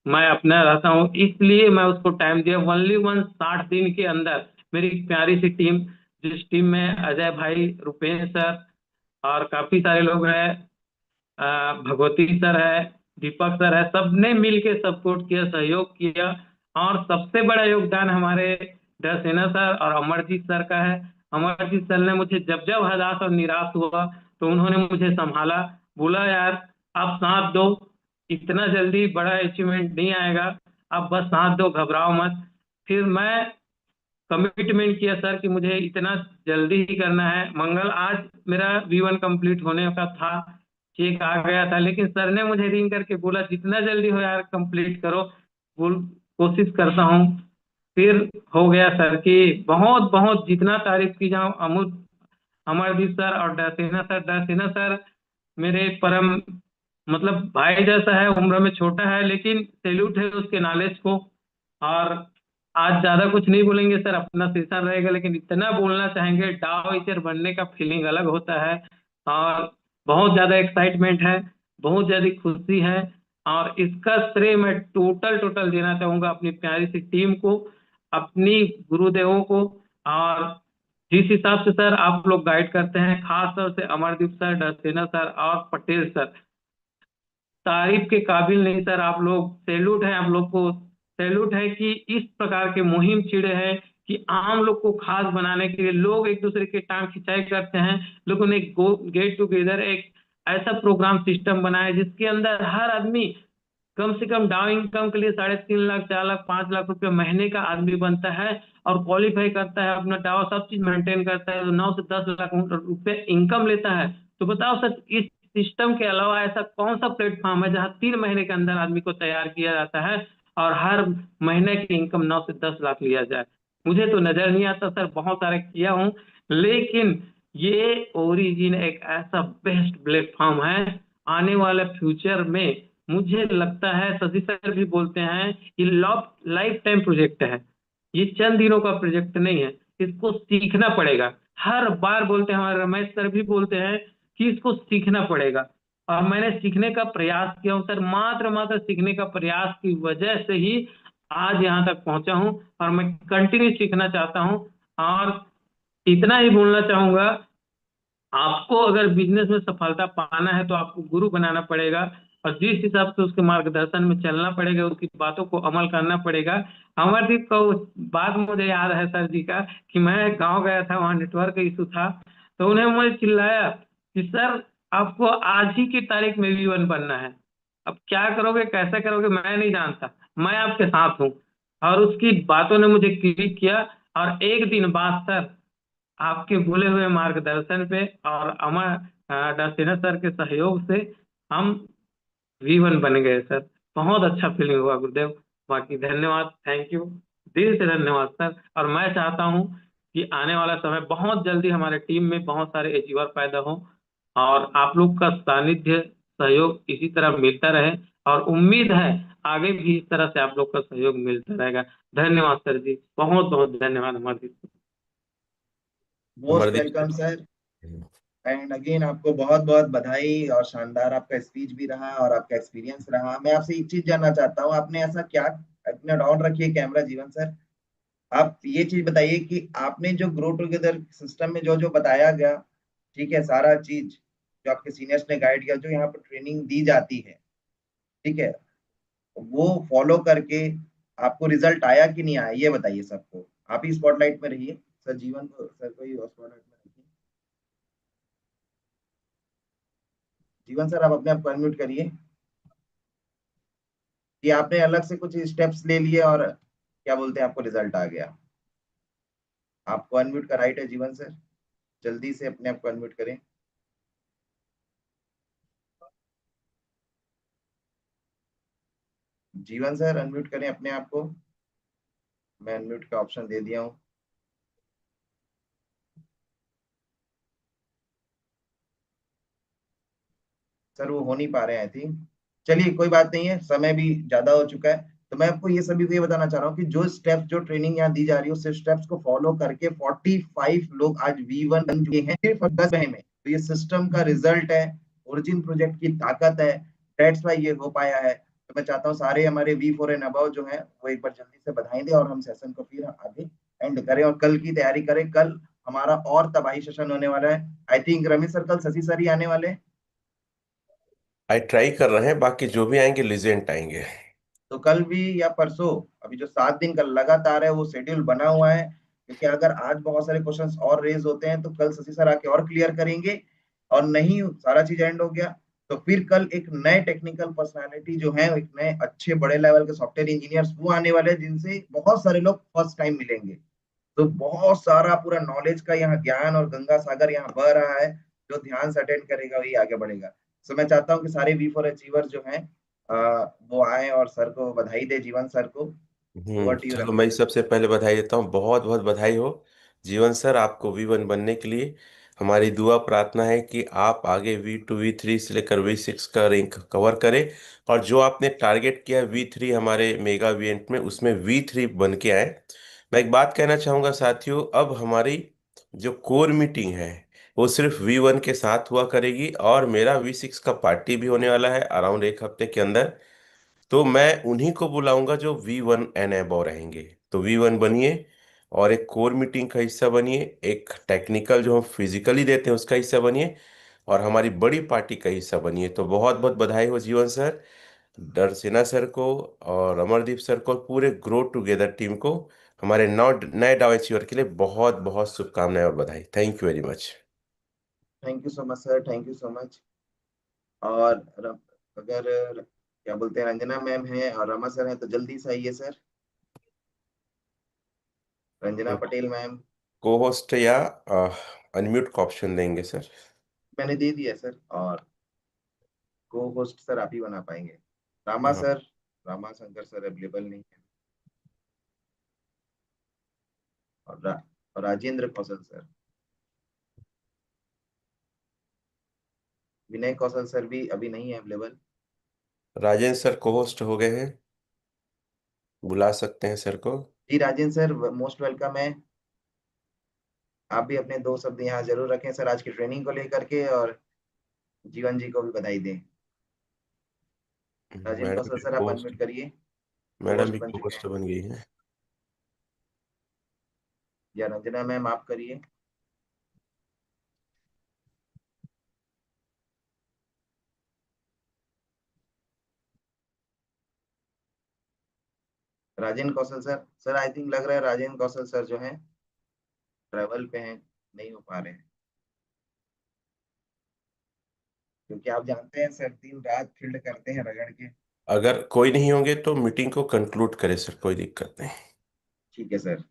मैं अपना रहता हूँ, इसलिए मैं उसको टाइम दिया। ओनली वन 60 दिन के अंदर मेरी प्यारी सी टीम, जिस टीम में अजय भाई, रुपेश सर और काफी सारे लोग हैं, भगवती सर है, दीपक सर है, सबने मिल के सपोर्ट किया, सहयोग किया। और सबसे बड़ा योगदान हमारे डरसेना सर और अमरजीत सर का है। अमरजीत सर ने मुझे जब जब हताश और निराश हुआ, तो उन्होंने मुझे संभाला, बोला यार आप साथ दो, इतना जल्दी बड़ा अचीवमेंट नहीं आएगा, आप बस साथ दो, घबराओ मत। फिर मैं कमिटमेंट किया सर कि मुझे इतना जल्दी ही करना है। मंगल आज मेरा V1 कंप्लीट होने का था, चेक आ गया था, लेकिन सर ने मुझे रिंग करके बोला जितना जल्दी हो यार कंप्लीट करो, बोल कोशिश करता हूँ। फिर हो गया सर कि बहुत बहुत जितना तारीफ की जाऊँ, अमरदीप सर और दरसेना सर मेरे परम, मतलब भाई जैसा है, उम्र में छोटा है, लेकिन सैल्यूट है उसके नॉलेज को। और आज ज्यादा कुछ नहीं बोलेंगे सर, अपना सेशन रहेगा, लेकिन इतना बोलना चाहेंगे, डाव टीचर बनने का फीलिंग अलग होता है। और बहुत ज्यादा एक्साइटमेंट है, बहुत ज्यादा खुशी है। और इसका श्रेय मैं टोटल टोटल देना चाहूंगा अपनी प्यारी सी टीम को, अपनी गुरुदेवों को। और जिस हिसाब से सर आप लोग गाइड करते हैं, खास तौर से अमरदीप सर, डरसेना सर और पटेल सर, तारीफ के काबिल नहीं सर आप लोग। सैल्यूट है आप लोग को, सैल्यूट है कि इस प्रकार के मुहिम छिड़े हैं कि आम लोग को खास बनाने के लिए लोग एक दूसरे के टांग खिंचाई करते हैं। लोगों ने गेट टुगेदर एक ऐसा प्रोग्राम सिस्टम बनाया जिसके अंदर हर आदमी कम से कम डाउन इनकम के लिए 3.5 लाख, 4 लाख, 5 लाख रुपए महीने का आदमी बनता है, और क्वालिफाई करता है, अपना डाउ सब चीज मेंटेन करता है, तो 9 से 10 लाख रुपए इनकम लेता है। तो बताओ सर, इस सिस्टम के अलावा ऐसा कौन सा प्लेटफॉर्म है जहां 3 महीने के अंदर आदमी को तैयार किया जाता है और हर महीने की इनकम 9 से 10 लाख लिया जाए? मुझे तो नजर नहीं आता सर, बहुत सारे किया हूँ, लेकिन ये ओरिजिन एक ऐसा बेस्ट प्लेटफॉर्म है। आने वाले फ्यूचर में मुझे लगता है, शशि सर भी बोलते हैं, ये लाइफ टाइम प्रोजेक्ट है, ये चंद दिनों का प्रोजेक्ट नहीं है, इसको सीखना पड़ेगा। हर बार बोलते हैं, हमारे रमेश सर भी बोलते हैं कि इसको सीखना पड़ेगा। और मैंने सीखने का प्रयास किया हूँ सर, मात्र मात्र सीखने का प्रयास की वजह से ही आज यहाँ तक पहुंचा हूँ, और मैं कंटिन्यू सीखना चाहता हूँ। और इतना ही बोलना चाहूंगा, आपको अगर बिजनेस में सफलता पाना है तो आपको गुरु बनाना पड़ेगा, और जिस हिसाब से उसके मार्गदर्शन में चलना पड़ेगा, उसकी बातों को अमल करना पड़ेगा। अमरदीप का उस बात मुझे याद है सर जी का, कि मैं गांव गया था, वहाँ नेटवर्क इशू था, तो उन्हें मुझे चिल्लाया कि सर आपको आज ही की तारीख में V1 बनना है, अब क्या करोगे, कैसे करोगे, मैं नहीं जानता, मैं आपके साथ हूँ। और उसकी बातों ने मुझे क्लिक किया, और एक दिन बाद सर आपके बोले हुए मार्गदर्शन पे और अमर डसेना सर के सहयोग से हम V1 बन गए सर। बहुत अच्छा फीलिंग हुआ गुरुदेव, बाकी धन्यवाद, थैंक यू, दिल से धन्यवाद सर। और मैं चाहता हूँ कि आने वाला समय बहुत जल्दी हमारे टीम में बहुत सारे अचीवर पैदा हो, और आप लोग का सानिध्य, सहयोग इसी तरह मिलता रहे। और उम्मीद है आगे भी इस तरह से आप लोग का सहयोग मिलता रहेगा। धन्यवाद सर जी, बहुत बहुत धन्यवाद Amardeep sir. Most Amardeep welcome sir. Sir. And again आपको बहुत बहुत बधाई, और शानदार आपका स्पीच भी रहा और आपका एक्सपीरियंस रहा। मैं आपसे एक चीज जानना चाहता हूँ, आपने ऐसा क्या, अपना डाउन रखिए कैमरा जीवन सर, आप ये चीज बताइए कि आपने जो ग्रो टुगेदर सिस्टम में जो जो बताया गया, ठीक है, सारा चीज जो आपके सीनियर्स ने गाइड किया, जो यहाँ पर ट्रेनिंग दी जाती है, ठीक है, वो फॉलो करके आपको रिजल्ट आया कि नहीं आया, ये बताइए सबको। आप ही स्पॉटलाइट में रहिए सर, जीवन को सर को ही स्पॉटलाइट में रखिए। जीवन सर, आप अपने आप को अनम्यूट करिए कि आपने अलग से कुछ स्टेप्स ले लिए और क्या बोलते हैं आपको रिजल्ट आ गया। आपको अनम्यूट का राइट है जीवन सर, जल्दी से अपने आप को अनम्यूट करें। जीवन सर अनम्यूट करें अपने आप को, मैं अनम्यूट का ऑप्शन दे दिया हूँ। सर वो हो नहीं पा रहे हैं आई थिंक। चलिए कोई बात नहीं है, समय भी ज्यादा हो चुका है। तो मैं आपको ये सभी को ये बताना चाह रहा हूँ कि जो स्टेप्स, जो ट्रेनिंग यहाँ दी जा रही है, उस स्टेप्स को फॉलो करके 45 लोग आज V1 बन चुके हैं सिर्फ 10 महीने में। तो ये सिस्टम का रिजल्ट है, ओरिजिन प्रोजेक्ट की ताकत है, दैट्स वाई ये हो पाया है। तो मैं चाहता हूँ सारे हमारे V4 एंड अबव जो है वो एक बार जल्दी से बधाई दें, और हम सेशन को फिर आगे एंड करें और कल की तैयारी करें। कल हमारा और तबाही सेशन होने वाला है। आई थिंक रमेश सर, कल शशि सर ही आने वाले हैं। आई ट्राई कर रहे हैं, बाकी जो भी आएंगे लिजेंट आएंगे। तो कल भी या परसों, अभी जो 7 दिन का लगातार है वो शेड्यूल बना हुआ है, क्योंकि अगर आज बहुत सारे क्वेश्चंस और रेज होते हैं तो कल शशि सर आके और क्लियर करेंगे, और नहीं सारा चीज एंड हो गया तो फिर कल एक नए टेक्निकल पर्सनालिटी जो है, एक नए अच्छे बड़े लेवल के सॉफ्टवेयर इंजीनियर्स वो आने वाले हैं, जिनसे बहुत सारे लोग फर्स्ट टाइम मिलेंगे। तो बहुत सारा पूरा नॉलेज का यहाँ ज्ञान और गंगा सागर यहाँ बह रहा है। जो ध्यान से अटेंड करेगा वही आगे बढ़ेगा। सो मैं चाहता हूँ कि सारे V4 अचीवर जो हैं वो आए और सर को बधाई दे, जीवन सर को। ओवर टू यू चलो, रमेश मैं सर। सबसे पहले बधाई देता हूँ, बहुत बहुत बधाई हो जीवन सर आपको V1 बनने के लिए। हमारी दुआ प्रार्थना है कि आप आगे V2 V3 से लेकर V6 का रैंक कवर करें, और जो आपने टारगेट किया है V3 हमारे मेगा इवेंट में, उसमें V3 बन के आए। मैं एक बात कहना चाहूँगा साथियों, अब हमारी जो कोर मीटिंग है वो सिर्फ V1 के साथ हुआ करेगी, और मेरा V6 का पार्टी भी होने वाला है अराउंड एक हफ्ते के अंदर। तो मैं उन्हीं को बुलाऊंगा जो V1 एंड अबव रहेंगे। तो V1 बनिए, और एक कोर मीटिंग का हिस्सा बनिए, एक टेक्निकल जो हम फिजिकली देते हैं उसका हिस्सा बनिए, और हमारी बड़ी पार्टी का हिस्सा बनिए। तो बहुत बहुत बधाई हो जीवन सर, दरसेना सर को, और अमरदीप सर को, और पूरे ग्रो टुगेदर टीम को। हमारे नौ नए डाव अचीवर के लिए बहुत बहुत शुभकामनाएं और बधाई। Thank you very much. Thank you so much sir, thank you so much. और अगर क्या बोलते हैं रंजना मैम है और रमा सर है तो जल्दी से आइए सर। रंजना पटेल मैम। को होस्ट या अनम्यूट का ऑप्शन देंगे सर? मैंने दे दिया सर, और को होस्ट सर आप ही बना पाएंगे। रामा हाँ। Sir, Rama Shankar sir available नहीं है। और, और राजेंद्र कौशल सर, विनय कौशल सर भी अभी नहीं है अवेलेबल। राजेंद्र सर को होस्ट हो गए हैं, बुला सकते हैं सर को। जी राजेंद्र सर मोस्ट वेलकम है। आप भी अपने 2 शब्द यहाँ जरूर रखें सर आज की ट्रेनिंग को लेकर के, और जीवन जी को भी बधाई दें। राजेंद्र मैडम कौशल भी सर आप होस्ट, अनम्यूट करिए, को मैडम होस्ट भी बन चुके होस्ट हैं। बन गई है। या रंजना मैम आप करिए। राजेंद्र कौशल सर, सर आई थिंक लग रहा है राजेंद्र कौशल सर जो है ट्रेवल पे हैं, नहीं हो पा रहे हैं, क्योंकि आप जानते हैं सर दिन रात फील्ड करते हैं रगड़ के। अगर कोई नहीं होंगे तो मीटिंग को कंक्लूड करें सर, कोई दिक्कत नहीं। ठीक है सर।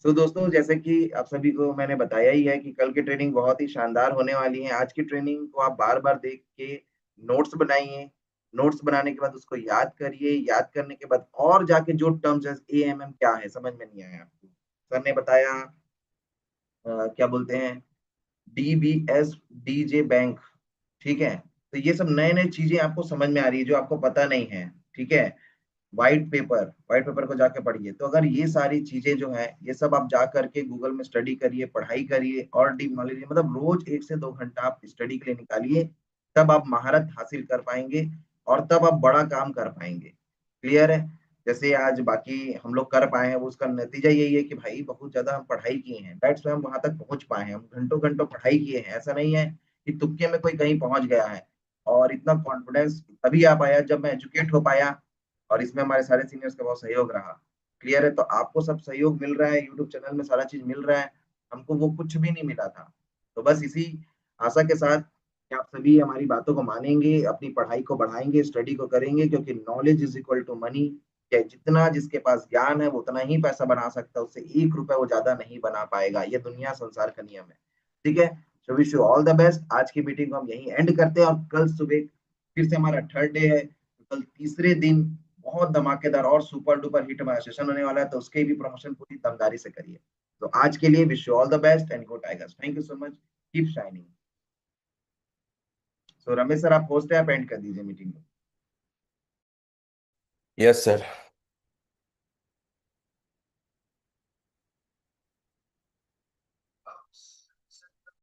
तो दोस्तों जैसे कि आप सभी को मैंने बताया ही है कि कल की ट्रेनिंग बहुत ही शानदार होने वाली है। आज की ट्रेनिंग को आप बार बार देख के नोट्स बनाइए, नोट्स बनाने के बाद उसको याद करिए, याद करने के बाद और जाके जो टर्म्स है AMM क्या है समझ में नहीं आया आपको, सर ने बताया क्या बोलते हैं DBS DJ बैंक, ठीक है, तो ये सब नए नए चीजें आपको समझ में आ रही है जो आपको पता नहीं है, ठीक है। व्हाइट पेपर को जाके पढ़िए। तो अगर ये सारी चीजें जो है ये सब आप जा करके गूगल में स्टडी करिए, पढ़ाई करिए और डीप नॉलेज, मतलब रोज 1 से 2 घंटा आप स्टडी के लिए निकालिए, तब आप महारत हासिल कर पाएंगे और तब आप बड़ा काम कर पाएंगे। क्लियर है। जैसे आज बाकी हम लोग कर पाए हैं, वो उसका नतीजा यही है कि भाई बहुत ज्यादा हम पढ़ाई किए हैं, दैट्स व्हाई हम वहां तक पहुंच पाए हैं। हम घंटों घंटों पढ़ाई किए हैं, ऐसा नहीं है कि तुक्के में कोई कहीं पहुंच गया है। और इतना कॉन्फिडेंस तभी आ पाया जब मैं एजुकेट हो पाया, और इसमें हमारे सारे सीनियर्स का बहुत सहयोग रहा। क्लियर है। तो आपको सब सहयोग मिल रहा है, यूट्यूब चैनल में सारा चीज मिल रहा है, हमको वो कुछ भी नहीं मिला था। तो बस इसी आशा के साथ कि आप सभी हमारी बातों को मानेंगे, अपनी पढ़ाई को बढ़ाएंगे, स्टडी को करेंगे, क्योंकि knowledge is equal to money. जितना जिसके पास ज्ञान है वो उतना ही पैसा बना सकता है, उससे 1 रुपया वो ज्यादा नहीं बना पाएगा। ये दुनिया संसार का नियम है। ठीक है। So wish you all the best. आज की मीटिंग को हम यहीं एंड करते हैं, और कल सुबह फिर से हमारा थर्ड डे है। कल तीसरे दिन बहुत धमाकेदार और सुपर डुपर हिट हमारा सेशन होने वाला है, तो उसके भी प्रमोशन पूरी दमदारी से करिए। तो आज के लिए wish you all the best and go tigers. Thank you so much. Keep shining. So Ramesh sir, आप होस्ट है, आप एंड कर दीजिए मीटिंग को। Yes sir.